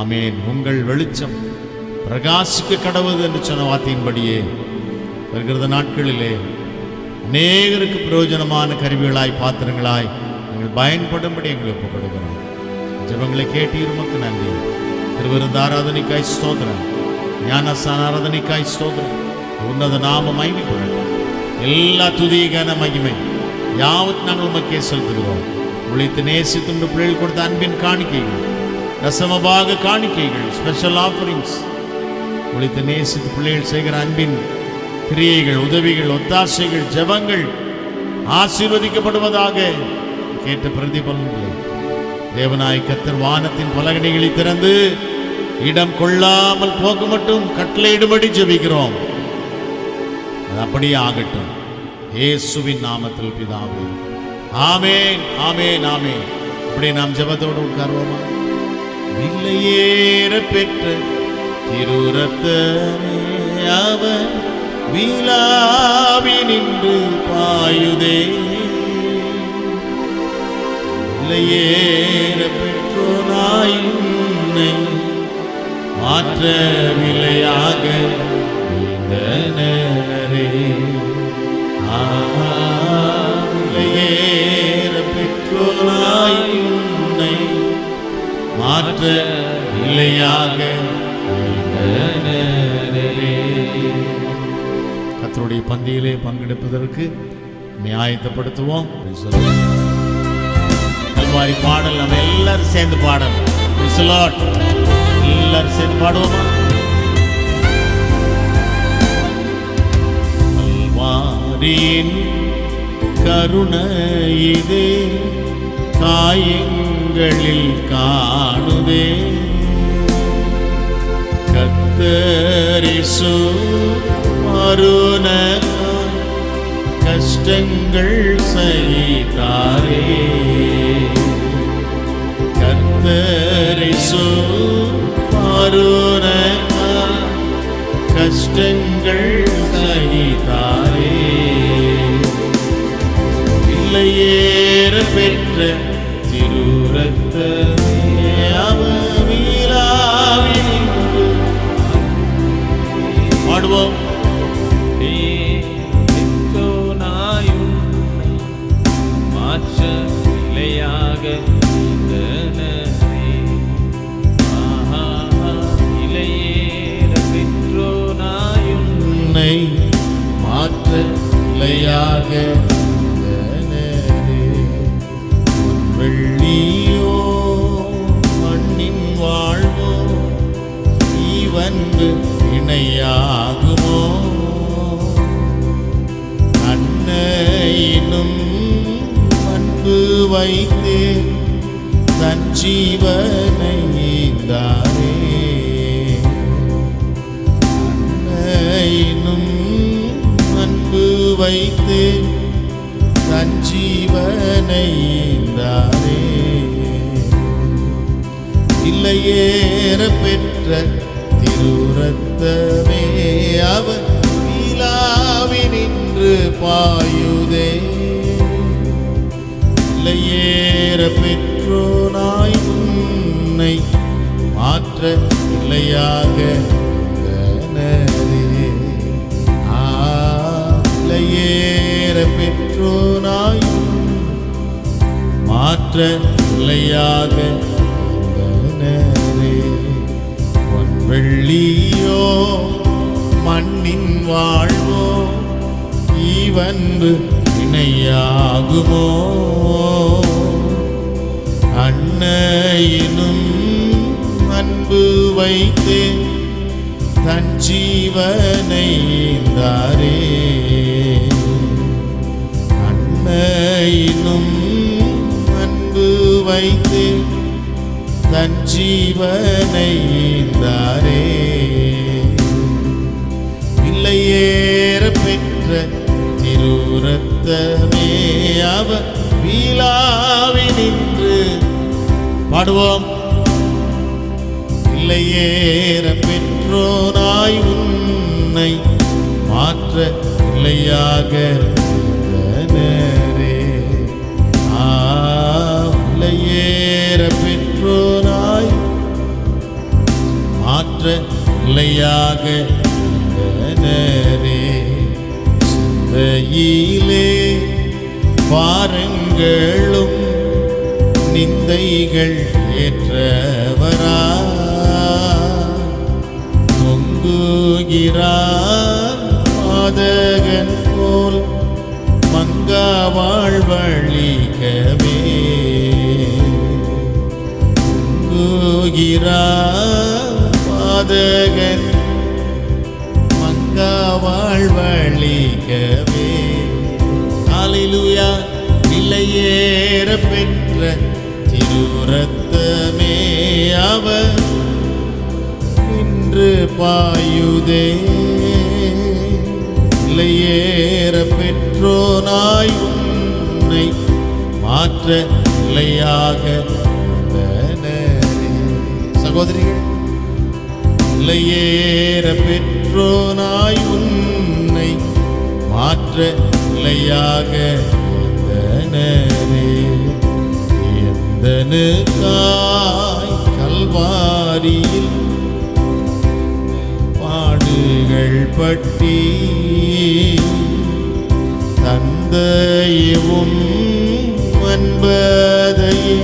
ஆமேன். உங்கள் வெளிச்சம் பிரகாசிக்க கடவுது என்று சொன்ன வார்த்தையின்படியே வருகிற நாட்களிலே அநேகருக்கு பிரயோஜனமான கருவிகளாய் பாத்திரங்களாய் எங்கள் பயன்படும்படி எங்களை ஒப்புக் கொடுக்கிறோம். ஜெபங்களை கேட்டீர், உமக்கு நன்றி. திருவிருந்த ஆராதனைக்காய் ஸ்தோத்திரம், ஞானஸ்தான ஆராதனைக்காய் ஸ்தோத்திரம். உன்னத நாம மகிமைப்படட்டும். எல்லா துதி கன மகிமை யாவத் நாங்கள் உமக்கே செலுத்துகிறோம். உழைத்து நேசித்து பிள்ளைகள் கொடுத்த அன்பின் காணிக்கைகள், தசமபாக காணிக்கைகள், ஸ்பெஷல் ஆஃபரிங்ஸ், உழைத்து நேசித்து பிள்ளைகள் செய்கிற அன்பின் கிரியைகள், உதவிகள், ஒத்தாசைகள், ஜெபங்கள் ஆசீர்வதிக்கப்படுவதாக. கேட்ட பிரதிபலன்களை தேவனாய் கர்த்தர் வானத்தின் பலகணிகளை திறந்து இடம் கொள்ளாமல் போக மட்டும் கட்டளையிடும்படி ஜெபிக்கிறோம். அது அப்படியே ஆகட்டும், இயேசுவின் நாமத்தில் பிதாவே. ஆமென், ஆமென், ஆமென். அப்படியே நாம் ஜெபத்தோடு உட்கார்வோமா? விலையேற பெற்ற திரு ரத்தமே அவர் விலாவி நின்று பாயுதே. விலையேற பெற்றோனாய் உன்னை மாற்ற விலையாக ஈந்தனரே. விலையேற பெற்றோனாய் உன்னை மாற்ற விலையாக ஈந்தனரே. கர்த்தருடைய பந்தியிலே பங்கெடுப்பதற்கு நியாயத்தைப்படுத்துவோம். கல்வாரி பாடல் நம்ம எல்லாரும் சேர்ந்து பாடணும். எல்லாரும் சேர்ந்து பாடுவோமா? கல்வாரியின் கருணை இது காயங்களில் காணுதே. கர்த்தரிசு மருண கஷ்டங்கள் சகித்தாரே. கர்த்தரிசு மருண கஷ்டங்கள் சகித்தாரே. விலையேற பெற்ற திரு ரத்தமே அவர் விலாவி நின்று பாடுவோம். மாற்ற இலையாக வெள்ளியோ மண்ணின் வாழ்வோ ஈவன்று இணையாகுமோ. அன்னையினும் அன்பு வைத்து தன் ஜீவனை ஈந்தாரே. அன்னையினும் அன்பு வைத்து தன் ஜீவனை ஈந்தாரே. விலையேற பெற்ற திரு ரத்தமே அவர் விலாவி நின்று பாயுதே. விலையேற பெற்றோனாய் உன்னை மாற்ற விலையாக விலையேற பெற்றோனாய் மாற்ற விலையாக வெள்ளியோ மண்ணின் வாழ்வோ ஈவன்று இணையாகுமோ. அன்னையினும் அன்பு வைத்து தன் ஜீவனை ஈந்தாரே. அன்னையினும் அன்பு வைத்து தன் ஜீவனை ஈந்தாரே. விலையேற பெற்ற திரு ரத்தமே அவர் விலாவி நின்று பாடுவோம். விலையேற பெற்றோனாய் உன்னை மாற்ற விலையாக விலையேற பெற்றோனாய் மாற்ற விலையாக சிந்தையிலே பாரங்களும் நிந்தைகள் ஏற்றவரா தொங்குகிறார் பாதகன் போல் மங்க வாழ்வழிக்கவே பாதகன் வாழ்வழிக்கவே. அல்லேலூயா. நிலையேற பெற்ற திருரத்தமே அவர் இன்று பாயுதே. நிலையேற பெற்றோனாய் உன்னை மாற்ற நிலையாக சகோதரிகள், நிலையேற பெற்றோனாய் உன்னை மாற்ற நிலையாக எந்தனுக்காய் கல்வாரியில் பாடுகள் பட்டி தந்தையும் அன்பதையே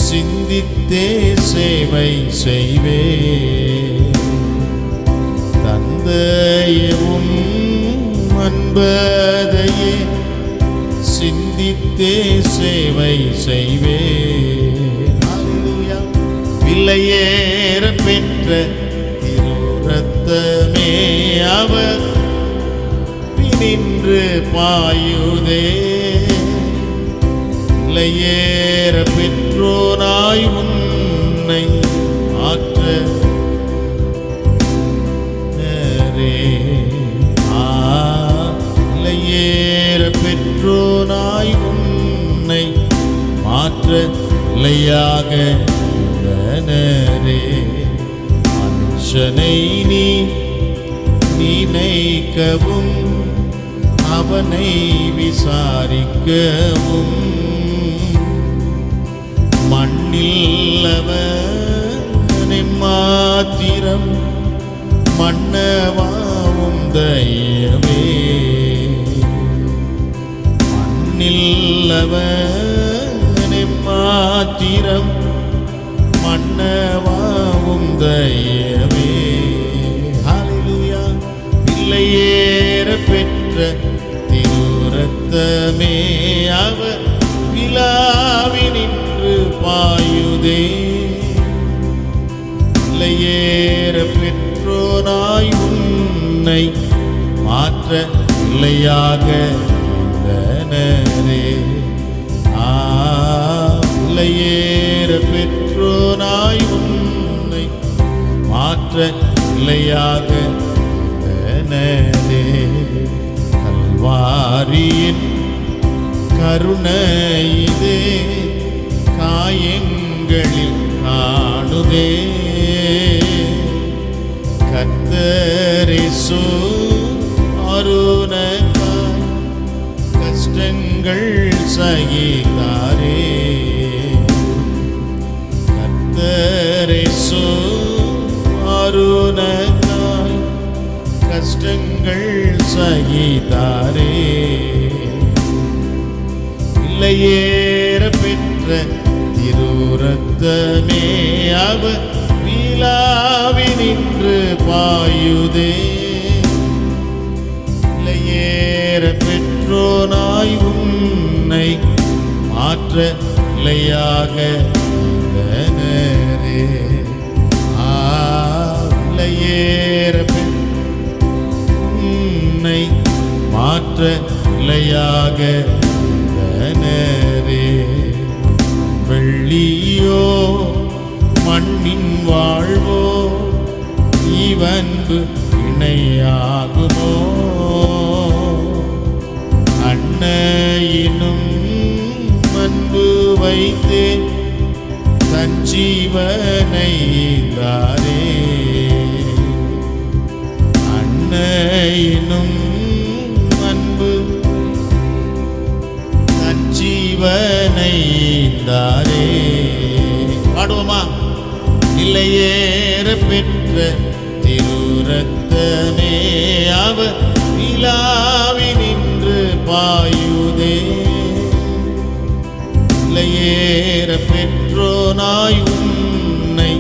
சிந்தித்தே சேவை செய்வே. தந்தையும் அன்பதையே சிந்தித்தே சேவை செய்வே. விலையேற பெற்ற திருரத்தமே அவர் நின்று பாயுதே. விலையேற பெற்றோனாய் உன்னை ஆற்ற விலையேற பெற்றோனாய் உன்னை மாற்ற நிலையாக மனுஷனை நீ நினைக்கவும் அவனை விசாரிக்கவும் மண்ணில்லவனை மாத்திரம் மன்னவாவும் தயவே. மண்ணில்லவனை மாத்திரம் மன்னவாவும் தயவே. ஹல்லேலூயா. விலையேற பெற்ற திருரத்தமே அவர் விலாவி நின்று பாயுதே. விலையேற பெற்றோனாய் உன்னை மாற்ற நிலையாக விலையேற பெற்றோனாய் உன்னை மாற்ற நிலையாக கல்வாரியின் கருணையிதே காயங்களில் காணுதே. கர்த்தரேசு அருணக்காய் கஷ்டங்கள் சகித்தாரே. கர்த்தரேசு அருணக்காய் கஷ்டங்கள் சகித்தாரே. விலையேற பெற்ற திருரத்தமே அவர் விலாவி நின்று பாயுதே. விலையேற பெற்றோனாய் உன்னை மாற்ற நிலையாக விலையேற உன்னை மாற்ற நிலையாக வெள்ளியோ மண்ணின் வாழ்வோ இவன்பு இணையாகுமோ. அன்னையினும் அன்பு வைத்தேன் தன் ஜீவனை தாரே. அன்னையினும் அன்பு தன் ஜீவனை தாரே. பாடுவோமா? நிலையேற பெற்ற திருரத்தமே அவர் விலாவி நின்று பாயுதே. நிலையேற பெற்றோனாய் உன்னை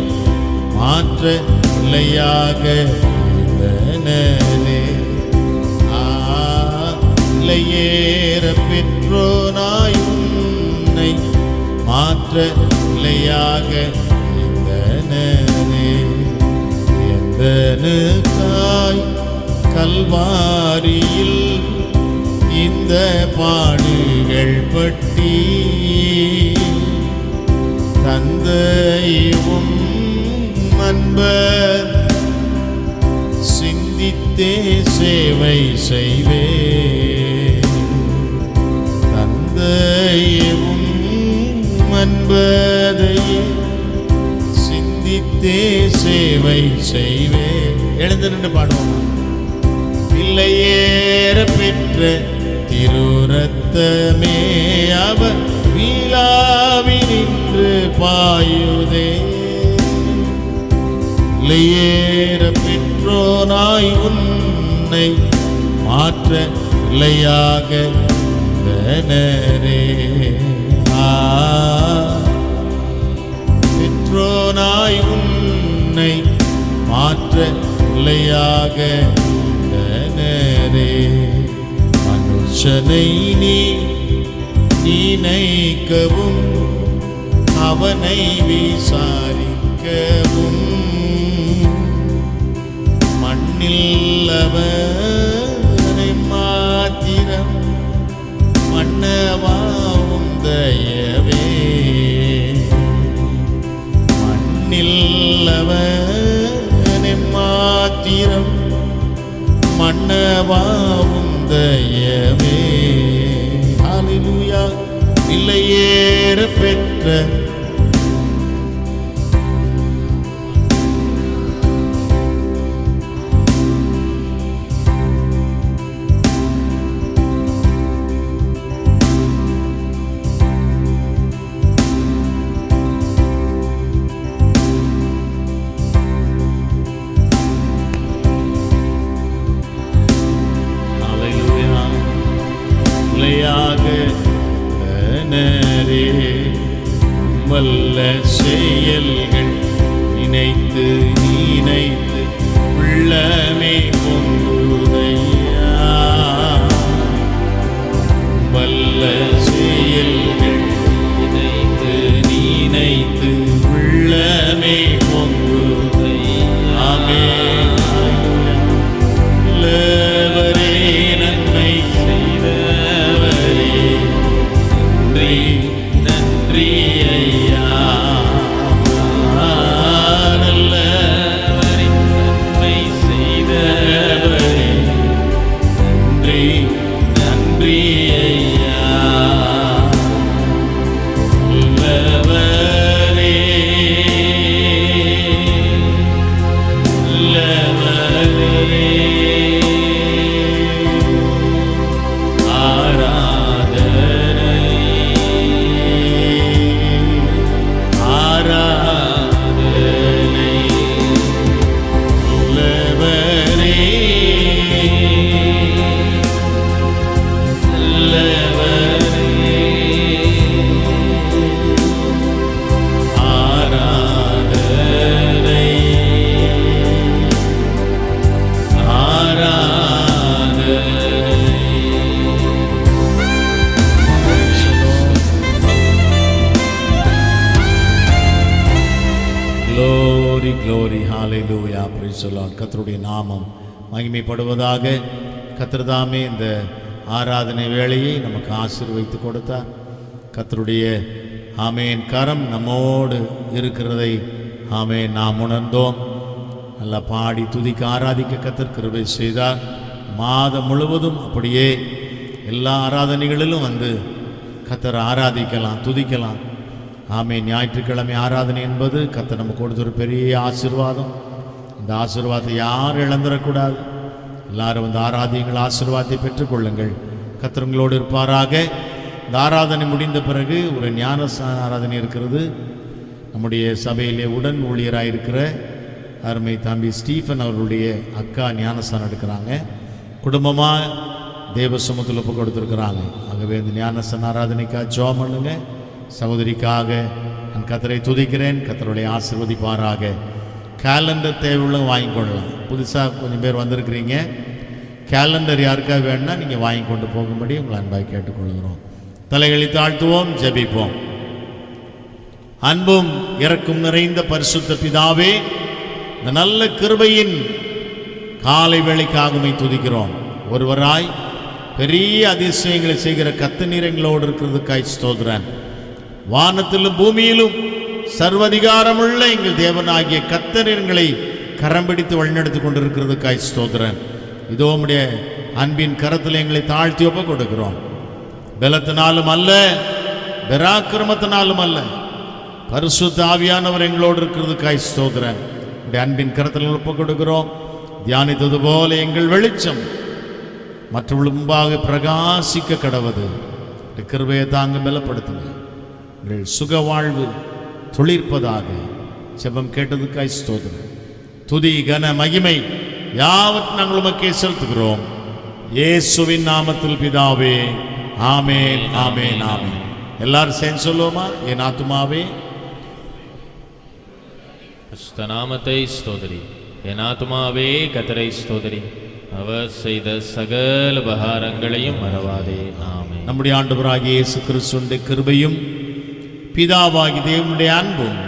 மாற்ற நிலையாக விலையேற பெற்றோனாய் உன்னை மாற்ற நிலையாக எந்தனுக்காய் கல்வாரியில் இந்த பாடுகள் பட்டி தந்தையும் அன்பர் சிந்தித்தே சேவை செய்வே தந்தையும் அன்பதையே சிந்தித்தே சேவை செய்வே. எழுந்து நின்று பாடுவோம். விலையேற பெற்ற திருரத்தமே அவர் வீழாவி நின்று பாயுதே. விலையேற பெற்றோனாய் உன்னை மாற்ற இல்லையாக பெற்றோனாய் உன்னை மாற்ற இல்லையாக மனுஷனை நீ நினைக்கவும் அவனை விசாரிக்கவும் மண்ணில் அவனை மாத்திரம் மன்னவாவும் தயவே மண்ணில் அவனை மாத்திரம் மன்னவாவும் தயவே. ஹல்லேலூயா. விலையேற பெற்ற வல்ல செயல்கள் நினைத்து நினைத்து உள்ளமே பொங்குதையா. வல்ல செயல்கள் நினைத்து நினைத்து உள்ளமே பொங்குதையா. நல்லவரே நன்மை செய்தவரே நன்றி நன்றி ஐயா. நல்லவரே நன்மை செய்தவரே நன்றி நன்றி ஐயா. நல்லவரே நல்லவரே Glory, hallelujah, praise the Lord. கர்த்தருடைய நாமம் மகிமைப்படுவதாக. கர்த்தர்தாமே இந்த ஆராதனை வேளையை நமக்கு ஆசீர்வதித்து கொடுத்தார். கர்த்தருடைய ஆமென் கரம் நம்மோடு இருக்கிறதை ஆமென் நாம் உணர்ந்தோம். நல்லா பாடி துதிக்க ஆராதிக்க கர்த்தர் கிருபை செய்தார். மாதம் முழுவதும் அப்படியே எல்லா ஆராதனைகளிலும் வந்து கர்த்தரை ஆராதிக்கலாம், துதிக்கலாம். ஆமென். ஞாயிற்றுக்கிழமை ஆராதனை என்பது கர்த்தர் நமக்கு கொடுத்த ஒரு பெரிய ஆசீர்வாதம். இந்த ஆசீர்வாதத்தை யாரும் இழந்துடக்கூடாது. எல்லாரும் வந்து ஆராதியங்கள் ஆசீர்வாதத்தை பெற்றுக்கொள்ளுங்கள். கர்த்தர் உங்களோடு இருப்பாராக. இந்த ஆராதனை முடிந்த பிறகு ஒரு ஞானஸ்நான ஆராதனை இருக்கிறது. நம்முடைய சபையிலே உடன் ஊழியராக இருக்கிற அருமை தம்பி ஸ்டீஃபன் அவர்களுடைய அக்கா ஞானஸ்தானம் எடுக்கிறாங்க. குடும்பமாக தேவ சமூகத்தில் ஒப்பு கொடுத்துருக்குறாங்க. ஆகவே இந்த ஞானஸ்தான ஆராதனைக்காக ஜெபம் பண்ணுங்க. சகோதரிக்காக நான் கர்த்தரை துதிக்கிறேன். கர்த்தருடைய ஆசீர்வதிப்பாராக. கேலண்டர் தேவையுள்ள வாங்கிக்கொள்ளலாம். புதுசாக கொஞ்சம் பேர் வந்திருக்கிறீங்க. கேலண்டர் யாருக்கா வேணும்னா நீங்கள் வாங்கி கொண்டு போகும்படி உங்களை அன்பாய் கேட்டுக்கொள்கிறோம். தலைகளை தாழ்த்துவோம், ஜெபிப்போம். அன்பும் இரக்கும் நிறைந்த பரிசுத்த பிதாவே, இந்த நல்ல கிருபையின் காலை வேளைக்காக உம்மை துதிக்கிறோம். ஒருவராய் பெரிய அதிசயங்களை செய்கிற கர்த்தர் எங்களோடு இருக்கிறதுக்காய் ஸ்தோத்திரம். வானத்திலும் பூமியிலும் சர்வதிகாரமுள்ள எங்கள் தேவனாகிய கர்த்தர் எங்களை கரம் பிடித்து வழிநடத்தி கொண்டிருக்கிறதுக்காய் ஸ்தோத்திரம். இதோ உம்முடைய அன்பின் கரத்தில் எங்களை தாழ்த்தி ஒப்பு கொடுக்கிறோம். பலத்தினாலும் அல்ல, பராக்கிரமத்தினாலும் அல்ல, பரிசுத்த ஆவியானவர் எங்களோடு இருக்கிறதுக்காய் ஸ்தோத்திரம். உடைய அன்பின் கரத்தில் ஒப்பு கொடுக்கிறோம். தியானித்தது போல எங்கள் வெளிச்சம் மற்றவர்கள் முன்பாக பிரகாசிக்க கடவது. கிருபையை தாங்க பலப்படுத்துங்க. எங்கள் சுக வாழ்வு துளிர்ப்பதாக. செபம் கேட்டதுக்காய் ஸ்தோத்திரம். துதி கன மகிமை யாவற்றையும் நாங்கள் உமக்கே செலுத்துகிறோம். இயேசுவின் நாமத்தில் பிதாவே, ஆமென், ஆமென், ஆமென். எல்லாரும் சேர்ந்து சொல்லுவோமா? என் ஆத்துமாவே நாமத்தை ஸ்தோதரி, என் ஆத்துமாவே கர்த்தரை ஸ்தோதரி, அவர் செய்த சகல உபகாரங்களையும் மறவாதே. ஆமென். நம்முடைய ஆண்டவராகிய இயேசு கிறிஸ்துவின் கிருபையும் பிதாவாகிய தேவனுடைய அன்பும்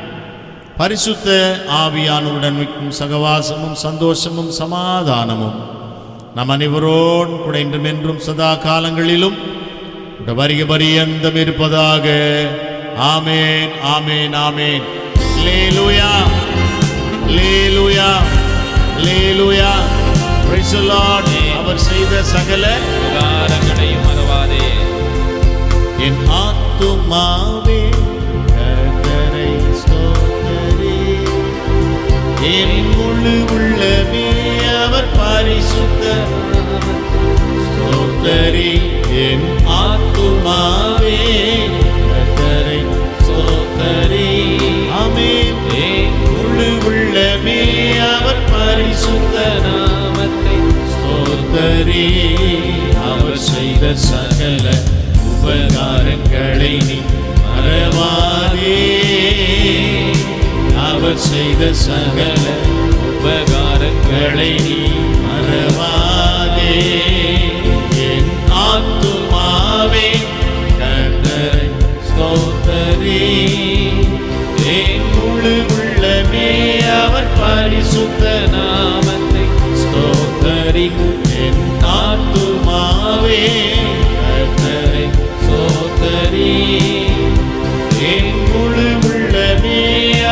பரிசுத்த ஆவியானவருடன் மிக்கும் சகவாசமும் சந்தோஷமும் சமாதானமும் நம் அனைவரோடும் கூட இன்றும் என்றும் சதா காலங்களிலும் வருக பரியந்தம் இருப்பதாக. ஆமென், ஆமென், ஆமென். அல்லேலூயா, அல்லேலூயா, அல்லேலூயா. Praise the Lord. அவர் செய்த சகல உபகாரங்களையும் மறவாதே. என் ஆத்துமாவே கர்த்தரை ஸ்தோத்திரி, என் முழு உள்ளமே அவர் பரிசுத்தர் ஸ்தோத்திரி. என் ஆத்துமாவே கர்த்தரை ஸ்தோத்திரி, ஆமென். என் முழு உள்ளமே அவர் பரிசுத்த நாமத்தை ஸ்தோத்திரி. அவர் செய்த சகல உபகாரங்களை நீ மறவாதே. அவர் செய்த சகல உபகாரங்களை நீ மறவாதே. என் ஆத்துமாவே கர்த்தரை ஸ்தோத்திரி, என் முழு உள்ளமே அவர் பரிசுத்த நாமத்தை ஸ்தோத்திரி. என் ஆத்துமாவே கர்த்தரை ஸ்தோத்திரி, என் முழு உள்ளமே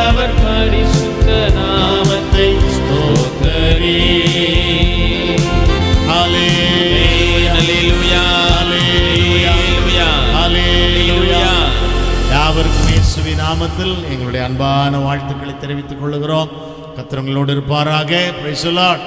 அவர் பரிசுத்த நாமத்தை ஸ்தோத்திரி. அல்லேலூயா, அல்லேலூயா, அல்லேலூயா. யாவருக்கும் இயேசுவின் நாமத்தில் எங்களுடைய அன்பான வாழ்த்துக்களை தெரிவித்துக் கொள்கிறோம். கர்த்தர் உங்களோடு இருப்பாராக. Price the Lord.